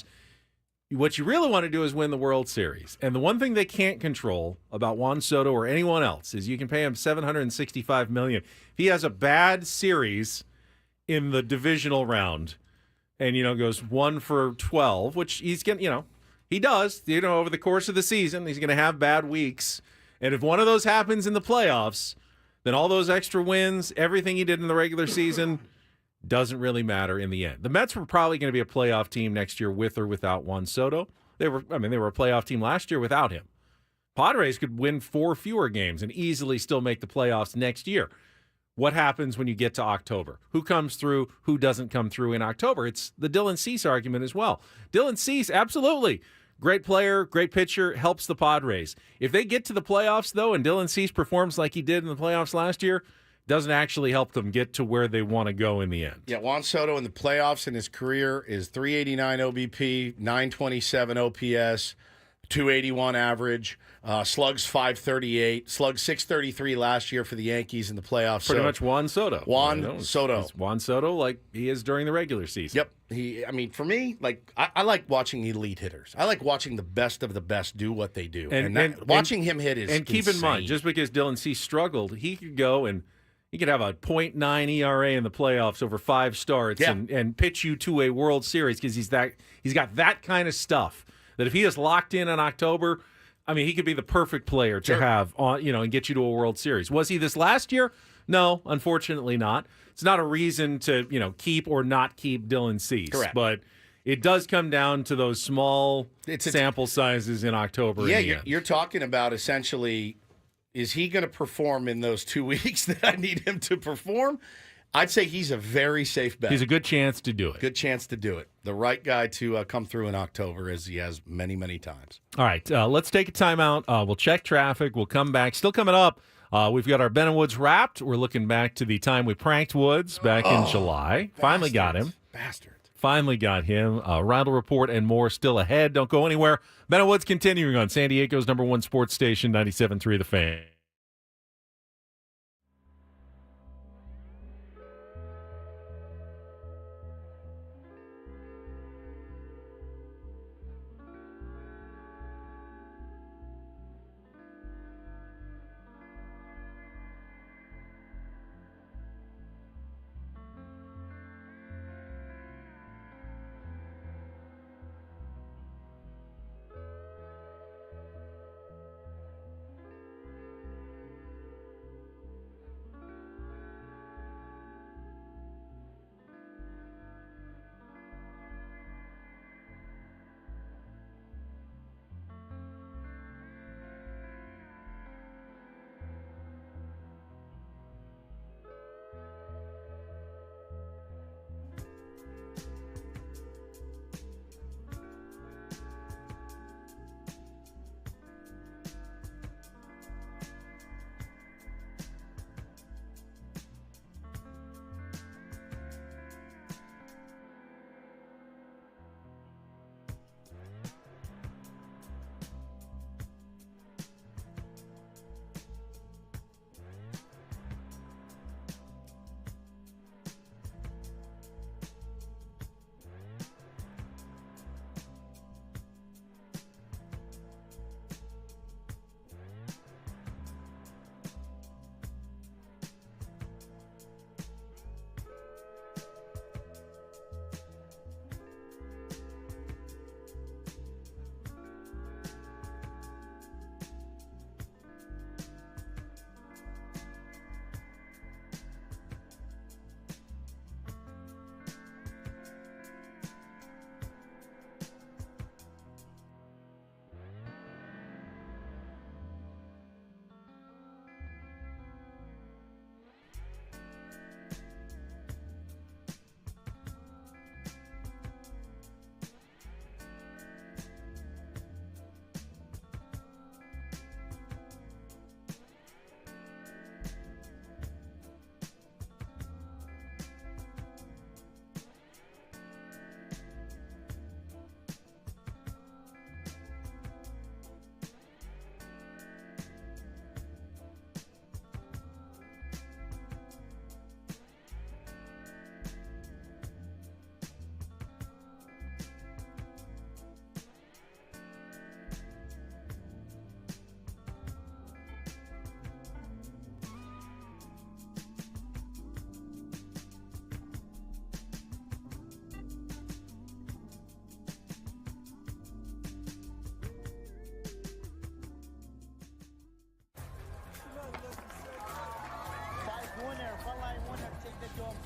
What you really want to do is win the World Series. And the one thing they can't control about Juan Soto or anyone else is you can pay him $765 million. If he has a bad series in the divisional round and, goes 1 for 12, which he's getting, he does, over the course of the season, he's going to have bad weeks. And if one of those happens in the playoffs, then all those extra wins, everything he did in the regular season doesn't really matter in the end. The Mets were probably going to be a playoff team next year with or without Juan Soto. They were a playoff team last year without him. Padres could win 4 fewer games and easily still make the playoffs next year. What happens when you get to October? Who comes through? Who doesn't come through in October? It's the Dylan Cease argument as well. Dylan Cease, absolutely. Great player, great pitcher, helps the Padres. If they get to the playoffs, though, and Dylan Cease performs like he did in the playoffs last year, doesn't actually help them get to where they want to go in the end. Yeah, Juan Soto in the playoffs in his career is 389 OBP, 927 OPS, 281 average, slugs 538, slugs 633 last year for the Yankees in the playoffs. Pretty much Juan Soto. Soto. It's Juan Soto like he is during the regular season. Yep. For me, I like watching elite hitters. I like watching the best of the best do what they do. Watching him hit is And keep in mind, just because Dylan Cease struggled, he could go and he could have a .9 ERA in the playoffs over 5 starts and pitch you to a World Series because he's got that kind of stuff that if he is locked in October, he could be the perfect player to have on, and get you to a World Series. Was he this last year? No, unfortunately not. It's not a reason to, keep or not keep Dylan Cease. Correct. But it does come down to those small sample sizes in October. Yeah, you're talking about essentially, is he going to perform in those 2 weeks that I need him to perform? I'd say he's a very safe bet. He's a good chance to do it. Good chance to do it. The right guy to come through in October, as he has many, many times. All right, let's take a timeout. We'll check traffic. We'll come back. Still coming up, we've got our Ben and Woods wrapped. We're looking back to the time we pranked Woods back in July. Finally got him. Bastards. Finally got him. Ryle Report and more still ahead. Don't go anywhere. Ben and Woods continuing on San Diego's #1 sports station, 97.3 The Fan.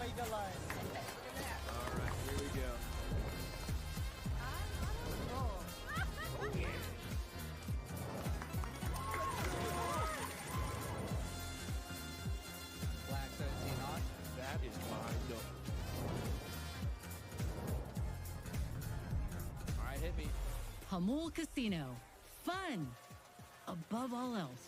Here we go. Black 17 on. That is my number. All right, hit me. Hamul Casino. Fun above all else.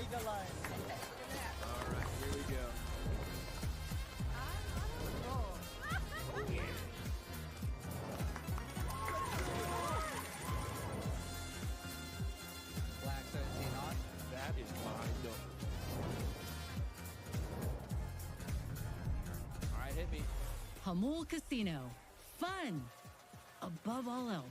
All right, here we go. Black 17 on. That is my number. All right, hit me. Hamul Casino. Fun above all else.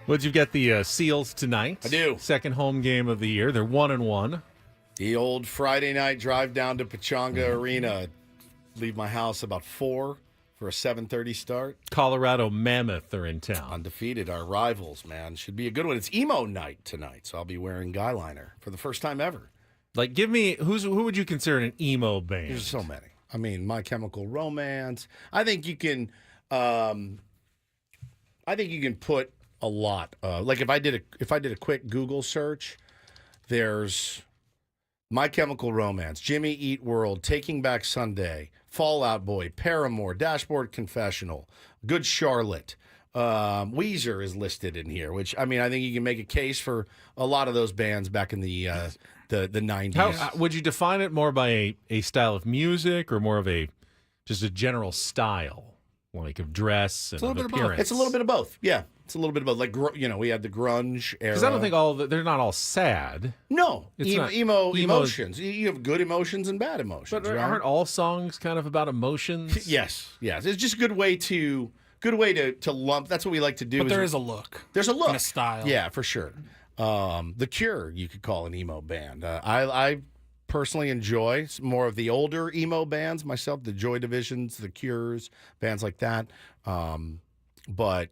Would you get the Seals tonight? I do. Second home game of the year. They're 1-1. The old Friday night drive down to Pechanga Arena. Leave my house about 4 for a 7:30 start. Colorado Mammoth are in town. Undefeated, our rivals, man. Should be a good one. It's emo night tonight, so I'll be wearing guy liner for the first time ever. Like, give me who would you consider an emo band? There's so many. I mean, My Chemical Romance. I think you can put a lot. Like if I did a quick Google search, there's My Chemical Romance, Jimmy Eat World, Taking Back Sunday, Fall Out Boy, Paramore, Dashboard Confessional, Good Charlotte, Weezer is listed in here, which I mean, I think you can make a case for a lot of those bands back in the 90s. How would you define it more by a style of music or more of just a general style, like of dress and of appearance? It's a little bit of both. Yeah, it's a little bit of both. Like we had the grunge era. Because I don't think they're not all sad. No, It's not emo emotions. You have good emotions and bad emotions. But right? aren't all songs kind of about emotions? Yes. It's just a good way to lump. That's what we like to do. But there is a look. There's a look and a style. Yeah, for sure. The Cure, you could call an emo band. I personally enjoy more of the older emo bands myself, the Joy Divisions, the Cures, bands like that. But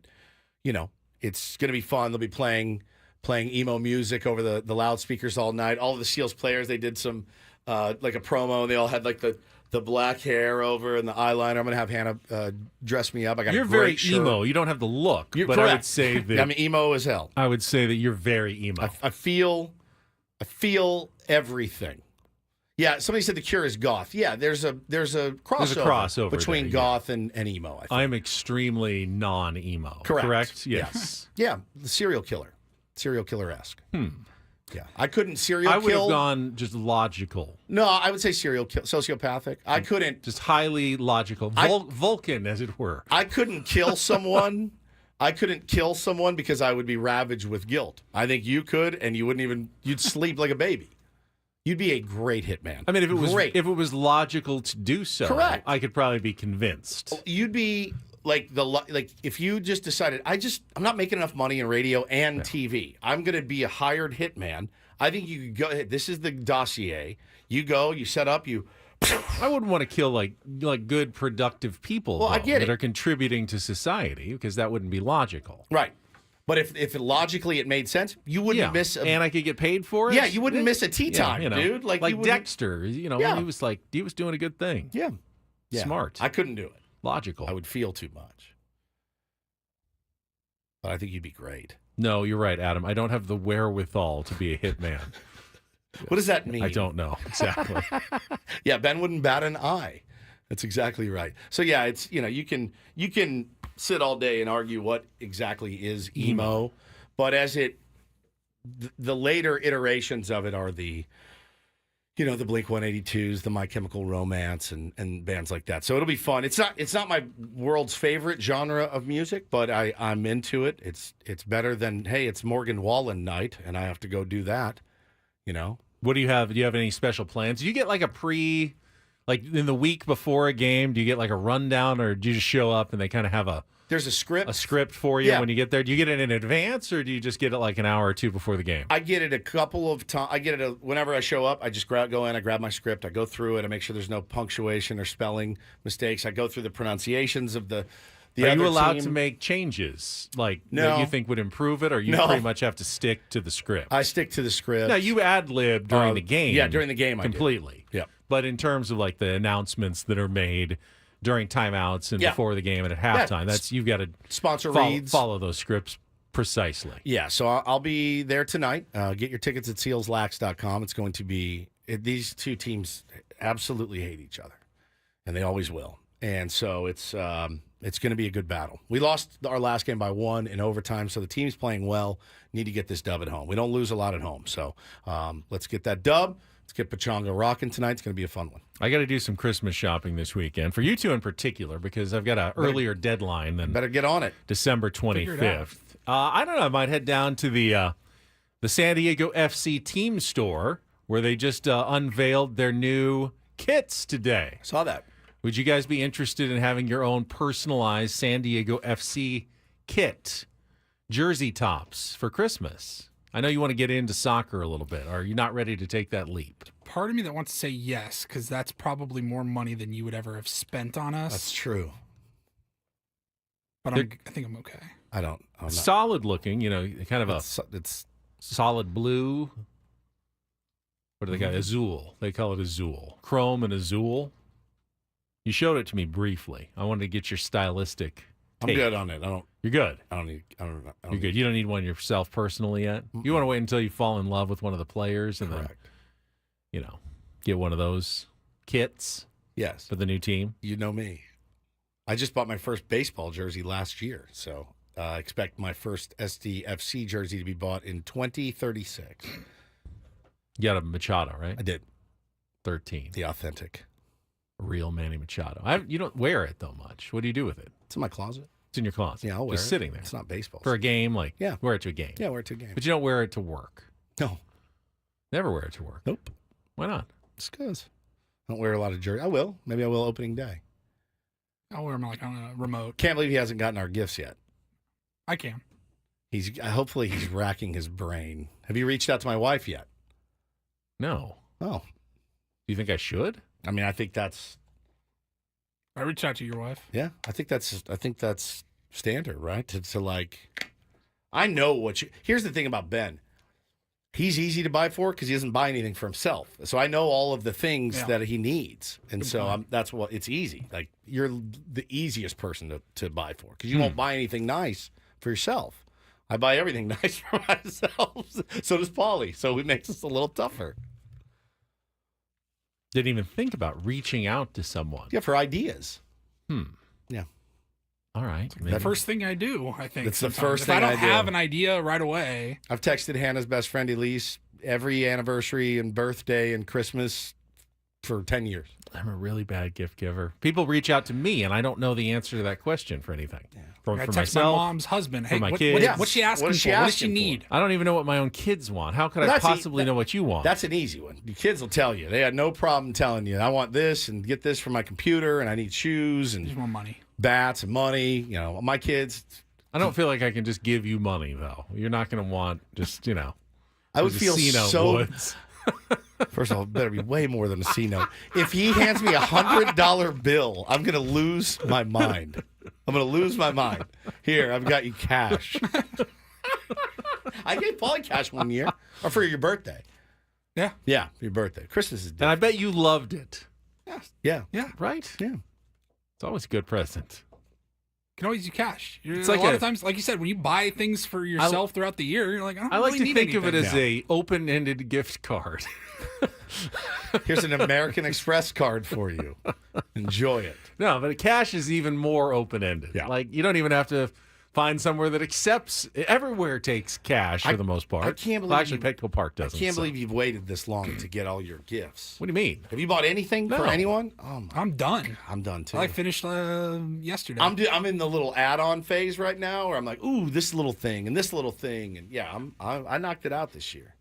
it's going to be fun. They'll be playing emo music over the loudspeakers all night. All of the Seals players, they did some like a promo. They all had like the black hair over and the eyeliner. I'm going to have Hannah dress me up. I got You're a great very shirt. emo. You don't have the look, You're but correct. I would say that I'm emo as hell. I would say that you're very emo. I feel everything. Yeah, somebody said the Cure is goth. Yeah, there's a crossover between there, goth and emo. I think. I'm extremely non-emo. Correct. Yes. Yeah, the serial killer-esque. Yeah, I couldn't serial I would kill. have gone just logical. No, I would say sociopathic. I couldn't. Just highly logical. Vulcan, as it were. I couldn't kill someone. I couldn't kill someone because I would be ravaged with guilt. I think you could, and you'd sleep like a baby. You'd be a great hitman. I mean, if it great. was logical to do so, Correct. I could probably be convinced. You'd be like if you just decided I'm not making enough money in radio and TV. I'm going to be a hired hitman. I think you could go. This is the dossier. You go. You set up. I wouldn't want to kill like good productive people Well, I get that it. are contributing to society because that wouldn't be logical. Right. But if logically it made sense, you wouldn't miss. And I could get paid for it. Yeah, you wouldn't miss a tea time, dude. Like Dexter, he was doing a good thing. Yeah. Smart. I couldn't do it. Logical. I would feel too much. But I think you'd be great. No, you're right, Adam. I don't have the wherewithal to be a hitman. What does that mean? I don't know exactly. Yeah, Ben wouldn't bat an eye. That's exactly right. So yeah, it's you can sit all day and argue what exactly is emo, but as the later iterations of it are the the Blink-182s, the My Chemical Romance, and bands like that. So it'll be fun. It's not my world's favorite genre of music, but I'm into it. It's better than, hey, it's Morgan Wallen night, and I have to go do that. What do you have? Do you have any special plans? Do you get like like in the week before a game? Do you get like a rundown, or do you just show up and they kind of have there's a script for you Yeah. when you get there? Do you get it in advance, or do you just get it like an hour or two before the game? I get it a couple of times. I get it whenever I show up. I just go in, I grab my script, I go through it, I make sure there's no punctuation or spelling mistakes. I go through the pronunciations of the Are other you allowed team. to make changes that No. you think would improve it, or you No. pretty much have to stick to the script? I stick to the script. Now, you ad-lib during the game. Yeah, during the game I do. completely. Yeah. But in terms of like the announcements that are made during timeouts and Yeah. before the game and at halftime, Yeah. you've got to Sponsor reads. follow those scripts precisely. Yeah, so I'll be there tonight. Get your tickets at sealslax.com. It's going to be these two teams absolutely hate each other, and they always will. And so it's going to be a good battle. We lost our last game by 1 in overtime, so the team's playing well. Need to get this dub at home. We don't lose a lot at home, so let's get that dub. Let's get Pachanga rocking tonight. It's going to be a fun one. I got to do some Christmas shopping this weekend for you two in particular because I've got an earlier deadline than Better get on it. December Figure it out. 25th. I don't know. I might head down to the San Diego FC team store where they just unveiled their new kits today. Saw that. Would you guys be interested in having your own personalized San Diego FC kit, jersey tops for Christmas? I know you want to get into soccer a little bit. Are you not ready to take that leap? Part of me that wants to say yes, because that's probably more money than you would ever have spent on us. That's true. But I think I'm okay. I'm not. Solid looking, kind of it's solid blue. What do they got? Azul. They call it azul. Chrome and azul. You showed it to me briefly. I wanted to get your stylistic take. I'm good on it. You're good. You're good. You don't need one yourself personally yet. You want to wait until you fall in love with one of the players and Correct. then, get one of those kits. Yes. For the new team. You know me. I just bought my first baseball jersey last year, so Expect my first SDFC jersey to be bought in 2036. You got a Machado, right? I did. 13. The authentic. Real Manny Machado. You don't wear it, though, much. What do you do with it? It's in my closet. It's in your closet? Yeah, I'll wear Just it. sitting there. It's not baseball. For a game? Yeah. Wear it to a game? Yeah, wear it to a game. But you don't wear it to work? No. Never wear it to work? Nope. Why not? Just because. I don't wear a lot of jerseys. I will. Maybe I will opening day. I'll wear them like on a remote. Can't believe he hasn't gotten our gifts yet. I can. Hopefully he's racking his brain. Have you reached out to my wife yet? No. Oh. Do you think I should? I mean, I think that's. I reached out to your wife. Yeah, I think that's standard, right? To like, I know what you. Here's the thing about Ben. He's easy to buy for because he doesn't buy anything for himself. So I know all of the things that he needs, and that's what it's easy. Like you're the easiest person to buy for because you won't buy anything nice for yourself. I buy everything nice for myself. So does Paulie. So it makes us a little tougher. Didn't even think about reaching out to someone. Yeah, for ideas. Yeah. All right. The first thing I do, I think. It's the sometimes. first If thing I don't I do. have an idea right away. I've texted Hannah's best friend Elise every anniversary and birthday and Christmas for 10 years. I'm a really bad gift giver. People reach out to me, and I don't know the answer to that question for anything. For I text myself, my mom's husband. Hey, for my what, kids. what's she asking for? What does she need? I don't even know what my own kids want. How could Well, I that's possibly know what you want? That's an easy one. Your kids will tell you. They had no problem telling you, I want this and get this for my computer, and I need shoes and Just more money. bats and money. You know, my kids. I don't feel like I can just give you money, though. You're not going to want just, I would feel casino so. woods. First of all, it better be way more than a C note. If he hands me $100 bill, I'm going to lose my mind. I'm going to lose my mind. Here, I've got you cash. I gave Paulie cash one year, or for your birthday. Yeah. Yeah, for your birthday. Christmas is different. And I bet you loved it. Yeah. Yeah. Right? Yeah. It's always a good present. You can always use cash. It's a like lot of times, like you said, when you buy things for yourself throughout the year, you're like, I don't like really to need think of it anything. as a open-ended gift card. Here's an American Express card for you. Enjoy it. No, but cash is even more open-ended. Yeah. Like, you don't even have to find somewhere that accepts. Everywhere takes cash for the most part. I can't believe Well, actually, Petco Park doesn't. I can't believe you've waited this long to get all your gifts. What do you mean? Have you bought anything for anyone? I'm done. I'm done too. I finished yesterday. I'm in the little add-on phase right now, where I'm like, ooh, this little thing and this little thing, and yeah, I knocked it out this year.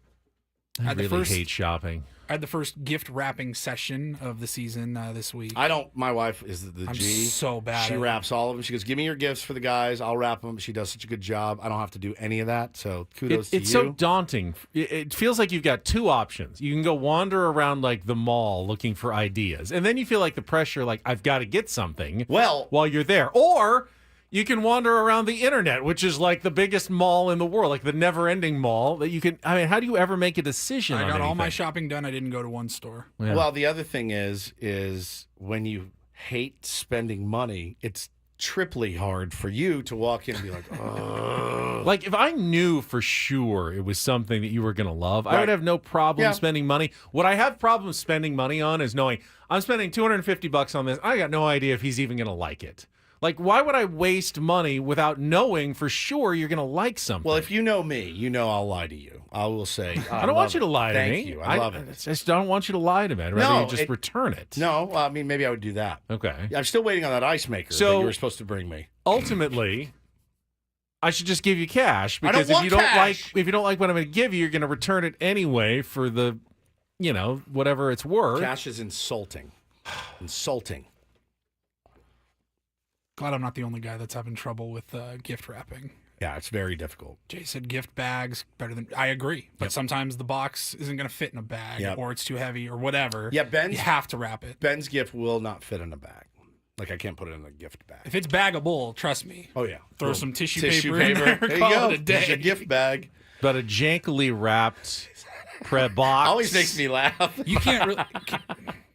I really hate shopping. I had the first gift wrapping session of the season this week. I don't. My wife is the I'm G. so bad She at it. wraps all of them. She goes, "Give me your gifts for the guys. I'll wrap them." She does such a good job. I don't have to do any of that. So kudos to you. It's so daunting. It feels like you've got two options. You can go wander around like the mall looking for ideas, and then you feel like the pressure, like I've got to get something. Well, while you're there, or you can wander around the internet, which is like the biggest mall in the world, like the never-ending mall that you can. I mean, how do you ever make a decision? I got on all my anything? shopping done. I didn't go to one store. Yeah. Well, the other thing is when you hate spending money, it's triply hard for you to walk in and be like, oh. Like, if I knew for sure it was something that you were going to love, I Right. would have no problem Yeah. spending money. What I have problems spending money on is knowing I'm spending $250 on this. I got no idea if he's even going to like it. Like, why would I waste money without knowing for sure you're going to like something? Well, if you know me, you know I'll lie to you. I will say, I don't want you to lie to me. Thank you. I love it. I just don't want you to lie to me. I'd rather you just return it. No, I mean, maybe I would do that. Okay. I'm still waiting on that ice maker that So- you were supposed to bring me. Ultimately, I should just give you cash I don't because if want you don't cash. like what I'm going to give you, you're going to return it anyway for the, whatever it's worth. Cash is insulting. Insulting. Glad I'm not the only guy that's having trouble with gift wrapping. Yeah, it's very difficult. Jay said gift bags better than. I agree, but sometimes the box isn't going to fit in a bag, Yep. or it's too heavy, or whatever. Yeah, you have to wrap it. Ben's gift will not fit in a bag. Like, I can't put it in a gift bag. If it's baggable, trust me. Oh, yeah. Throw Little some tissue paper in there. There you call go. it a day. There's your gift bag. But a jankily wrapped prep box Always makes me laugh. You can't really.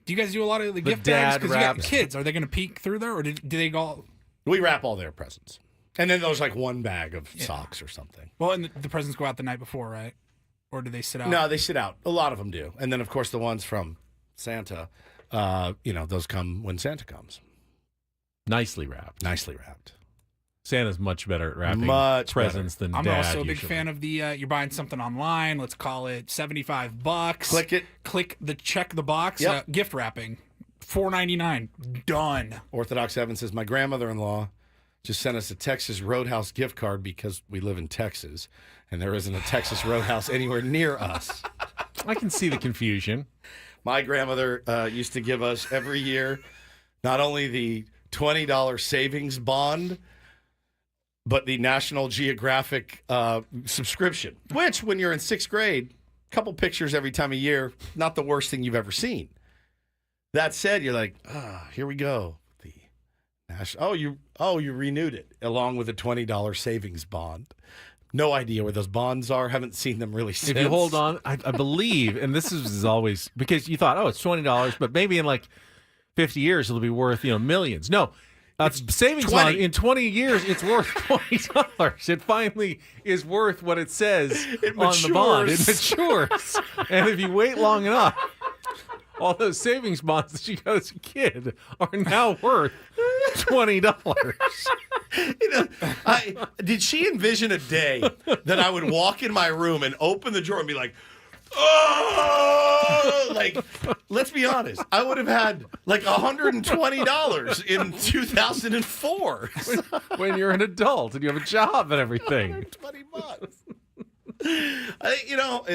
Do you guys do a lot of the gift dad bags? Because you got wraps. kids. Are they going to peek through there, or do they go? We wrap all their presents. And then there's like one bag of socks or something. Well, and the presents go out the night before, right? Or do they sit out? No, they sit out. A lot of them do. And then, of course, the ones from Santa, those come when Santa comes. Nicely wrapped. Nicely wrapped. Santa's much better at wrapping Much presents than I'm Dad. also a big usually. fan of the you're buying something online. Let's call it $75. Click it. Check the box. Yep. Gift wrapping, $4.99. Done. Orthodox Evan says, my grandmother-in-law just sent us a Texas Roadhouse gift card because we live in Texas, and there isn't a Texas Roadhouse anywhere near us. I can see the confusion. My grandmother used to give us every year not only the $20 savings bond, but the National Geographic subscription, which when you're in 6th grade, a couple pictures every time of year, not the worst thing you've ever seen. That said, you're like, here we go. The national. You renewed it along with a $20 savings bond. No idea where those bonds are. Haven't seen them really since. If you hold on, I believe, and this is always because you thought, it's $20, but maybe in like 50 years it'll be worth millions. No, savings 20. bond in 20 years it's worth $20. It finally is worth what it says on the bond. It matures, and if you wait long enough, all those savings bonds that you got as a kid are now worth $20. Did she envision a day that I would walk in my room and open the drawer and be like, oh, like, let's be honest, I would have had like $120 in 2004. When you're an adult and you have a job and everything. $120.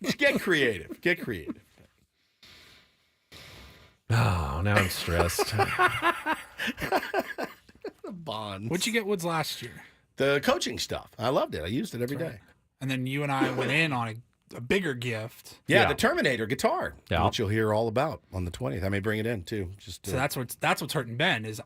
It's get creative. Get creative. Oh, now I'm stressed. Bonds. What'd you get Woods last year? The coaching stuff. I loved it. I used it every day. And then you and I went in on a bigger gift. Yeah, the Terminator guitar, Yeah. which you'll hear all about on the 20th. I may bring it in too. So that's what's hurting Ben is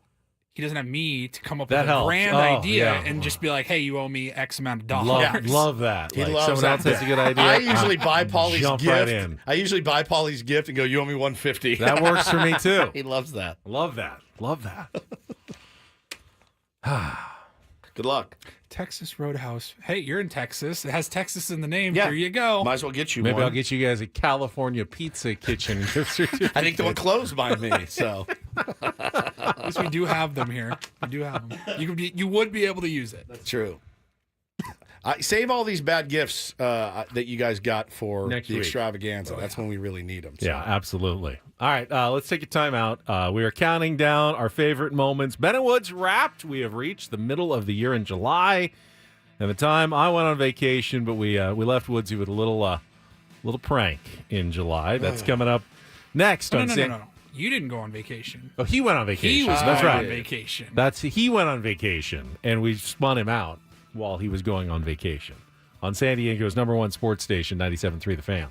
he doesn't have me to come up That with a helps. grand Oh, idea yeah. and just be like, hey, you owe me X amount of dollars. Love that. He Like, loves someone that. else has a good idea. I usually buy Paulie's jump gift. right in. I usually buy Paulie's gift and go, you owe me $150. That works for me too. He loves that. Love that. Good luck. Texas Roadhouse. Hey, you're in Texas. It has Texas in the name. Yeah. Here you go. Might as well get you Maybe one. I'll get you guys a California Pizza Kitchen gift certificate. I think the one closed by me, so. At least we do have them here. We do have them. You would be able to use it. That's true. Save all these bad gifts that you guys got for Next the week. extravaganza. That's when we really need them. Yeah, absolutely. All right, let's take a time out. We are counting down our favorite moments. Ben and Woods wrapped. We have reached the middle of the year in July. And the time I went on vacation, but we left Woodsy with a little prank in July. That's coming up next on No. You didn't go on vacation. Oh, he went on vacation. He was That's going right. on vacation. He went on vacation, and we spun him out while he was going on vacation on San Diego's #1 sports station, 97.3 The Fan.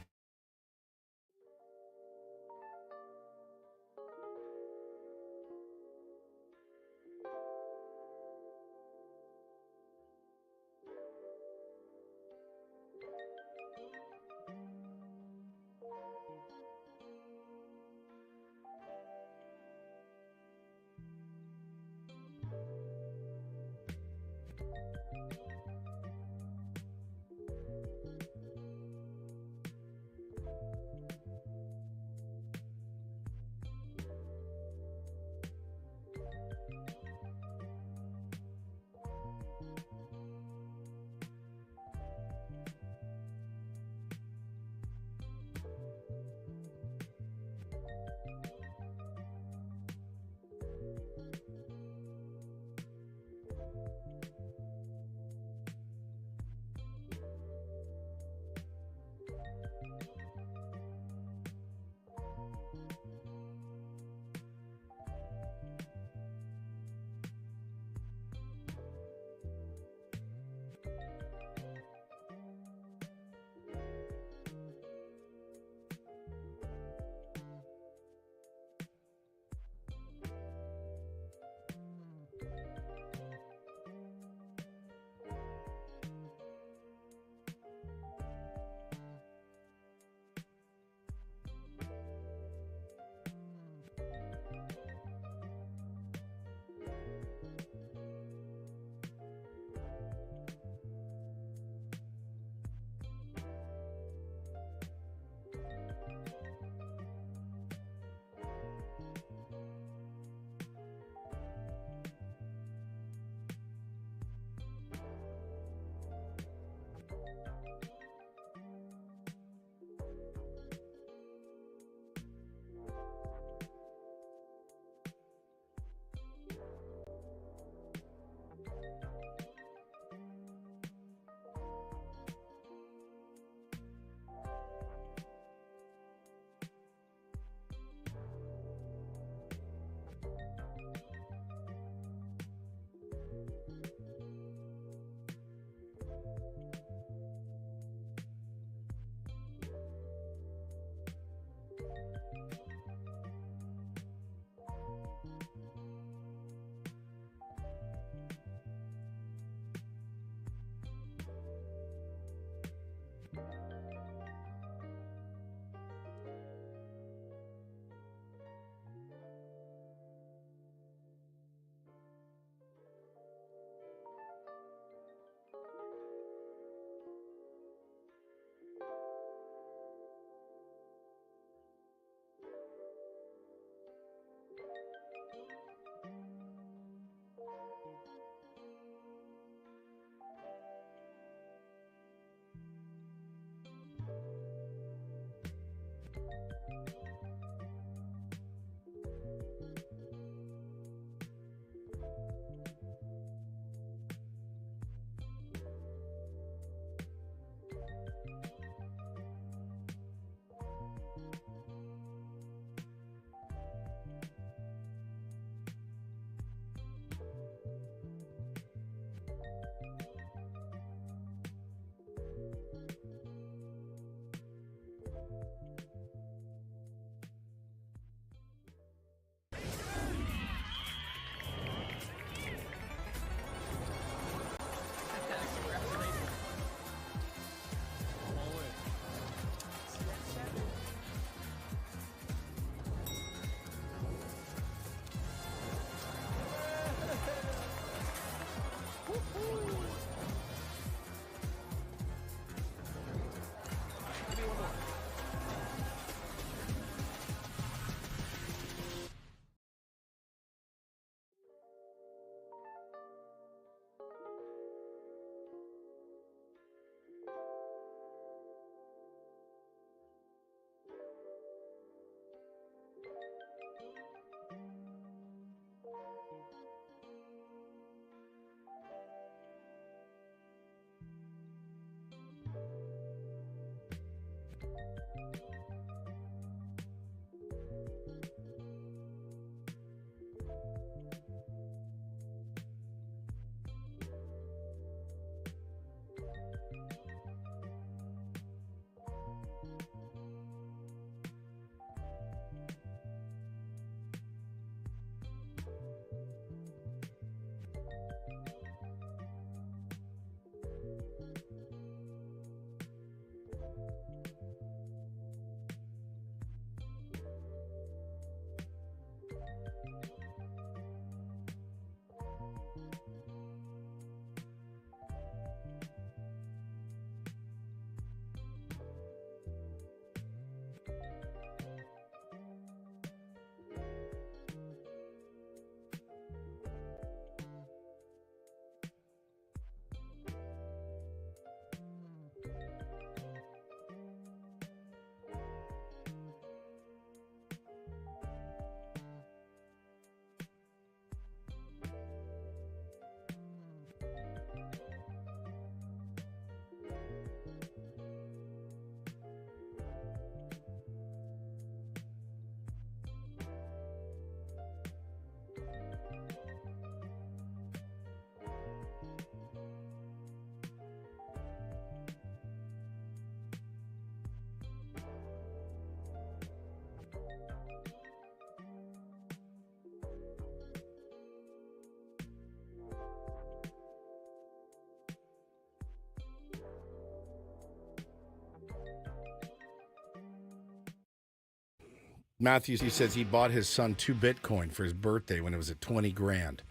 Matthew, he says he bought his son 2 Bitcoin for his birthday when it was at 20 grand.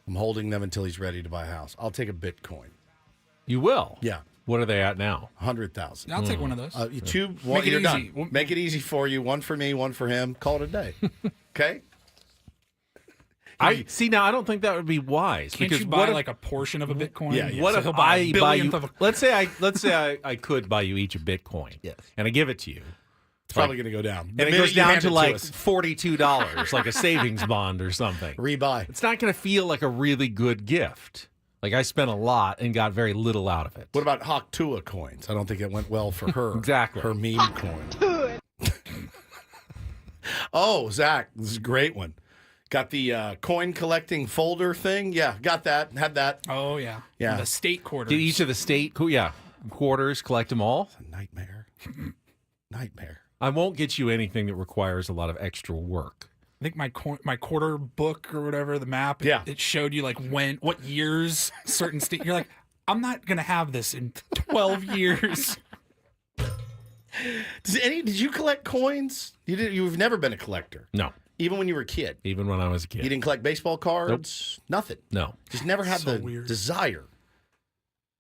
I'm holding them until he's ready to buy a house. I'll take a Bitcoin. You will? Yeah. What are they at now? 100,000. I'll take one of those. Make it easy. Done. Make it easy for you. One for me, one for him. Call it a day. Okay? I see now. I don't think that would be wise. Can't because you buy like a portion of a Bitcoin? Yeah. What So if he'll buy a I buy you? billionth of a- Let's say I could buy you each a Bitcoin. Yes. And I give it to you. It's probably going to go down. And it goes down to like $42, like a savings bond or something. Rebuy. It's not going to feel like a really good gift. Like I spent a lot and got very little out of it. What about Haktua coins? I don't think it went well for her. Exactly. Her meme coin. Oh, Zach, this is a great one. Got the coin collecting folder thing. Yeah, got that. Had that. Oh, yeah. Yeah. The state quarters. Did each of the state quarters collect them all? It's a nightmare. Nightmare. I won't get you anything that requires a lot of extra work. I think my quarter book or whatever, the map, it showed you like what years certain state. You're like, I'm not going to have this in 12 years. Did you collect coins? You've never been a collector. No. Even when you were a kid. Even when I was a kid. You didn't collect baseball cards? Nope. Nothing. No. Just never had the desire.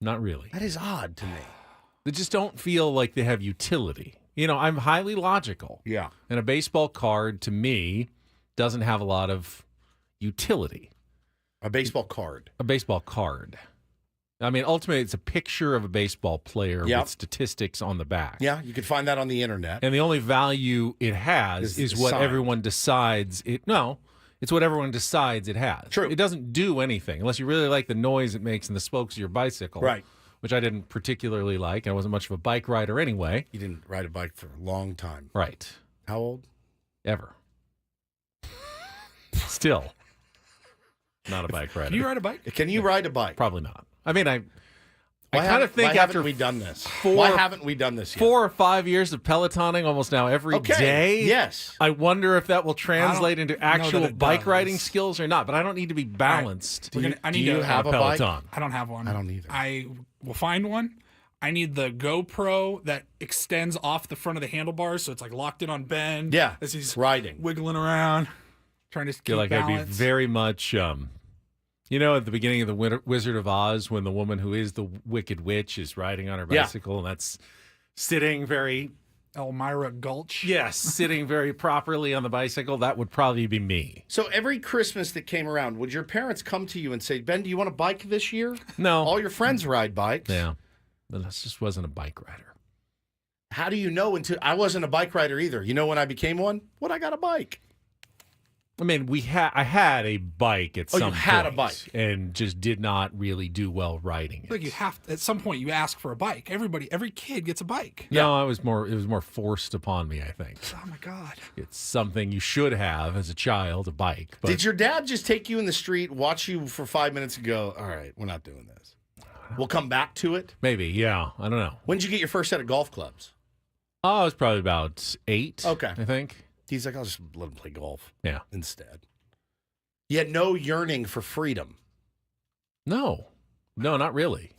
Not really. That is odd to me. They just don't feel like they have utility. You know, I'm highly logical. Yeah. And a baseball card, to me, doesn't have a lot of utility. A baseball card. A baseball card. I mean, ultimately, it's a picture of a baseball player with statistics on the back. Yeah, you can find that on the internet. And the only value it has is what signed. everyone decides it. No, it's what everyone decides it has. True. It doesn't do anything unless you really like the noise it makes in the spokes of your bicycle. Right. Which I didn't particularly like. I wasn't much of a bike rider anyway. You didn't ride a bike for a long time. Right. How old? Ever. Still. Not a bike rider. Can you ride a bike? Can you ride a bike? Probably not. I mean, I kind of think why after haven't we done this? Why haven't we done this yet? 4 or 5 years of Pelotoning almost now every day. Yes. I wonder if that will translate into actual bike does. riding skills or not, but I don't need to be balanced. I need you to have a Peloton? bike? I don't have one. I don't either. I will find one. I need the GoPro that extends off the front of the handlebars, so it's like locked in on Ben. Yeah, as he's riding, wiggling around, trying to keep feel like balance. I'd be very much, you know, at the beginning of the Wizard of Oz, when the woman who is the Wicked Witch is riding on her bicycle, and that's sitting very Elmira Gulch. Yes, sitting very properly on the bicycle. That would probably be me. So every Christmas that came around, would your parents come to you and say, Ben, do you want a bike this year? No. All your friends ride bikes. Yeah. But I just wasn't a bike rider. How do you know until I wasn't a bike rider either? You know when I became one? When I got a bike. I mean, I had a bike at some point. You had a bike. And just did not really do well riding it. Like you have to, at some point you ask for a bike. Every kid gets a bike. No, it was more forced upon me, I think. Oh my God. It's something you should have as a child, a bike. But Did your dad just take you in the street, watch you for 5 minutes and go, all right, we're not doing this. We'll come back to it? Maybe, yeah. I don't know. When did you get your first set of golf clubs? Oh, I was probably about 8, okay. I think. He's like, I'll just let him play golf. Yeah. Instead. You had no yearning for freedom. No, not really.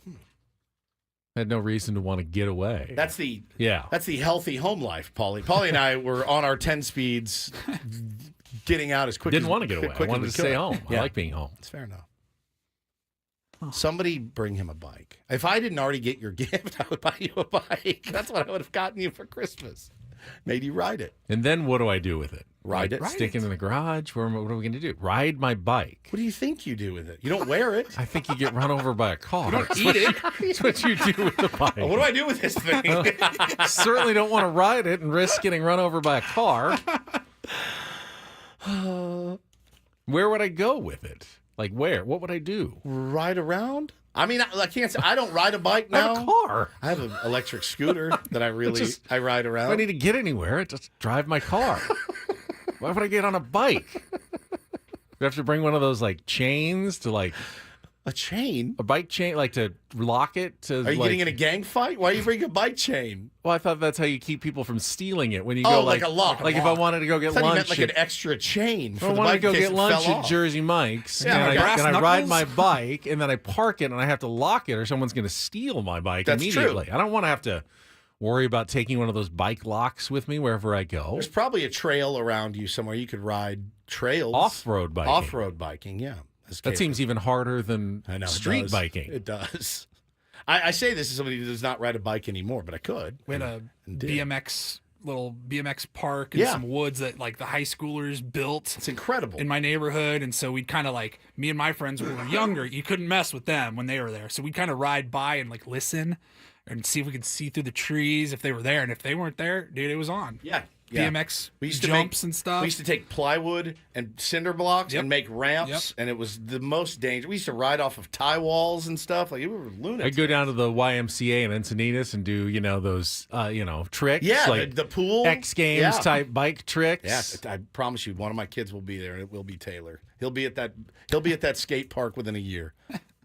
I had no reason to want to get away. That's the That's the healthy home life, Paulie. Paulie and I were on our 10 speeds, getting out as quick. Didn't want to get away. I wanted to stay home. Yeah. I like being home. It's fair enough. Somebody bring him a bike. If I didn't already get your gift, I would buy you a bike. That's what I would have gotten you for Christmas. Made you ride it. And then what do I do with it? Ride it. Stick it in the garage? What are we going to do? Ride my bike. What do you think you do with it? You don't wear it. I think you get run over by a car. You don't eat it. That's what you do with the bike. What do I do with this thing? Certainly don't want to ride it and risk getting run over by a car. Where would I go with it? Like where? What would I do? Ride around? I mean, I can't say I don't ride a bike now. I have a car. I have an electric scooter that I I ride around. If I need to get anywhere, just drive my car. Why would I get on a bike? You have to bring one of those like chains to like a chain, a bike chain, like to lock it. To are you getting in a gang fight? Why are you bringing a bike chain? Well, I thought that's how you keep people from stealing it when you go like a lock. Like if I wanted to go get I lunch, you meant like an extra chain. For I the wanted bike to go in case get it lunch fell at off. Jersey Mike's, Yeah, and I ride knuckles? my bike, and then I park it, and I have to lock it, or someone's going to steal my bike That's immediately. true. I don't want to have to worry about taking one of those bike locks with me wherever I go. There's probably a trail around you somewhere you could ride trails. Off-road biking. Off-road biking, yeah. That seems even harder than street biking. It does. I say this as somebody who does not ride a bike anymore, but I could. We had a did. little BMX park in some woods that like the high schoolers built. It's incredible. In my neighborhood. And so we'd kind of like, me and my friends who were younger, you couldn't mess with them when they were there. So we'd kind of ride by and like listen and see if we could see through the trees if they were there. And if they weren't there, dude, it was on. Yeah. BMX we used to jumps and stuff. We used to take plywood and cinder blocks and make ramps, and it was the most dangerous. We used to ride off of tie walls and stuff. Like we were lunatics. I'd go down to the YMCA in Encinitas and do, those, tricks. Yeah, like the pool. X Games type bike tricks. Yeah, I promise you, one of my kids will be there, and it will be Taylor. He'll be at that skate park within a year.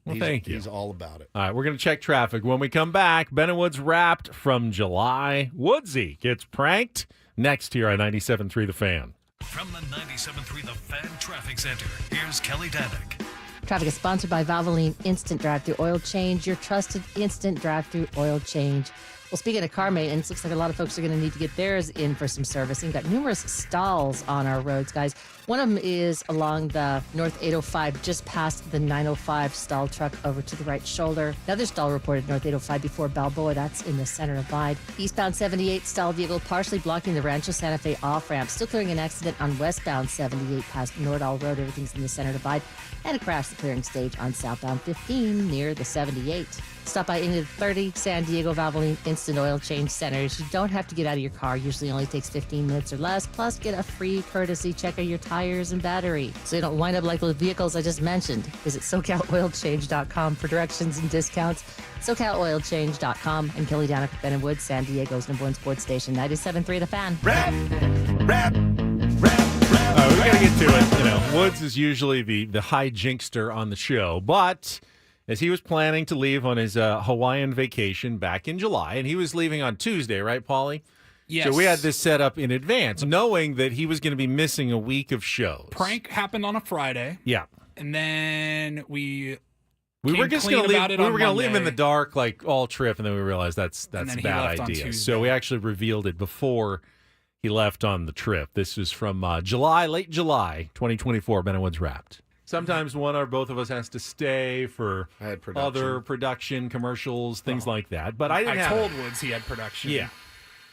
Well, thank you. He's all about it. All right, we're going to check traffic. When we come back, Ben and Woods Wrapped from July. Woodsy gets pranked. Next here on 97.3 The Fan. From the 97.3 The Fan Traffic Center, here's Kelly Danick. Traffic is sponsored by Valvoline Instant Drive-Thru Oil Change, your trusted instant drive-thru oil change. Well, speaking of car maintenance, looks like a lot of folks are going to need to get theirs in for some servicing. Got numerous stalls on our roads, guys. One of them is along the North 805, just past the 905 stall truck over to the right shoulder. Another stall reported North 805 before Balboa. That's in the center divide. Eastbound 78 stall vehicle partially blocking the Rancho Santa Fe off-ramp. Still clearing an accident on westbound 78 past Nordall Road. Everything's in the center divide. And a crash at the clearing stage on southbound 15 near the 78. Stop by any of the 30 San Diego Valvoline Instant Oil Change Centers. You don't have to get out of your car. Usually only takes 15 minutes or less. Plus, get a free courtesy check of your tires and battery, so you don't wind up like those vehicles I just mentioned. Visit SoCalOilChange.com for directions and discounts. SoCalOilChange.com. And Kelly Danick, Ben and Woods, San Diego's #1 sports station, 97.3 The Fan. We got to get to it. Woods is usually the hijinxster on the show, but as he was planning to leave on his Hawaiian vacation back in July, and he was leaving on Tuesday, right, Paulie? Yes. So we had this set up in advance, knowing that he was going to be missing a week of shows. Prank happened on a Friday. Yeah. And then we were just going to leave. We were going to leave him in the dark like all trip, and then we realized that's a bad idea. So we actually revealed it before he left on the trip. This was from late July, 2024. Ben and Woods Wrapped. Sometimes one or both of us has to stay for other production, commercials, things like that. But I told Woods he had production. Yeah.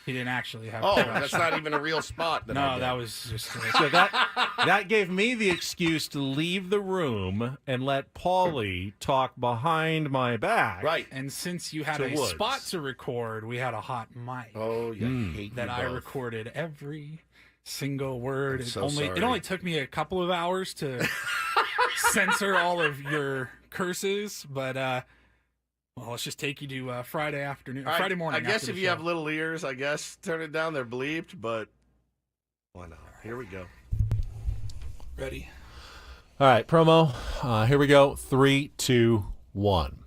He didn't actually have production. production. That's not even a real spot. That was just... So that gave me the excuse to leave the room and let Paulie talk behind my back. Right. And since you had a Woods. spot to record, we had a hot mic. Oh, yeah. Hate that you I both. recorded every single word. I'm so It sorry. only took me a couple of hours to censor all of your curses, but well, let's just take you to Friday afternoon, Friday morning. I guess after if the you show. have little ears, I guess turn it down. They're bleeped, but why not? Here we go. Ready? All right, promo. Here we go. 3, 2, 1.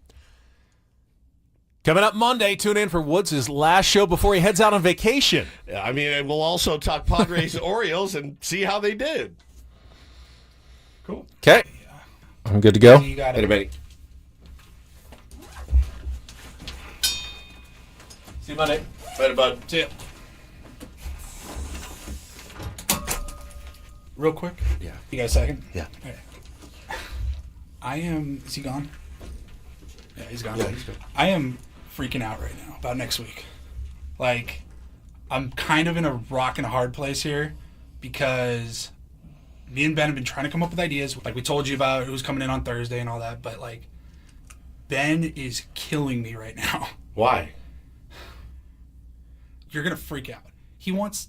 Coming up Monday, tune in for Woods' last show before he heads out on vacation. Yeah, I mean, and we'll also talk Padres Orioles and see how they did. Cool. Okay. I'm good to go. You got it. Wait a minute. See you Monday. Later, bud. See ya. Real quick. Yeah. You got a second? Yeah. Okay. I am... Is he gone? Yeah, he's gone. Yeah, he's gone. I am freaking out right now about next week. Like, I'm kind of in a rock and a hard place here because me and Ben have been trying to come up with ideas. Like we told you about who's coming in on Thursday and all that, but like, Ben is killing me right now. Why? You're gonna freak out. He wants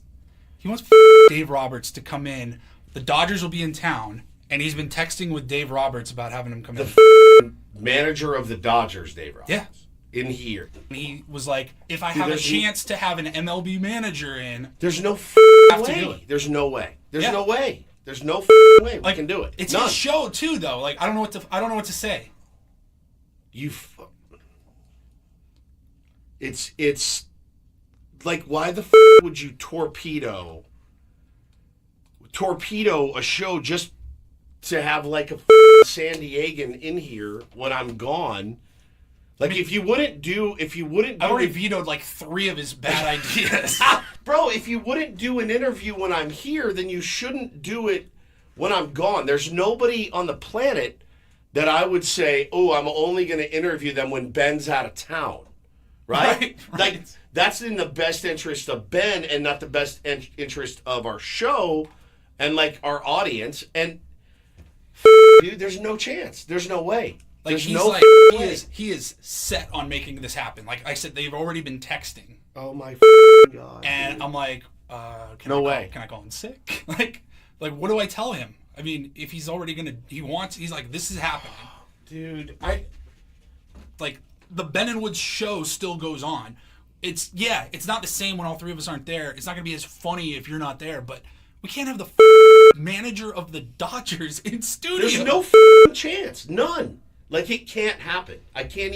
Dave Roberts to come in. The Dodgers will be in town, and he's been texting with Dave Roberts about having him come in. The manager of the Dodgers, Dave Roberts. Yeah. In here. And he was like, if I have a chance to have an MLB manager in, there's no have to do way. it. There's no way. There's Yeah. no way. There's no way we can do it. It's None. his show too, though. Like I don't know what to say. It's like, why the would you torpedo a show just to have like a San Diegan in here when I'm gone? Like, if you wouldn't do I already vetoed like 3 of his bad ideas. Bro, if you wouldn't do an interview when I'm here, then you shouldn't do it when I'm gone. There's nobody on the planet that I would say, oh, I'm only going to interview them when Ben's out of town. Right? Like, that's in the best interest of Ben and not the best interest of our show and, like, our audience. And, dude, there's no chance. There's no way. Like There's he's no like way. he is set on making this happen. Like I said, they've already been texting. Oh my God. And dude. I'm like, can No I way. Can I call in sick? like what do I tell him? I mean, if he's already he's like, this is happening. Dude, like the Ben and Woods show still goes on. It's not the same when all 3 of us aren't there. It's not gonna be as funny if you're not there, but we can't have the manager of the Dodgers in studio. There's no chance. None. Like, it can't happen. I can't.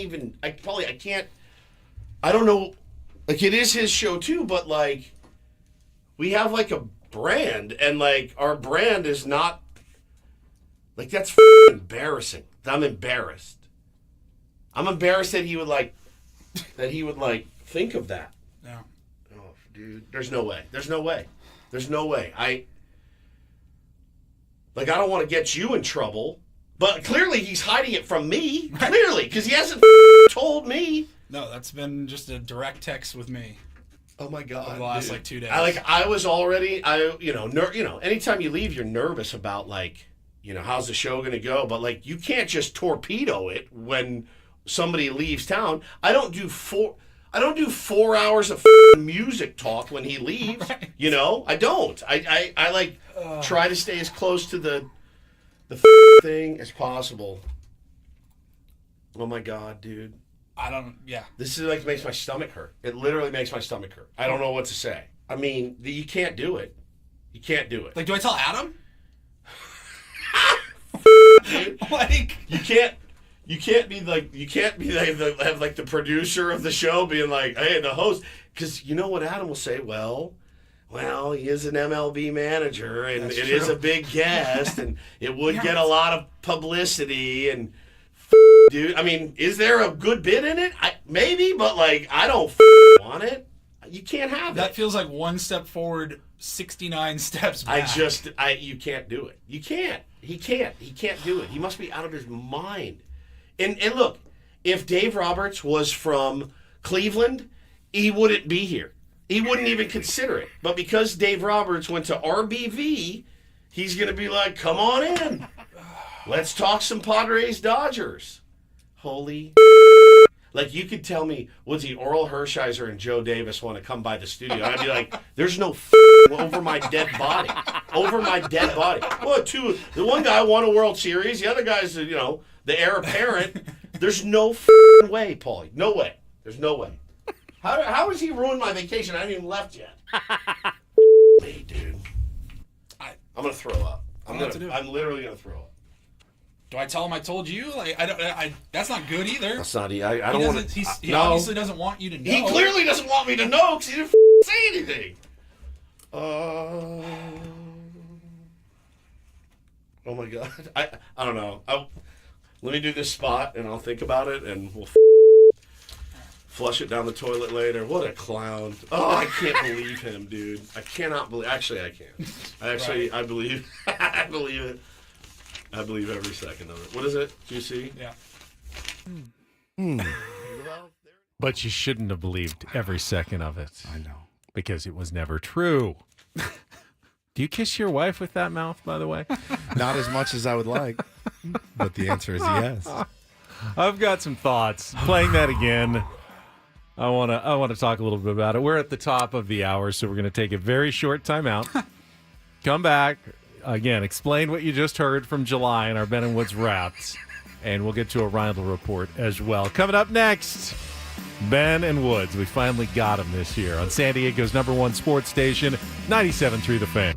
I don't know. Like, it is his show too, but like, we have like a brand, and like, our brand is not, like, that's embarrassing. I'm embarrassed. I'm embarrassed that he would think of that. Yeah. Oh, dude. There's no way. There's no way. There's no way. I don't want to get you in trouble. But clearly he's hiding it from me. Clearly, because he hasn't told me. No, that's been just a direct text with me. Oh my God! Over the last dude. like 2 days. I was already. Anytime you leave, you're nervous about like, how's the show gonna go. But like, you can't just torpedo it when somebody leaves town. I don't do 4 hours of music talk when he leaves. Right. I don't. I like try to stay as close to the thing as possible. Oh my God, dude. This is like, makes my stomach hurt. It literally makes my stomach hurt. I don't know what to say. I mean, you can't do it. You can't do it. Like, do I tell Adam? Dude, like, you You can't be like have like the producer of the show being like, hey, the host, because you know what Adam will say. Well, he is an MLB manager, and it is a big guest, and it would get a lot of publicity. And dude, I mean, is there a good bit in it? Maybe, but like, I don't want it. You can't have it. That feels like one step forward, 69 steps back. You can't do it. You can't. He can't do it. He must be out of his mind. And look, if Dave Roberts was from Cleveland, he wouldn't be here. He wouldn't even consider it. But because Dave Roberts went to RBV, he's going to be like, come on in. Let's talk some Padres Dodgers. Holy. Like, you could tell me, Oral Hershiser and Joe Davis want to come by the studio. I'd be like, there's no over my dead body. Over my dead body. Well, the one guy won a World Series. The other guy's, the heir apparent. There's no way, Paulie. No way. There's no way. How has he ruined my vacation? I haven't even left yet. Me, dude. I'm going to throw up. I'm literally going to throw up. Do I tell him I told you? Like, that's not good either. That's not. I don't want to. He obviously doesn't want you to know. He clearly doesn't want me to know because he didn't say anything. Oh my God. I don't know. Let me do this spot and I'll think about it and we'll flush it down the toilet later. What a clown. Oh, I can't believe him, dude. I cannot believe. Actually, I can. I believe. I believe it. I believe every second of it. What is it? QC? Yeah. But you shouldn't have believed every second of it. I know. Because it was never true. Do you kiss your wife with that mouth, by the way? Not as much as I would like, but the answer is yes. I've got some thoughts. Playing that again, I want to talk a little bit about it. We're at the top of the hour, so we're going to take a very short timeout. Come back. Again, explain what you just heard from July in our Ben and Woods Wrapped, and we'll get to a Ryle Report as well. Coming up next, Ben and Woods. We finally got him this year on San Diego's #1 sports station, 97.3 The Fan.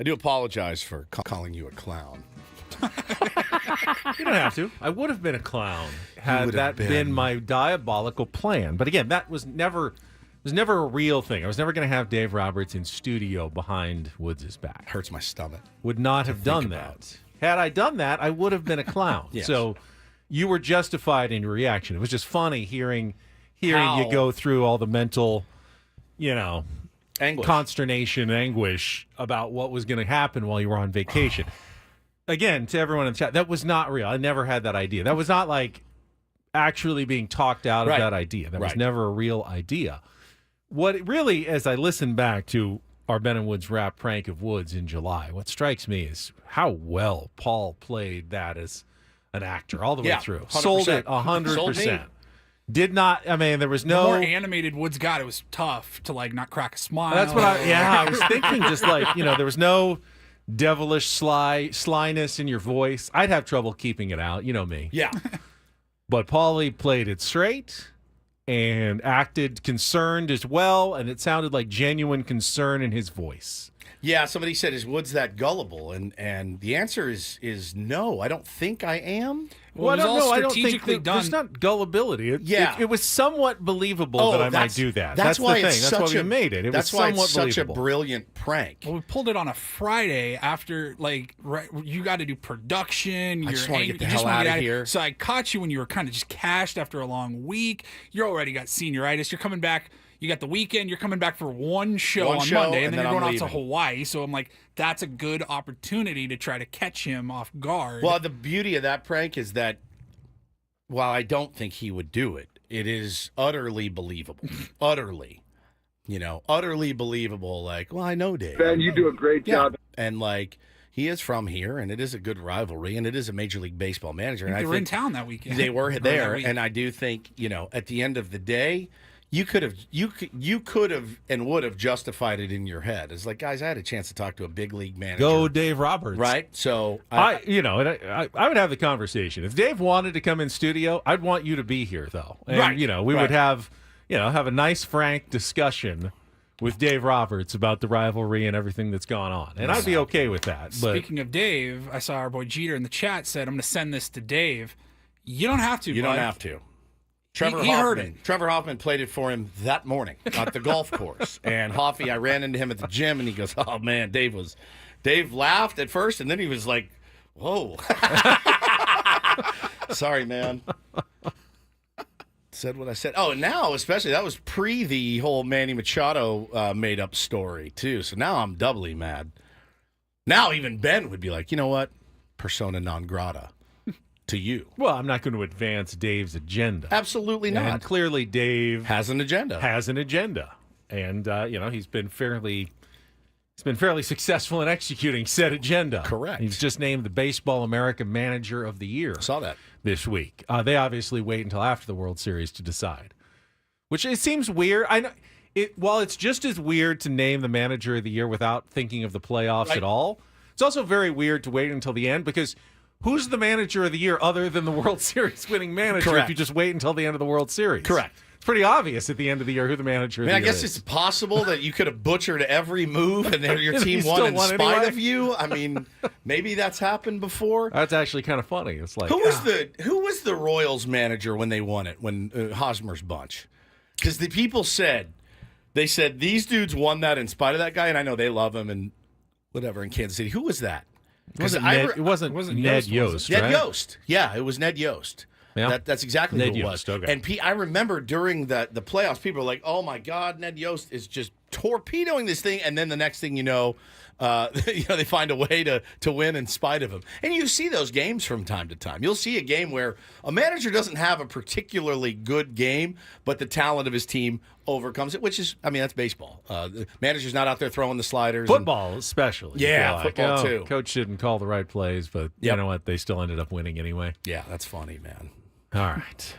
do apologize for calling you a clown. You don't have to. I would have been a clown had that been my diabolical plan. But again, that was never a real thing. I was never going to have Dave Roberts in studio behind Woods' back. Hurts my stomach. Would not have done that. Had I done that, I would have been a clown. Yes. So you were justified in your reaction. It was just funny hearing you go through all the mental, consternation, anguish about what was going to happen while you were on vacation. Again, to everyone in the chat, that was not real. I never had that idea. That was not like actually being talked out of that idea. That was never a real idea. What it really, as I listen back to our Ben and Woods rap prank of Woods in July, what strikes me is how well Paul played that as an actor all the way through. 100%. Sold it 100%. Did not, there was no... The more animated Woods got, it was tough to, not crack a smile. That's what I was thinking, just there was no devilish slyness in your voice. I'd have trouble keeping it out. You know me. Yeah. But Paulie played it straight and acted concerned as well, and it sounded like genuine concern in his voice. Yeah, somebody said, is Woods that gullible? And the answer is no. I don't think I am. Well, it was all I strategically don't think done. It's not gullibility. It was somewhat believable Oh, that I might do that. That's why the it's thing. such That's why a, we made it. It that's was why somewhat it's such believable. a brilliant prank. Well, we pulled it on a Friday after, you got to do production. I just want to get the hell out of here. So I caught you when you were kind of just cashed after a long week. You already got senioritis. You're coming back. You got the weekend. You're coming back for one show on Monday, and then you're going off to Hawaii. So I'm like, that's a good opportunity to try to catch him off guard. Well, the beauty of that prank is that while I don't think he would do it, it is utterly believable. Utterly believable. I know Dave. Ben, you do a great job. And he is from here, and it is a good rivalry, and it is a Major League Baseball manager. And they I were think in town that weekend. They were there, and I do think at the end of the day, you could have and would have justified it in your head. It's like, guys, I had a chance to talk to a big league manager. Go Dave Roberts. Right? So I would have the conversation. If Dave wanted to come in studio, I'd want you to be here though. And right. We would have a nice frank discussion with Dave Roberts about the rivalry and everything that's gone on. And I'd be okay with that. But Speaking of Dave, I saw our boy Jeter in the chat said, I'm going to send this to Dave. You don't have to, You bud. don't have to. He heard it. Trevor Hoffman played it for him that morning at the golf course. And Hoffy, I ran into him at the gym, and he goes, oh, man, Dave laughed at first, and then he was like, whoa. Sorry, man. Said what I said. Oh, and now, especially, that was pre the whole Manny Machado made-up story, too. So now I'm doubly mad. Now even Ben would be like, you know what? Persona non grata. To you. Well, I'm not going to advance Dave's agenda. Absolutely not. And clearly Dave has an agenda. And he's been fairly successful in executing said agenda. Correct. He's just named the Baseball America Manager of the Year. Saw that this week. They obviously wait until after the World Series to decide. Which it seems weird. I know while it's just as weird to name the Manager of the Year without thinking of the playoffs at all, it's also very weird to wait until the end because who's the Manager of the Year other than the World Series winning manager? Correct. If you just wait until the end of the World Series? Correct. It's pretty obvious at the end of the year who the Manager of the Year is. I guess it's possible that you could have butchered every move and then your team still won in won spite anyway? of you. I mean, maybe that's happened before. That's actually kind of funny. It's like who was the Royals manager when they won it? When Hosmer's bunch? Because the people said these dudes won that in spite of that guy, and I know they love him and whatever in Kansas City. Who was that? It wasn't Ned Yost, right? Ned Yost. Yeah, it was Ned Yost. Yeah. That's exactly Ned who it Yost, was. okay. And I remember during the playoffs, people were like, oh, my God, Ned Yost is just torpedoing this thing. And then the next thing you know, they find a way to win in spite of him. And you see those games from time to time. You'll see a game where a manager doesn't have a particularly good game, but the talent of his team overcomes it, which is, that's baseball. The manager's not out there throwing the sliders. Football especially. Yeah, football too. Coach didn't call the right plays, but you know what? They still ended up winning anyway. Yeah, that's funny, man. All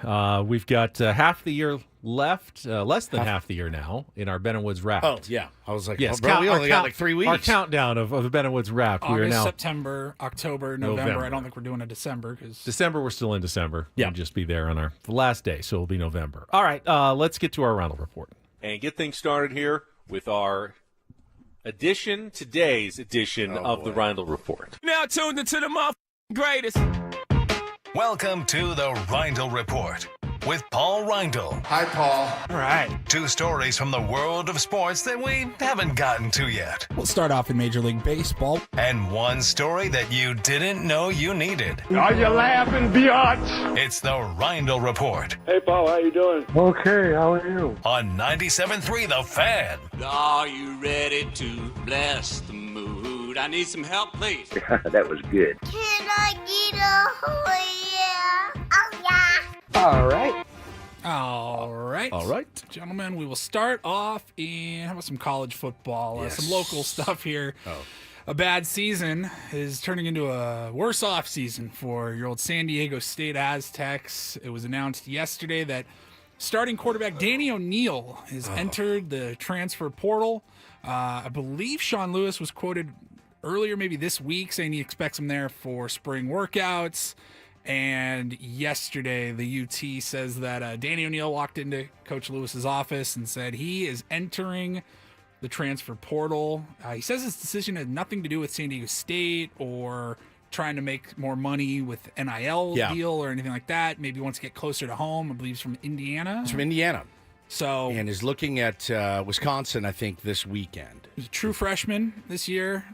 right. We've got half the year left, less than half the year now in our Ben and Woods Wrap. Oh, yeah. I was like, yes, we only got like 3 weeks. Our countdown of the Ben and Woods Wrap. August, we are now September, October, November. I don't think we're doing a December. December, we're still in December. Yeah. We'll just be there on the last day, so it'll be November. All right, let's get to our Ryle Report. And get things started here with our Today's edition of the Ryle Report. Now tuned into the greatest. Welcome to the Ryle Report with Paul Rindle. Hi, Paul. All right. 2 stories from the world of sports that we haven't gotten to yet. We'll start off in Major League Baseball. And 1 story that you didn't know you needed. Are you laughing, biatch? It's the Ryle Report Hey, Paul, how you doing? Okay, how are you? on 97.3 The Fan. Are you ready to bless the mood? I need some help, please. That was good. Can I get a yeah? Oh, yeah. All right. All right. Gentlemen, we will start off in, how about some college football, some local stuff here. A bad season is turning into a worse off season for your old San Diego State Aztecs. It was announced yesterday that starting quarterback Danny O'Neal has entered the transfer portal. I believe Sean Lewis was quoted earlier, maybe this week, saying he expects him there for spring workouts. And yesterday, the UT says that Danny O'Neal walked into Coach Lewis's office and said he is entering the transfer portal. He says his decision had nothing to do with San Diego State or trying to make more money with NIL deal or anything like that. Maybe he wants to get closer to home. I believe he's from Indiana. He's from Indiana. So, and is looking at Wisconsin, I think, this weekend. He's a true freshman this year.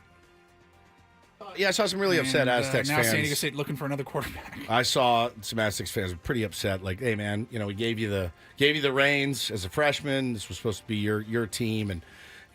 Yeah, I saw some really upset Aztecs now fans. San Diego State looking for another quarterback. I saw some Aztecs fans were pretty upset. Like, hey man, we gave you the reins as a freshman. This was supposed to be your team,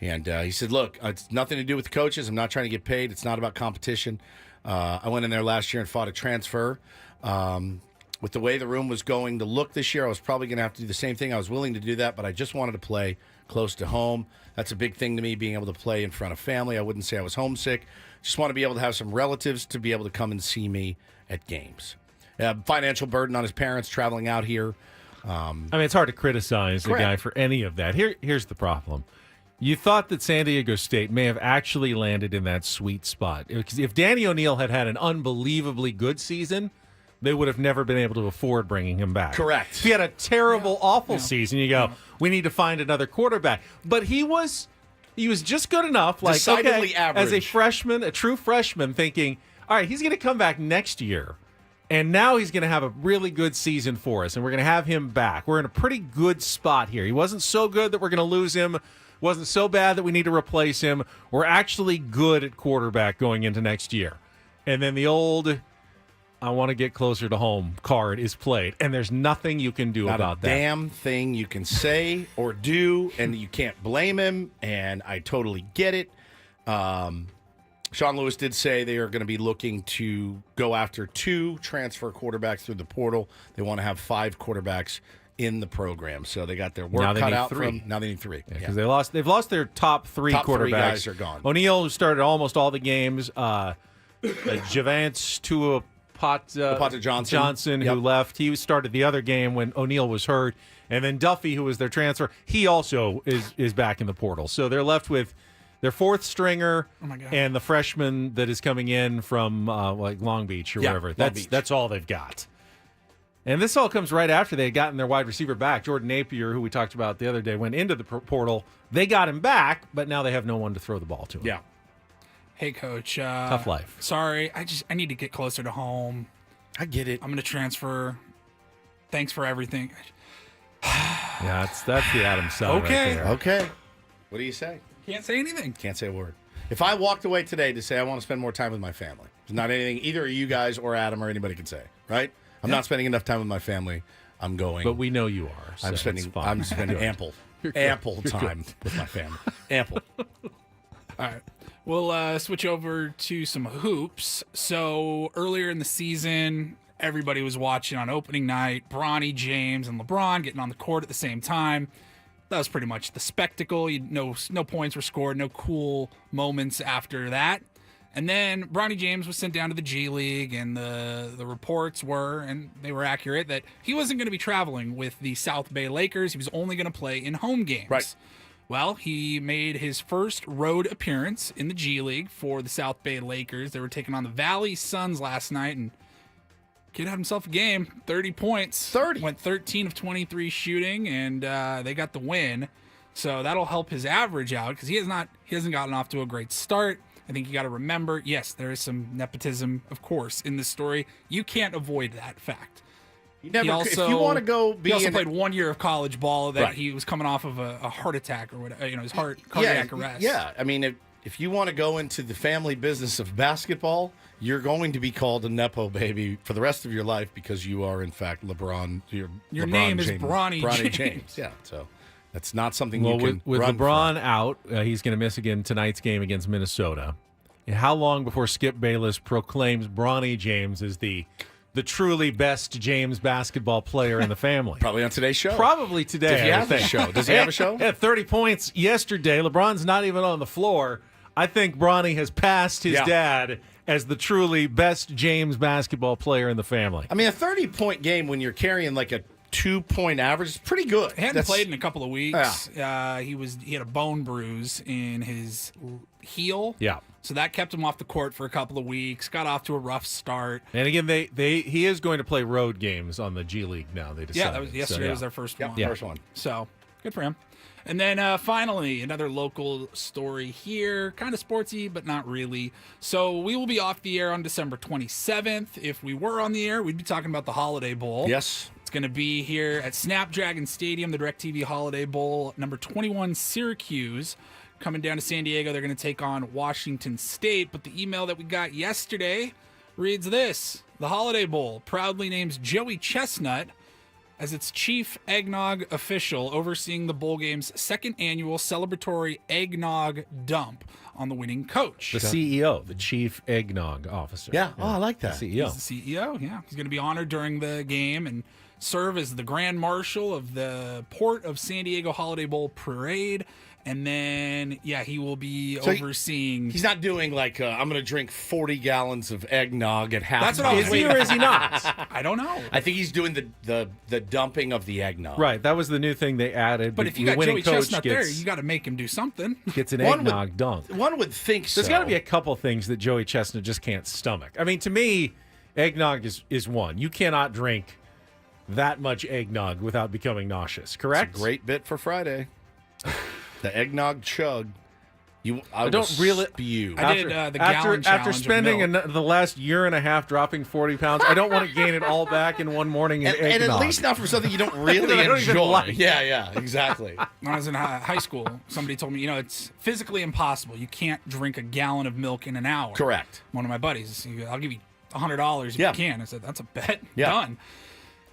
and he said, look, it's nothing to do with the coaches. I'm not trying to get paid. It's not about competition. I went in there last year and fought a transfer. With the way the room was going to look this year, I was probably going to have to do the same thing. I was willing to do that, but I just wanted to play close to home. That's a big thing to me, being able to play in front of family. I wouldn't say I was homesick. Just want to be able to have some relatives to be able to come and see me at games. Financial burden on his parents traveling out here. I mean, it's hard to criticize the guy for any of that. Here's the problem. You thought that San Diego State may have actually landed in that sweet spot. If Danny O'Neal had an unbelievably good season, they would have never been able to afford bringing him back. Correct. If he had a terrible, awful season, you go, we need to find another quarterback. But he was just good enough, like, decidedly average. As a freshman, a true freshman, thinking, all right, he's going to come back next year, and now he's going to have a really good season for us, and we're going to have him back. We're in a pretty good spot here. He wasn't so good that we're going to lose him. Wasn't so bad that we need to replace him. We're actually good at quarterback going into next year. And then the old, I want to get closer to home card is played, and there's nothing you can do about that. Damn thing you can say or do, and you can't blame him, and I totally get it. Sean Lewis did say they are going to be looking to go after 2 transfer quarterbacks through the portal. They want to have 5 quarterbacks in the program, so they got their work cut out from. Now they need 3. Because they've lost their top 3 Top quarterbacks. 3 guys are gone. O'Neal, who started almost all the games. Javance Tuapata Johnson, who left. He started the other game when O'Neal was hurt. And then Duffy, who was their transfer, he also is back in the portal. So they're left with their 4th stringer and the freshman that is coming in from like Long Beach or wherever. That's all they've got. And this all comes right after they had gotten their wide receiver back. Jordan Napier, who we talked about the other day, went into the portal. They got him back, but now they have no one to throw the ball to him. Yeah. Hey, Coach. Tough life. Sorry, I need to get closer to home. I get it. I'm going to transfer. Thanks for everything. Yeah, that's the Adam side. Okay. Right there. Okay. What do you say? Can't say anything. Can't say a word. If I walked away today to say I want to spend more time with my family, there's not anything either of you guys or Adam or anybody can say, right? I'm not spending enough time with my family. I'm going. But we know you are. So I'm spending ample time with my family. Ample. All right. We'll switch over to some hoops. So earlier in the season, everybody was watching on opening night, Bronny James and LeBron getting on the court at the same time. That was pretty much the spectacle. No points were scored, no cool moments after that. And then Bronny James was sent down to the G League, and the reports were, and they were accurate, that he wasn't going to be traveling with the South Bay Lakers. He was only going to play in home games. Right. Well, he made his first road appearance in the G League for the South Bay Lakers. They were taking on the Valley Suns last night, and kid had himself a game, 30 points. 30. Went 13 of 23 shooting, and they got the win. So that'll help his average out because he hasn't gotten off to a great start. I think you got to remember, yes, there is some nepotism, of course, in this story. You can't avoid that fact. If you want to go be he also played 1 year of college ball that Right. he was coming off of a heart attack or whatever, his cardiac arrest. Yeah, I mean, if you want to go into the family business of basketball, you're going to be called a Nepo baby for the rest of your life because you are, in fact, LeBron. Your LeBron name is James, Bronny James. Yeah, so that's not something Well, you can with run LeBron from. out, he's going to miss again tonight's game against Minnesota. And how long before Skip Bayless proclaims Bronny James as the truly best James basketball player in the family? Probably on today's show. Probably today. Does he I have a think. show? Does he have a show? He had 30 points yesterday. LeBron's not even on the floor. I think Bronny has passed his dad as the truly best James basketball player in the family. I mean, a 30-point game when you're carrying like a 2-point average is pretty good. He hadn't played in a couple of weeks. He had a bone bruise in his heel. Yeah. So that kept him off the court for a couple of weeks. Got off to a rough start. And again, he is going to play road games on the G League now. They decided. Yeah, that was yesterday. Was their first one. First one. So good for him. And then finally, another local story here, kind of sportsy, but not really. So we will be off the air on December 27th. If we were on the air, we'd be talking about the Holiday Bowl. Yes. It's going to be here at Snapdragon Stadium, the DirecTV Holiday Bowl. Number 21, Syracuse, coming down to San Diego. They're going to take on Washington State. But the email that we got yesterday reads this. The Holiday Bowl proudly names Joey Chestnut as its chief eggnog official, overseeing the bowl game's second annual celebratory eggnog dump on the winning coach. The CEO, the chief eggnog officer. Yeah. Oh, I like that. The CEO. He's the CEO, yeah. He's going to be honored during the game and serve as the Grand Marshal of the Port of San Diego Holiday Bowl Parade. And then, he will be overseeing. He's not doing like, I'm going to drink 40 gallons of eggnog at half. That's what I was Is he or is he not? I don't know. I think he's doing the dumping of the eggnog. Right. That was the new thing they added. But if you the got winning Joey coach Chestnut there, you got to make him do something. gets an One eggnog dunk. One would think so. There's got to be a couple things that Joey Chestnut just can't stomach. I mean, to me, eggnog is one. You cannot drink that much eggnog without becoming nauseous, correct? It's a great bit for Friday. The eggnog chug. I don't really spew. I did the gallon after challenge of spending milk. the last year and a half dropping 40 pounds. I don't want to gain it all back in one morning. And at least not for something you don't really I don't even enjoy. like. Yeah, exactly. When I was in high school, somebody told me, it's physically impossible. You can't drink a gallon of milk in an hour. Correct. One of my buddies, I'll give you $100 if you can. I said, that's a bet. Yeah. Done.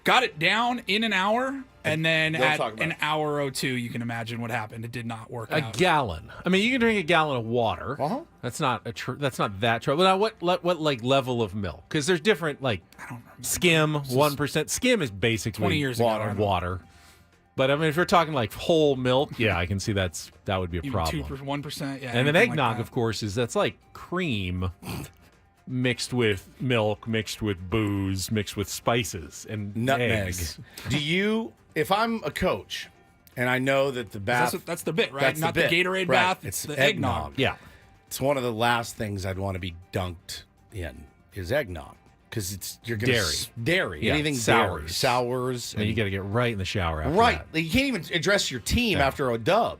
Got it down in an hour, and then Don't at talk about an it. hour or two, you can imagine what happened. It did not work A out. gallon. I mean, you can drink a gallon of water. Uh-huh. That's not that trouble. Now, what like level of milk? Because there's different I don't remember. Skim 1%. Skim is basically 20 years ago, I don't know. water. But I mean, if you're talking like whole milk, I can see that would be a Even problem. 1%, yeah. And then anything eggnog, like that. of course, that's like cream mixed with milk, mixed with booze, mixed with spices and Nutmeg. eggs. If I'm a coach and I know that the bath. That's the bit, right? That's Not the bit. Gatorade Right. bath, it's the eggnog. Yeah. It's one of the last things I'd want to be dunked in is eggnog. Because you're going to dairy. Yeah, Anything dairy. Sours. And you got to get right in the shower after Right. that. Like, you can't even address your team after a dub.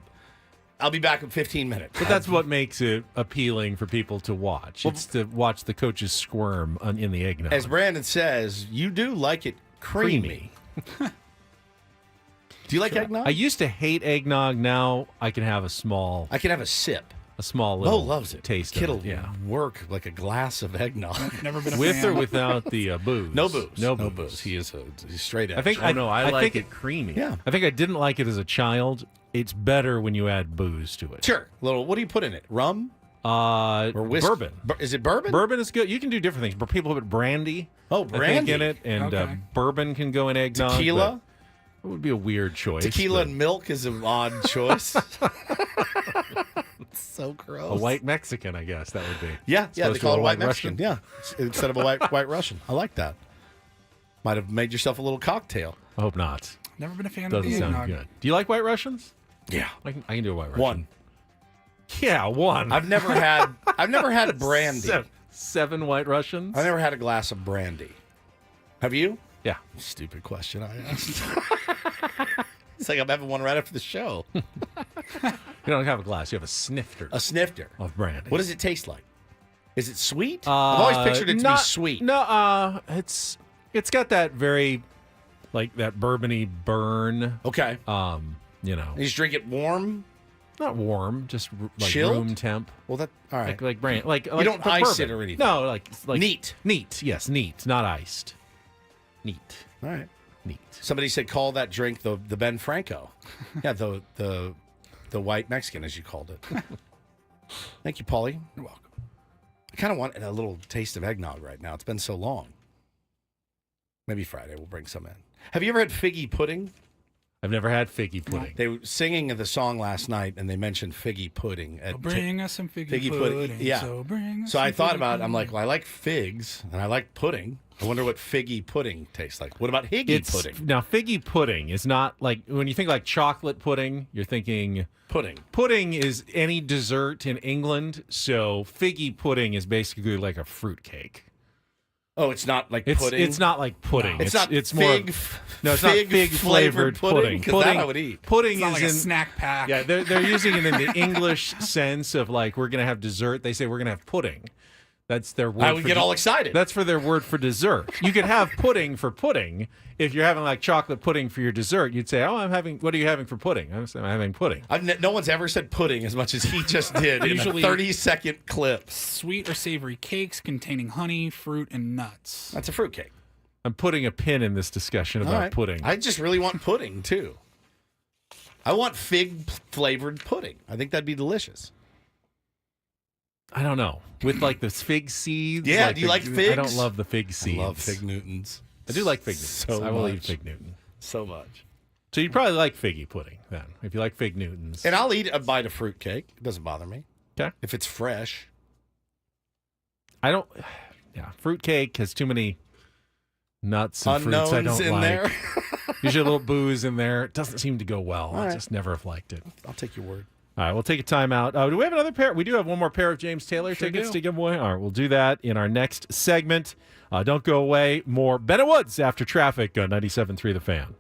I'll be back in 15 minutes. But that's what makes it appealing for people to watch. It's to watch the coaches squirm in the eggnog. As Brandon says, you do like it creamy. Do you like eggnog? I used to hate eggnog. Now I can have a small. I can have a sip. A small Mo little loves it. taste Kit'll of it. Yeah. work like a glass of eggnog. Never been a With fan. or without the booze? No booze. No booze. He's straight edge. I think I like think it creamy. Yeah. I think I didn't like it as a child. It's better when you add booze to it. Sure. Little. What do you put in it? Rum Or whiskey? bourbon. Is it bourbon? Bourbon is good. You can do different things. But people put brandy. Oh, I think, brandy. in it, and Okay. bourbon can go in eggnog. Tequila. It would be a weird choice. Tequila but and milk is an odd choice. So gross. a white Mexican, I guess that would be. Yeah, they Supposed to call it be a white Mexican. Russian. Yeah, instead of a white Russian. I like that. Might have made yourself a little cocktail. I hope not. Never been a fan Doesn't of the sound eggnog. good. Do you like white Russians? Yeah, I can do a white Russian. one. Yeah, one. I've never had brandy. Seven white Russians. I've never had a glass of brandy. Have you? Yeah. Stupid question I asked. It's like I'm having one right after the show. You don't have a glass. You have a snifter. A snifter of brandy. What does it taste like? Is it sweet? I've always pictured it to be sweet. No, it's got that very, like, that bourbony burn. Okay. You know. You just drink it warm? Not warm, just like Chilled? room temp. Well, that all right. Like brand. Like you don't the ice bourbon. it or anything. No, like neat. Neat. Yes, neat, not iced. Neat. All right. Neat. Somebody said call that drink the Ben Franco. Yeah, the white Mexican, as you called it. Thank you, Paulie. You're welcome. I kind of want a little taste of eggnog right now. It's been so long. Maybe Friday we'll bring some in. Have you ever had figgy pudding? I've never had figgy pudding. They were singing the song last night, and they mentioned figgy pudding. Bring us some figgy pudding. Yeah. So I thought about it. I'm like, well, I like figs, and I like pudding. I wonder what figgy pudding tastes like. What about higgy pudding? Now, figgy pudding is not like, when you think like chocolate pudding, you're thinking... Pudding. Pudding is any dessert in England, so figgy pudding is basically like a fruit cake. Oh, it's not like It's pudding? It's not like pudding. No. It's not it's fig, no, it's not fig fig-flavored pudding. Because that I would eat. Pudding It's not is like a in snack pack. Yeah, they're using it in the English sense of like, we're going to have dessert. They say we're going to have pudding. That's their word. I would get all excited. That's for their word for dessert. You could have pudding for pudding. If you're having like chocolate pudding for your dessert, you'd say, "Oh, what are you having for pudding?" I'm having pudding. No one's ever said pudding as much as he just did in a 30-second clip. Sweet or savory cakes containing honey, fruit, and nuts. That's a fruit cake. I'm putting a pin in this discussion All about right. pudding. I just really want pudding too. I want fig-flavored pudding. I think that'd be delicious. I don't know. With like the fig seeds. Yeah, do you like figs? I don't love the fig seeds. I love fig Newtons. I do like fig Newtons. So I will eat much. fig Newton. So much. So you'd probably like figgy pudding then, if you like fig Newtons. And I'll eat a bite of fruit cake. It doesn't bother me. Okay. If it's fresh. I don't. Yeah, fruit cake has too many nuts and fruits I Unknowns don't in like. there. Usually a little booze in there. It doesn't seem to go well. All I right. just never have liked it. I'll take your word. All right, we'll take a timeout. Do we have another pair? We do have one more pair of James Taylor Sure tickets do. to give away. All right, we'll do that in our next segment. Don't go away. More Bennett Woods after traffic on 97.3 The Fan.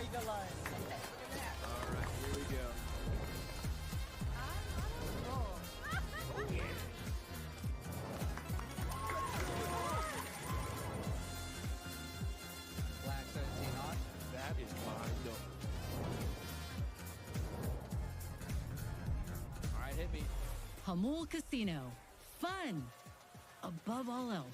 All right, here we go. Flag 17 on. That is my number. All right, hit me. Hamul Casino. Fun above all else.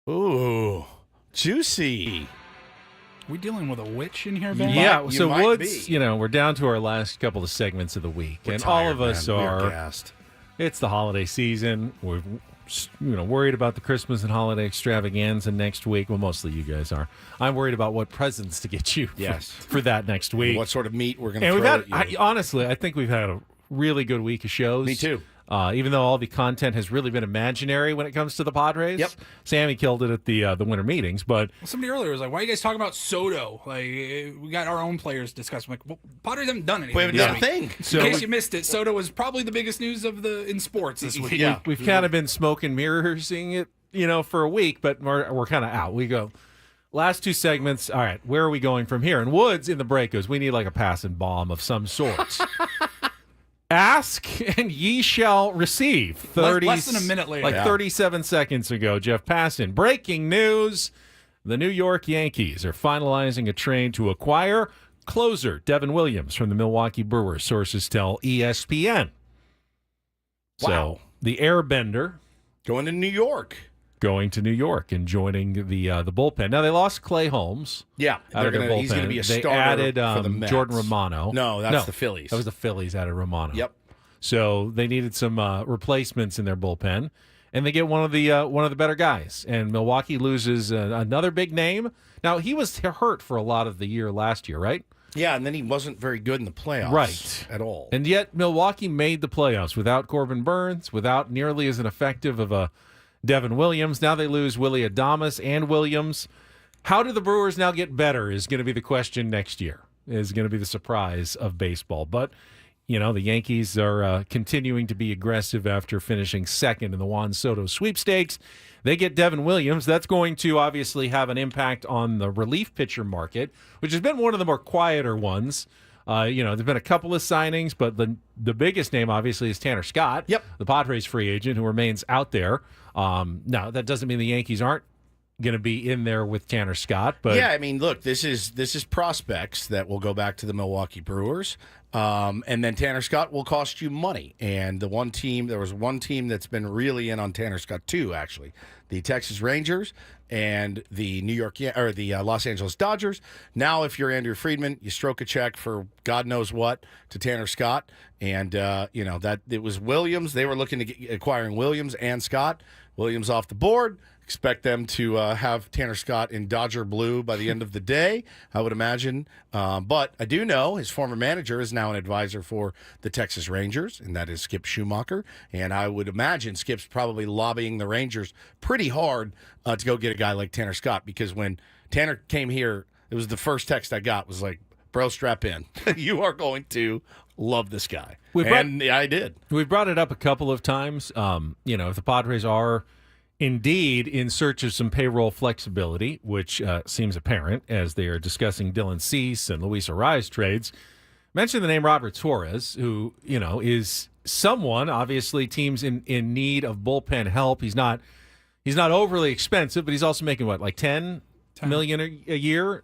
Ooh, juicy. We dealing with a witch in here, Ben? Yeah, so Woods, we're down to our last couple of segments of the week. We're and tired, all of us man. We're are. gassed. It's the holiday season. We're worried about the Christmas and holiday extravaganza next week. Well, mostly you guys are. I'm worried about what presents to get you for that next week. What sort of meat we're going to throw at you. Honestly, I think we've had a really good week of shows. Me too. Even though all the content has really been imaginary when it comes to the Padres. Yep. Sammy killed it at the winter meetings, but somebody earlier was like, "Why are you guys talking about Soto? Like, we got our own players discussing." I'm like, well, Padres haven't done anything. We haven't done a thing. So, in case you missed it, Soto was probably the biggest news of in sports this week. Yeah. We've kind of been smoke and mirroring it, for a week, but we're kind of out. We go. Last two segments. All right, where are we going from here? And Woods in the break goes, we need like a passing bomb of some sort. Ask and ye shall receive. 30, less than a minute later. 37 seconds ago, Jeff Passan. Breaking news. The New York Yankees are finalizing a trade to acquire closer Devin Williams from the Milwaukee Brewers, sources tell ESPN. Wow. So the Airbender going to New York. Going to New York and joining the bullpen. Now, they lost Clay Holmes. Yeah, out of their bullpen. He's going to be a starter. They added for the Mets. Jordan Romano. No, that's the Phillies. That was the Phillies added Romano. Yep. So they needed some replacements in their bullpen, and they get one of the better guys. And Milwaukee loses another big name. Now, he was hurt for a lot of the year last year, right? Yeah, and then he wasn't very good in the playoffs at all. And yet Milwaukee made the playoffs without Corbin Burns, without nearly as an effective of a Devin Williams. Now they lose Willie Adames and Williams. How do the Brewers now get better is going to be the question next year, is going to be the surprise of baseball. But, the Yankees are continuing to be aggressive after finishing second in the Juan Soto sweepstakes. They get Devin Williams. That's going to obviously have an impact on the relief pitcher market, which has been one of the more quieter ones. There's been a couple of signings, but the biggest name, obviously, is Tanner Scott, the Padres free agent who remains out there. Now, that doesn't mean the Yankees aren't going to be in there with Tanner Scott. But yeah, I mean, look, this is prospects that will go back to the Milwaukee Brewers. And then Tanner Scott will cost you money. And there was one team that's been really in on Tanner Scott too, actually. The Texas Rangers and the Los Angeles Dodgers. Now, if you're Andrew Friedman, you stroke a check for God knows what to Tanner Scott. And, that it was Williams. They were looking to acquiring Williams and Scott. Williams off the board. Expect them to have Tanner Scott in Dodger blue by the end of the day, I would imagine. But I do know his former manager is now an advisor for the Texas Rangers, and that is Skip Schumacher. And I would imagine Skip's probably lobbying the Rangers pretty hard to go get a guy like Tanner Scott, because when Tanner came here, it was the first text I got was like, bro, strap in. You are going to love this guy. And I did. We've brought it up a couple of times. If the Padres are indeed in search of some payroll flexibility, which seems apparent as they are discussing Dylan Cease and Luis Arraez trades, mention the name Robert Torres, who, is someone, obviously, teams in need of bullpen help. He's not overly expensive, but he's also making, what, like $10 million a year?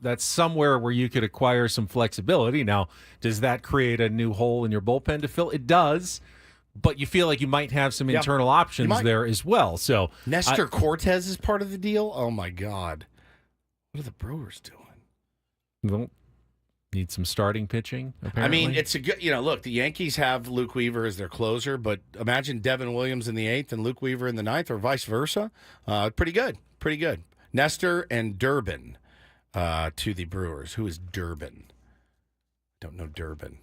That's somewhere where you could acquire some flexibility. Now, does that create a new hole in your bullpen to fill? It does. But you feel like you might have some internal options there as well. So Nestor Cortez is part of the deal. Oh my God, what are the Brewers doing? Well, need some starting pitching. Apparently. I mean, it's a good. Look, the Yankees have Luke Weaver as their closer, but imagine Devin Williams in the 8th and Luke Weaver in the 9th, or vice versa. Pretty good. Nestor and Durbin to the Brewers. Who is Durbin? Don't know Durbin.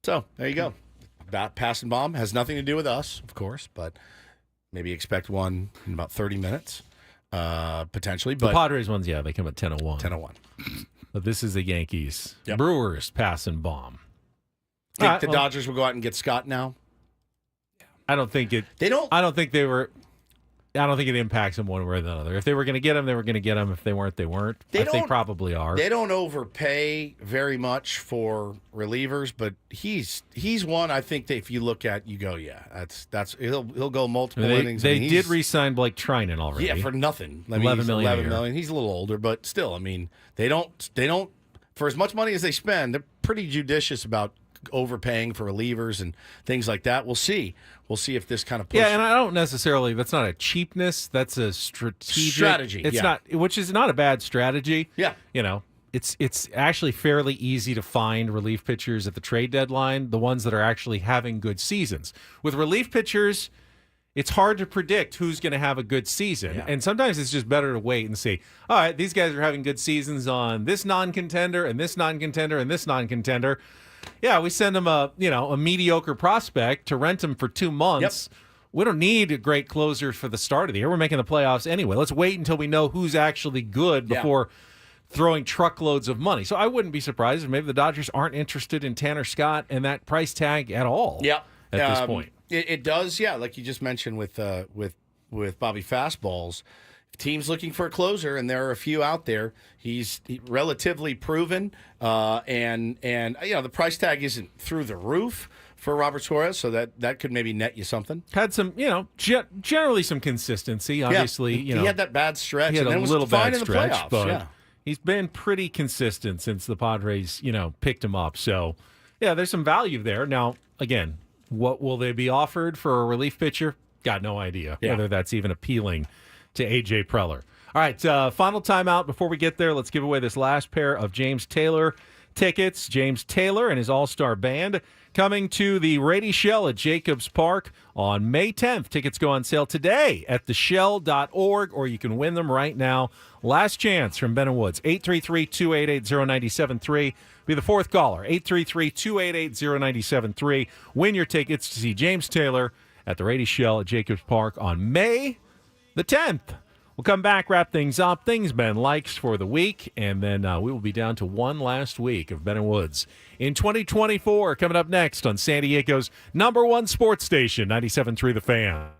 So there you go. About pass and bomb has nothing to do with us, of course, but maybe expect one in about 30 minutes, potentially. But the Padres ones, they come at 10:01. 10:01. But this is the Yankees. Yep. Brewers pass and bomb. Think the Dodgers will go out and get Scott now? I don't think it. They don't. I don't think it impacts them one way or the other. If they were going to get him, they were going to get him. If they weren't, they weren't. I think they probably are. They don't overpay very much for relievers, but he's one I think that if you look at, you go, that's he'll go multiple innings. They did re-sign Blake Trinan already. Yeah, for nothing. $11 million. He's a little older, but still, I mean, they don't for as much money as they spend, they're pretty judicious about overpaying for relievers and things like that. We'll see if this kind of push. Yeah, and I don't necessarily. That's not a cheapness. That's a strategy. It's not, which is not a bad strategy. Yeah, it's actually fairly easy to find relief pitchers at the trade deadline. The ones that are actually having good seasons. With relief pitchers, it's hard to predict who's going to have a good season, and sometimes it's just better to wait and see. All right, these guys are having good seasons on this non-contender and this non-contender and this non-contender. Yeah, we send them a mediocre prospect to rent him for 2 months. Yep. We don't need a great closer for the start of the year. We're making the playoffs anyway. Let's wait until we know who's actually good before throwing truckloads of money. So I wouldn't be surprised if maybe the Dodgers aren't interested in Tanner Scott and that price tag at all. Yeah, at this point, it does. Yeah, like you just mentioned with Bobby Fastballs. Teams looking for a closer, and there are a few out there. He's relatively proven, and the price tag isn't through the roof for Robert Torres, so that could maybe net you something. Had some, generally some consistency. Obviously, he had that bad stretch. He had and a then little bad stretch, playoffs, but he's been pretty consistent since the Padres, picked him up. So, there's some value there. Now, again, what will they be offered for a relief pitcher? Got no idea whether that's even appealing to A.J. Preller. All right, final timeout. Before we get there, let's give away this last pair of James Taylor tickets. James Taylor and his all-star band coming to the Rady Shell at Jacobs Park on May 10th. Tickets go on sale today at theshell.org, or you can win them right now. Last chance from Ben & Woods, 833-288-0973. Be the fourth caller, 833-288-0973. Win your tickets to see James Taylor at the Rady Shell at Jacobs Park on May the 10th. We'll come back, wrap things up. Things Ben likes for the week, and then we will be down to one last week of Ben and Woods in 2024. Coming up next on San Diego's #1 sports station, 97.3 The Fan.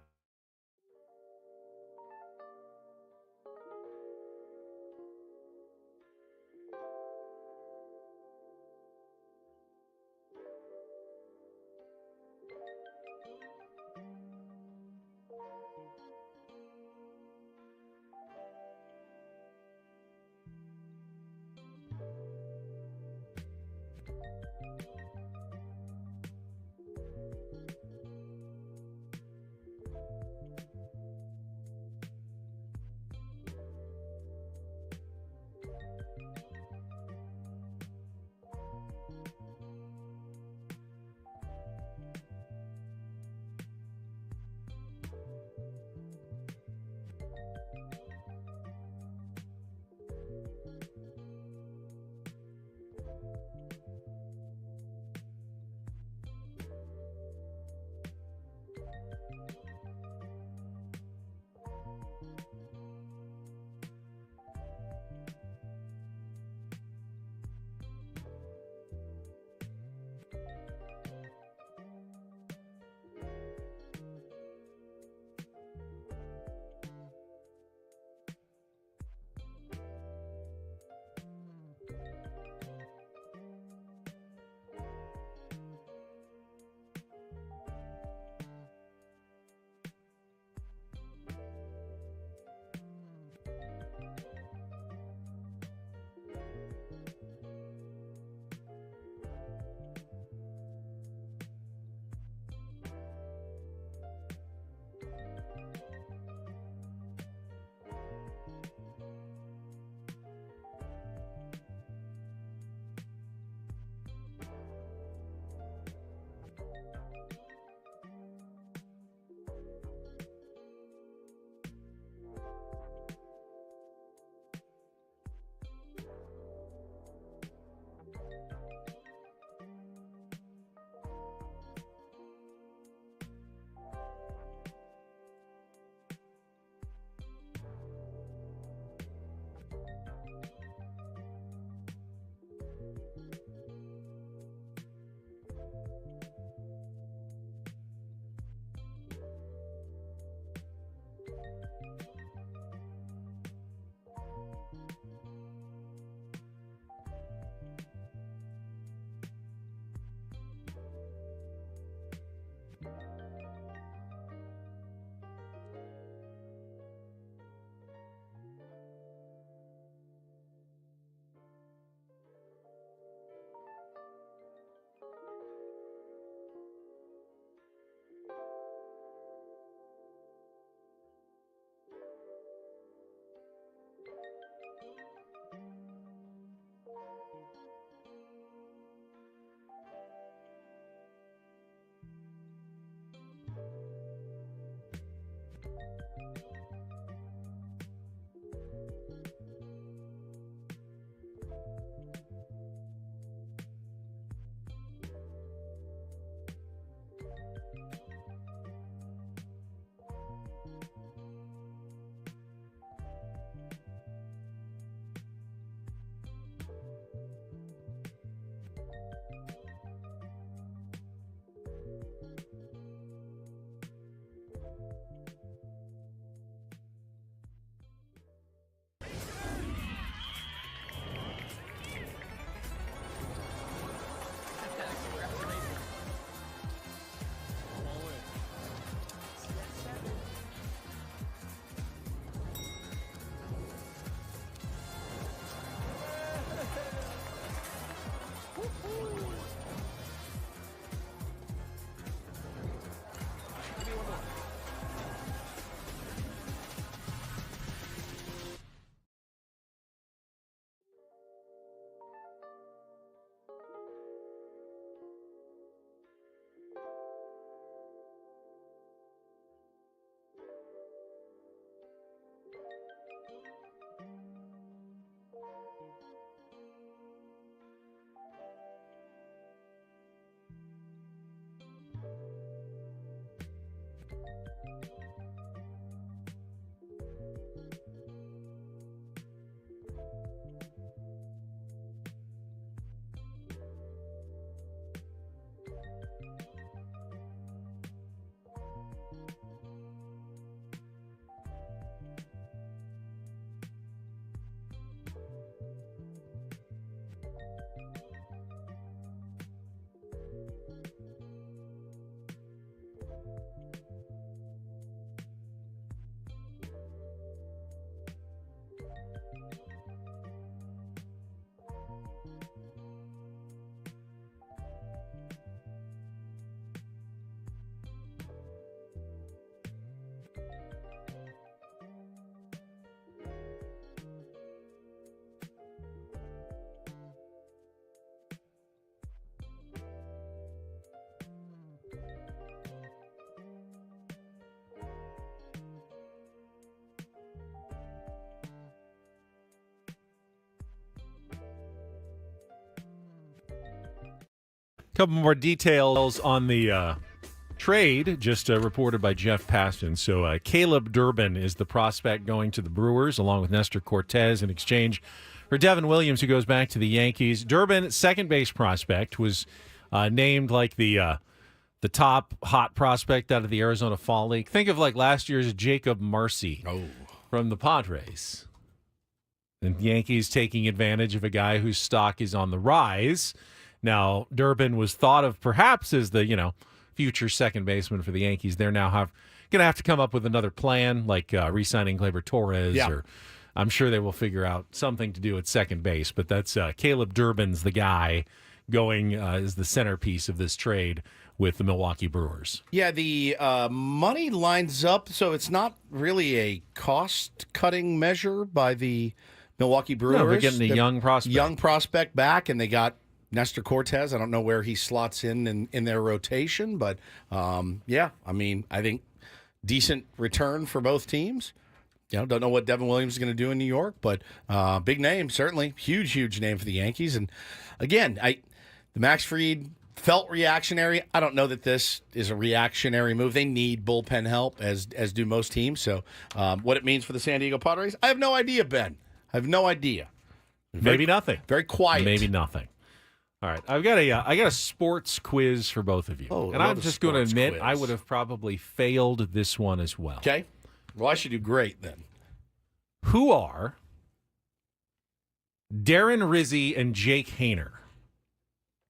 Couple more details on the trade, just reported by Jeff Paston. So Caleb Durbin is the prospect going to the Brewers, along with Nestor Cortez, in exchange for Devin Williams, who goes back to the Yankees. Durbin, second base prospect, was named like the top hot prospect out of the Arizona Fall League. Think of like last year's Jacob Marcy from the Padres. And the Yankees taking advantage of a guy whose stock is on the rise. Now, Durbin was thought of perhaps as the, future second baseman for the Yankees. They're now going to have to come up with another plan, like re-signing Gleyber Torres, or I'm sure they will figure out something to do at second base. But that's Caleb Durbin's the guy going as the centerpiece of this trade with the Milwaukee Brewers. Yeah, the money lines up, so it's not really a cost-cutting measure by the Milwaukee Brewers. No, they're getting a young prospect back, and they got Nestor Cortez. I don't know where he slots in their rotation, but I think decent return for both teams. Don't know what Devin Williams is going to do in New York, but big name, certainly. Huge name for the Yankees. And again, the Max Fried felt reactionary. I don't know that this is a reactionary move. They need bullpen help, as do most teams. So what it means for the San Diego Padres, I have no idea, Ben. I have no idea. Maybe nothing. Very quiet. Maybe nothing. All right, I got a sports quiz for both of you, and I'm just going to admit I would have probably failed this one as well. Okay, well I should do great then. Who are Darren Rizzi and Jake Haener?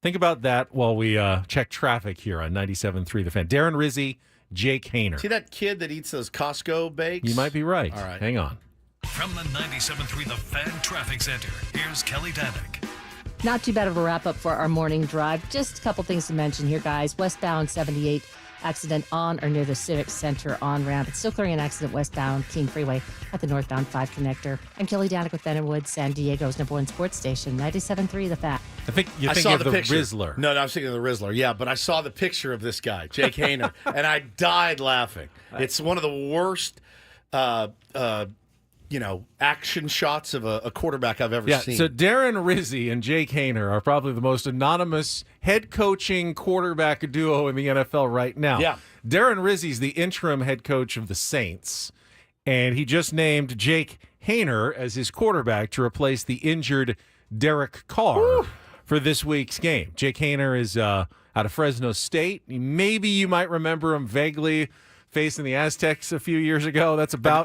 Think about that while we check traffic here on 97.3 The Fan. Darren Rizzi, Jake Haener. See that kid that eats those Costco bakes? You might be right. All right, hang on. From the 97.3 The Fan Traffic Center, here's Kelly Danick. Not too bad of a wrap-up for our morning drive. Just a couple things to mention here, guys. Westbound 78, accident on or near the Civic Center on-ramp. It's still clearing an accident westbound King Freeway at the northbound 5 connector. I'm Kelly Danick with Ben and Wood, San Diego's #1 sports station, 97.3 The Fan. I think you're thinking of the Rizzler. No, I was thinking of the Rizzler. Yeah, but I saw the picture of this guy, Jake Haener, and I died laughing. It's one of the worst action shots of a quarterback I've ever seen. So Darren Rizzi and Jake Haener are probably the most anonymous head coaching quarterback duo in the NFL right now. Yeah. Darren Rizzi's the interim head coach of the Saints, and he just named Jake Haener as his quarterback to replace the injured Derek Carr for this week's game. Jake Haener is out of Fresno State. Maybe you might remember him vaguely facing the Aztecs a few years ago.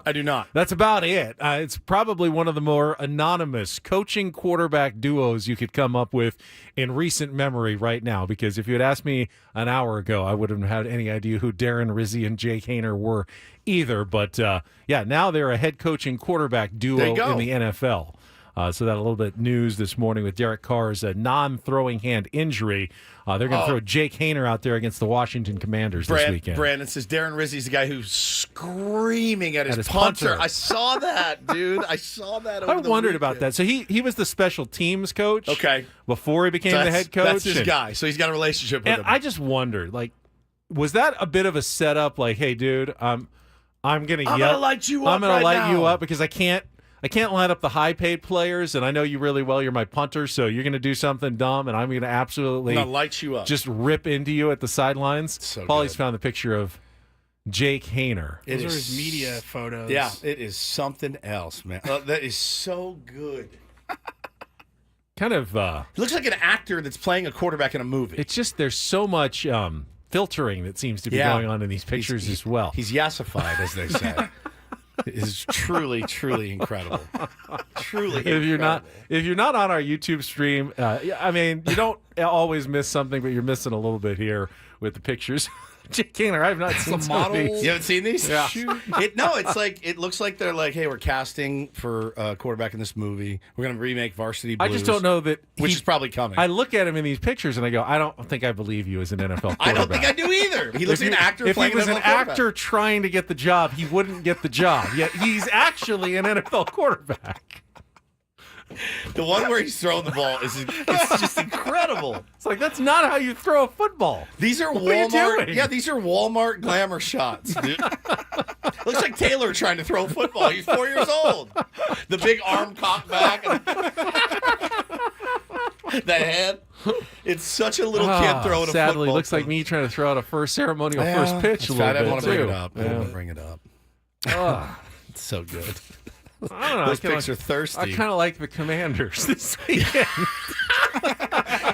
I do not. That's about it. It's probably one of the more anonymous coaching quarterback duos you could come up with in recent memory right now, because if you had asked me an hour ago, I wouldn't have had any idea who Darren Rizzi and Jake Haener were either. But, now they're a head coaching quarterback duo in the NFL. So that a little bit news this morning with Derek Carr's non-throwing hand injury. They're going to throw Jake Haener out there against the Washington Commanders this weekend. Brandon says Darren Rizzi's the guy who's screaming at his punter. I saw that, dude. I saw that over I wondered about that. So he was the special teams coach before he became the head coach. That's his guy. So he's got a relationship with him. I just wondered, was that a bit of a setup? Like, hey, dude, I'm going to yell. I'm going to light you up I'm going to light you up because I can't line up the high-paid players, and I know you really well. You're my punter, so you're going to do something dumb, and I'm going to absolutely light you up. Just rip into you at the sidelines. So Paulie's found the picture of Jake Haener. Those are his media photos. Yeah, it is something else, man. That is so good. Kind of. He looks like an actor that's playing a quarterback in a movie. It's just there's so much filtering that seems to be going on in these pictures as well. He's yassified, as they say. It is truly, truly incredible. Truly incredible. If you're not on our YouTube stream, you don't always miss something, but you're missing a little bit here with the pictures. Jake Haener, I have not seen some of these. You haven't seen these? Yeah. It looks like they're like, hey, we're casting for a quarterback in this movie. We're going to remake Varsity Blues. I just don't know that. Which is probably coming. I look at him in these pictures and I go, I don't think I believe you as an NFL quarterback. I don't think I do either. He looks like an actor playing an NFL If he was an actor trying to get the job, he wouldn't get the job. Yet he's actually an NFL quarterback. The one where he's throwing the ball it's just incredible. It's like, that's not how you throw a football. These are Walmart. Yeah, these are Walmart glamour shots, dude. Looks like Taylor trying to throw a football. He's 4 years old. The big arm cocked back. The head. It's such a little kid throwing a football. Sadly, looks like me trying to throw out a first ceremonial first pitch a little I bit. want to bring it up. Yeah. I want to bring it up. It's so good. I don't know. Those picks are thirsty. I kind of like the Commanders this weekend.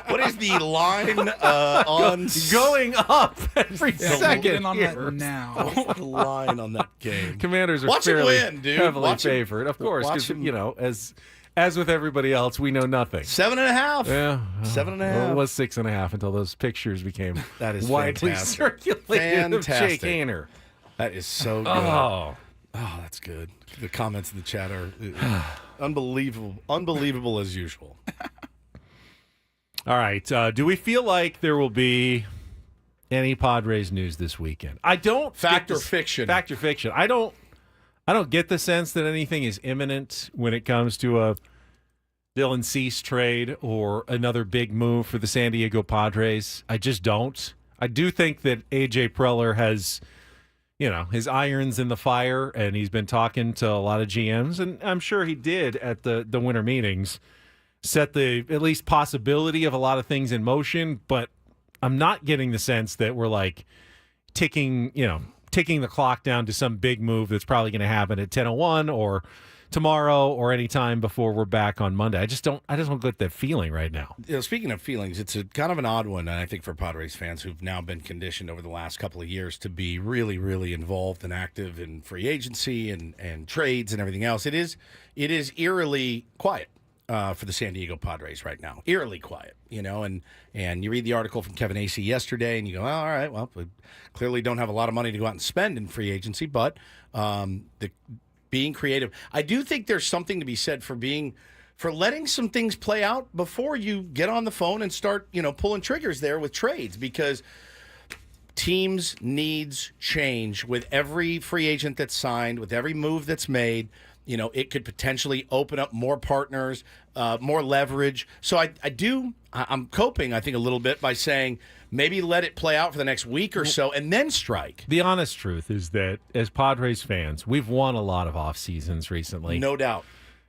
What is the line on going up every second? In on here. that now. What's the line on that game? Commanders are Watch fairly him win, dude. heavily Watch him- favored, of course, watch because him- as with everybody else, we know nothing. 7.5. Yeah, 7.5. Well, it was 6.5 until those pictures became That is widely fantastic. circulated. Of Fantastic. Jake Haener. That is so good. Oh, that's good. The comments in the chat are unbelievable as usual. all right. Do we feel like there will be any Padres news this weekend? I don't. Fact or fiction? Fact or fiction? I don't get the sense that anything is imminent when it comes to a Dylan Cease trade or another big move for the San Diego Padres. I just don't. I do think that A.J. Preller has, his irons in the fire, and he's been talking to a lot of GMs, and I'm sure he did at the winter meetings, set the at least possibility of a lot of things in motion, but I'm not getting the sense that we're like ticking the clock down to some big move that's probably going to happen at 10:01 or tomorrow or any time before we're back on Monday. I just don't get that feeling right now. Speaking of feelings, it's a kind of an odd one, and I think for Padres fans who've now been conditioned over the last couple of years to be really, really involved and active in free agency and trades and everything else. It is eerily quiet for the San Diego Padres right now. Eerily quiet, and you read the article from Kevin Acee yesterday, and you go, oh, all right, well, we clearly don't have a lot of money to go out and spend in free agency, but being creative. I do think there's something to be said for letting some things play out before you get on the phone and start, pulling triggers there with trades, because teams' needs change with every free agent that's signed, with every move that's made. It could potentially open up more partners, more leverage. So I'm coping, I think, a little bit by saying maybe let it play out for the next week or so and then strike. The honest truth is that as Padres fans, we've won a lot of off seasons recently. No doubt.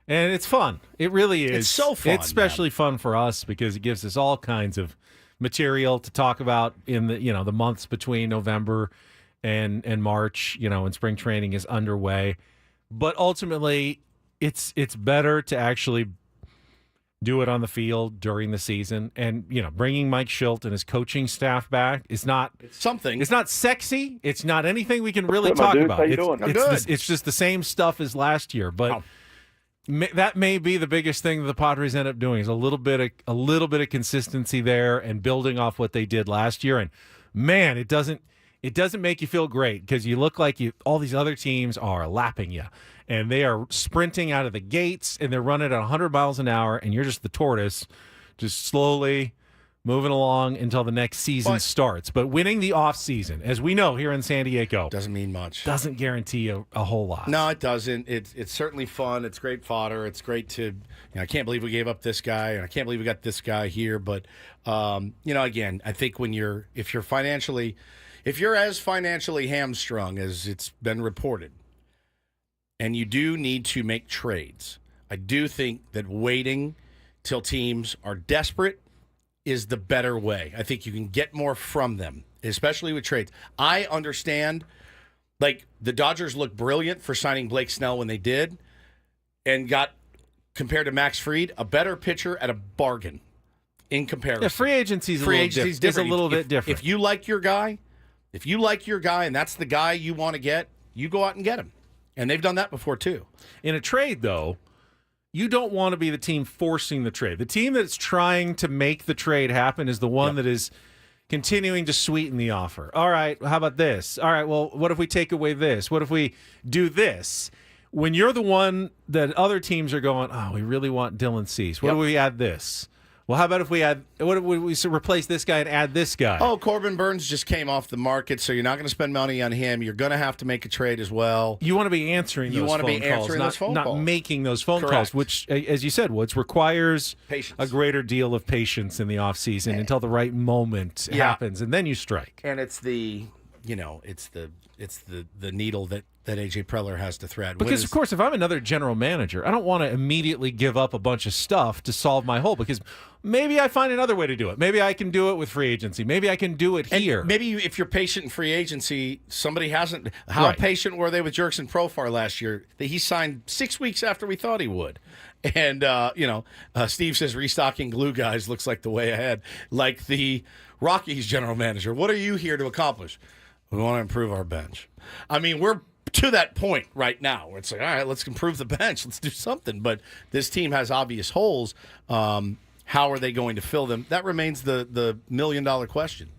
And it's fun. It really is. It's so fun. It's especially fun for us because it gives us all kinds of material to talk about in the months between November and March, when spring training is underway. But ultimately, it's better to actually do it on the field during the season. And, bringing Mike Schilt and his coaching staff back is not something. It's not sexy. It's not anything we can really talk about. How you doing? It's just the same stuff as last year. But that may be the biggest thing that the Padres end up doing is a little bit of consistency there and building off what they did last year. And man, it doesn't make you feel great because you look like all these other teams are lapping you, and they are sprinting out of the gates, and they're running at 100 miles an hour, and you're just the tortoise, just slowly moving along until the next season starts. But winning the offseason, as we know here in San Diego, doesn't mean much. Doesn't guarantee a whole lot. No, it doesn't. It's certainly fun. It's great fodder. It's great to, I can't believe we gave up this guy, and I can't believe we got this guy here. But, again, I think if you're as financially hamstrung as it's been reported, and you do need to make trades, I do think that waiting till teams are desperate is the better way. I think you can get more from them, especially with trades. I understand, the Dodgers looked brilliant for signing Blake Snell when they did, and got, compared to Max Fried, a better pitcher at a bargain in comparison. Yeah, free agency's a little bit different. If you like your guy, and that's the guy you want to get, you go out and get him. And they've done that before, too. In a trade, though, you don't want to be the team forcing the trade. The team that's trying to make the trade happen is the one that is continuing to sweeten the offer. All right, how about this? All right, well, what if we take away this? What if we do this? When you're the one that other teams are going, oh, we really want Dylan Cease. What if we add this? Well, how about if we replace this guy and add this guy? Oh, Corbin Burns just came off the market, so you're not going to spend money on him. You're going to have to make a trade as well. You want to be answering those phone calls, not making those phone calls, which, as you said, requires patience. A greater deal of patience in the offseason until the right moment happens, and then you strike. And it's the it's the needle that AJ Preller has to thread. Because, of course, if I'm another general manager, I don't want to immediately give up a bunch of stuff to solve my hole, because maybe I find another way to do it. Maybe I can do it with free agency. Maybe I can do it here. Maybe if you're patient in free agency, somebody hasn't. How patient were they with Jurickson Profar last year? That he signed 6 weeks after we thought he would. And, Steve says restocking glue guys looks like the way ahead. Like the Rockies general manager. What are you here to accomplish? We want to improve our bench. I mean, we're to that point right now where it's like, all right, let's improve the bench. Let's do something. But this team has obvious holes. How are they going to fill them? That remains the million-dollar question.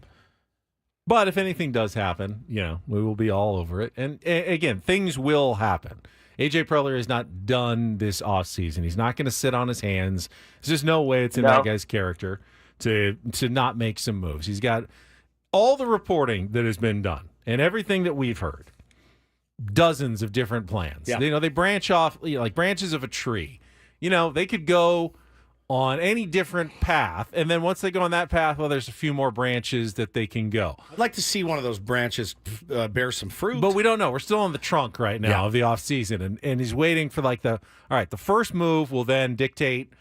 But if anything does happen, we will be all over it. And again, things will happen. A.J. Preller is not done this offseason. He's not going to sit on his hands. There's just no way it's in that guy's character to not make some moves. He's got all the reporting that has been done and everything that we've heard. Dozens of different plans. Yeah. They branch off like branches of a tree. They could go on any different path, and then once they go on that path, well, there's a few more branches that they can go. I'd like to see one of those branches bear some fruit. But we don't know. We're still on the trunk right now of the offseason, and he's waiting for the first move will then dictate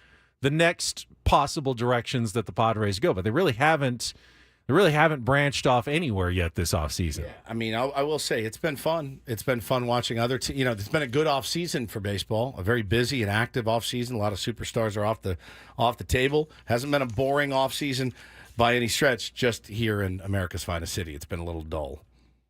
the next possible directions that the Padres go. But they really haven't branched off anywhere yet this offseason. Yeah. I mean, I will say it's been fun. It's been fun watching other teams. It's been a good offseason for baseball, a very busy and active offseason. A lot of superstars are off the table. Hasn't been a boring offseason by any stretch, just here in America's finest city. It's been a little dull.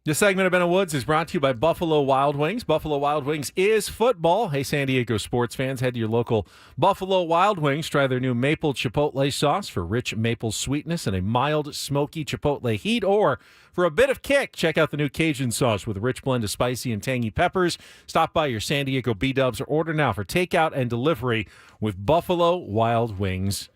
This segment of Ben and Woods is brought to you by Buffalo Wild Wings. Buffalo Wild Wings is football. Hey, San Diego sports fans, head to your local Buffalo Wild Wings. Try their new maple chipotle sauce for rich maple sweetness and a mild, smoky chipotle heat. Or for a bit of kick, check out the new Cajun sauce with a rich blend of spicy and tangy peppers. Stop by your San Diego B-Dubs or order now for takeout and delivery with Buffalo Wild Wings.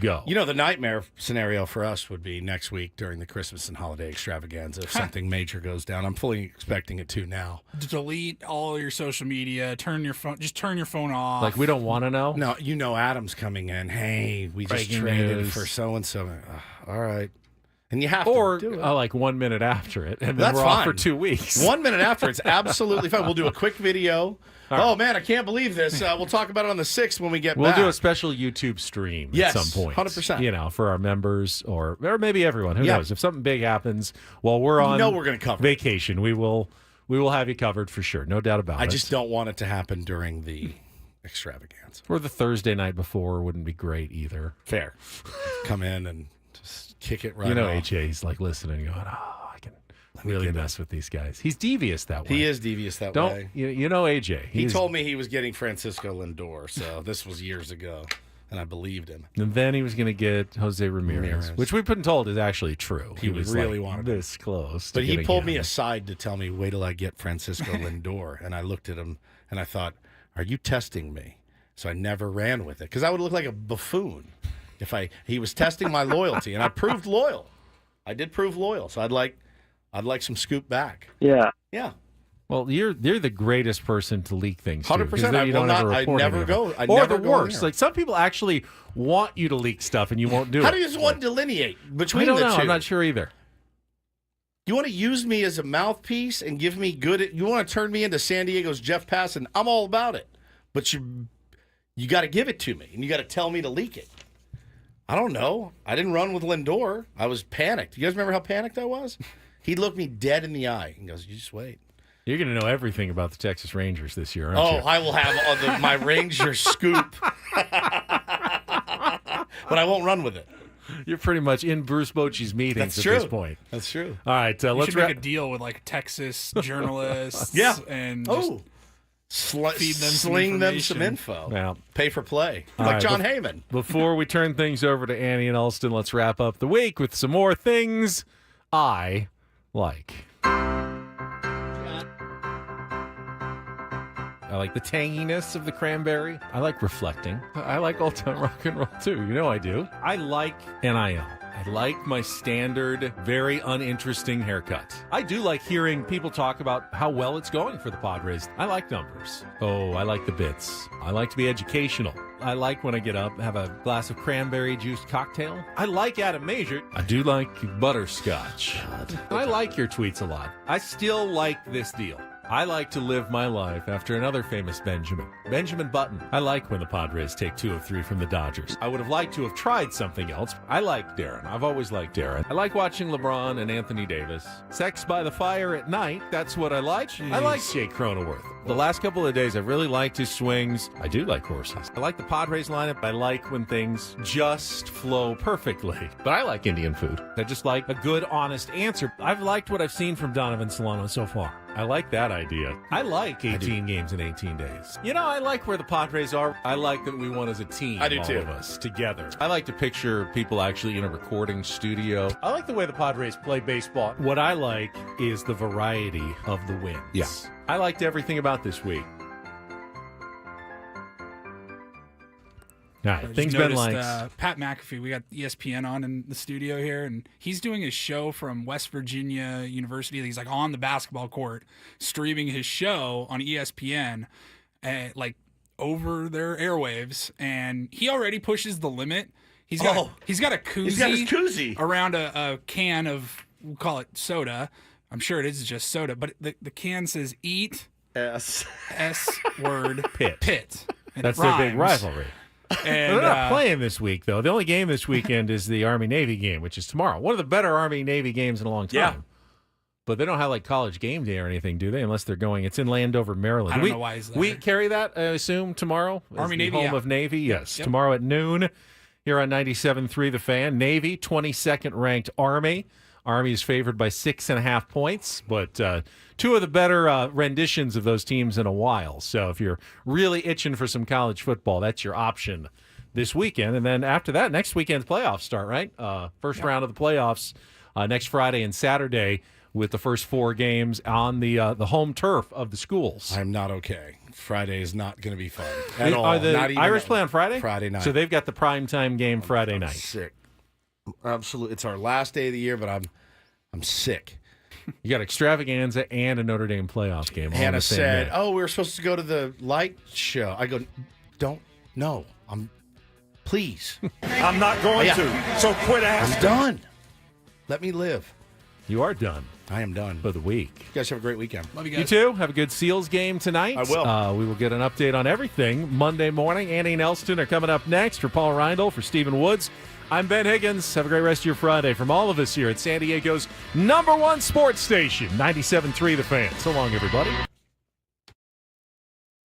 Go. The nightmare scenario for us would be next week during the Christmas and holiday extravaganza if something major goes down. I'm fully expecting it to now. Delete all your social media. Turn your phone off. Like we don't want to know? No, Adam's coming in. Hey, we just Breaking traded news. for so-and-so. All right. And you have to do it. Like 1 minute after it, and then That's we're fine. off for 2 weeks. 1 minute after, it's absolutely fine. We'll do a quick video. Oh, man, I can't believe this. We'll talk about it on the 6th when we get back. We'll do a special YouTube stream at some point. 100%. For our members or maybe everyone. Who knows? If something big happens while we're on we're going to cover vacation, we will have you covered for sure. No doubt about it. I just don't want it to happen during the extravaganza. Or the Thursday night before wouldn't be great either. Fair. Come in and just kick it right off. AJ's like listening and going, I can really mess with these guys. He's devious that way. He is devious that way. AJ. He told me he was getting Francisco Lindor, so this was years ago, and I believed him. And then he was going to get Jose Ramirez, which we've been told is actually true. He was really wanted this close. But he pulled me aside to tell me, wait till I get Francisco Lindor. And I looked at him, and I thought, are you testing me? So I never ran with it, because I would look like a buffoon if he was testing my loyalty, and I proved loyal. I did prove loyal, so I'd like some scoop back. Yeah. Yeah. Well, you're the greatest person to leak things. 100%. I will not. I never go. I or never the go worst. Like some people actually want you to leak stuff, and you won't do it. How do you just want to delineate between the two? I'm not sure either. You want to use me as a mouthpiece and give me good. You want to turn me into San Diego's Jeff Passan? I'm all about it. But you got to give it to me, and you got to tell me to leak it. I don't know. I didn't run with Lindor. I was panicked. You guys remember how panicked I was? He looked me dead in the eye and goes, "You just wait." You're going to know everything about the Texas Rangers this year, aren't you? I will have my Ranger scoop, but I won't run with it. You're pretty much in Bruce Bochy's meetings at this point. That's true. All right, let's make a deal with Texas journalists. And just sling them some info. Yeah. Pay for play, All like right, John Heyman. Before we turn things over to Annie and Alston, let's wrap up the week with some more things I like. I like the tanginess of the cranberry. I like reflecting. I like old-time rock and roll, too. I do. I like NIL. I like my standard, very uninteresting haircut. I do like hearing people talk about how well it's going for the Padres. I like numbers. Oh, I like the bits. I like to be educational. I like when I get up, have a glass of cranberry-juiced cocktail. I like Adam Major. I do like butterscotch. I like your tweets a lot. I still like this deal. I like to live my life after another famous Benjamin Button. I like when the Padres take 2 of 3 from the Dodgers. I would have liked to have tried something else. I like Darren. I've always liked Darren. I like watching LeBron and Anthony Davis. Sex by the fire at night, that's what I like. Jeez. I like Jake Cronenworth. The last couple of days, I've really liked his swings. I do like horses. I like the Padres lineup. I like when things just flow perfectly. But I like Indian food. I just like a good, honest answer. I've liked what I've seen from Donovan Solano so far. I like that idea. I like 18 games in 18 days. You know, I like where the Padres are. I like that we won as a team. I do all too. of us together. I like to picture people actually in a recording studio. I like the way the Padres play baseball. What I like is the variety of the wins. Yeah. I liked everything about this week. All right, things been like Pat McAfee. We got ESPN on in the studio here, and he's doing his show from West Virginia University. He's like on the basketball court, streaming his show on ESPN, like over their airwaves, and he already pushes the limit. He's got a koozie. He's got his koozie around a can of, we'll call it soda. I'm sure it is just soda, but the can says "eat S word pit." And that's it their rhymes. big rivalry. And they're not playing this week, though. The only game this weekend is the Army-Navy game, which is tomorrow. One of the better Army-Navy games in a long time. Yeah. But they don't have like college game day or anything, do they? Unless they're going. It's in Landover, Maryland. I don't know why he's there. We carry that, I assume, tomorrow? Army-Navy, home yeah. of Navy, yes. Yep. Tomorrow at noon here on 97.3 The Fan. Navy, 22nd ranked Army. Army is favored by 6.5 points, but 2 of the better renditions of those teams in a while. So if you're really itching for some college football, that's your option this weekend. And then after that, next weekend's playoffs start, right? First round of the playoffs next Friday and Saturday with the first 4 games on the home turf of the schools. I'm not okay. Friday is not going to be fun at all. Are the Not even Irish play on Friday? Friday night. So they've got the primetime game Friday night. Sick. Absolutely. It's our last day of the year, but I'm sick. You got extravaganza and a Notre Dame playoff game. all on Hannah the same said, day. "Oh, we were supposed to go to the light show." I go, "No, please." I'm not going to. So quit asking. I'm done. Let me live. You are done. I am done for the week. You guys have a great weekend. Love you You guys. too. Have a good Seals game tonight. I will. We will get an update on everything Monday morning. Annie and Elston are coming up next. For Paul Reindl, for Stephen Woods, I'm Ben Higgins. Have a great rest of your Friday. From all of us here at San Diego's #1 sports station, 97.3 The Fan. So long, everybody.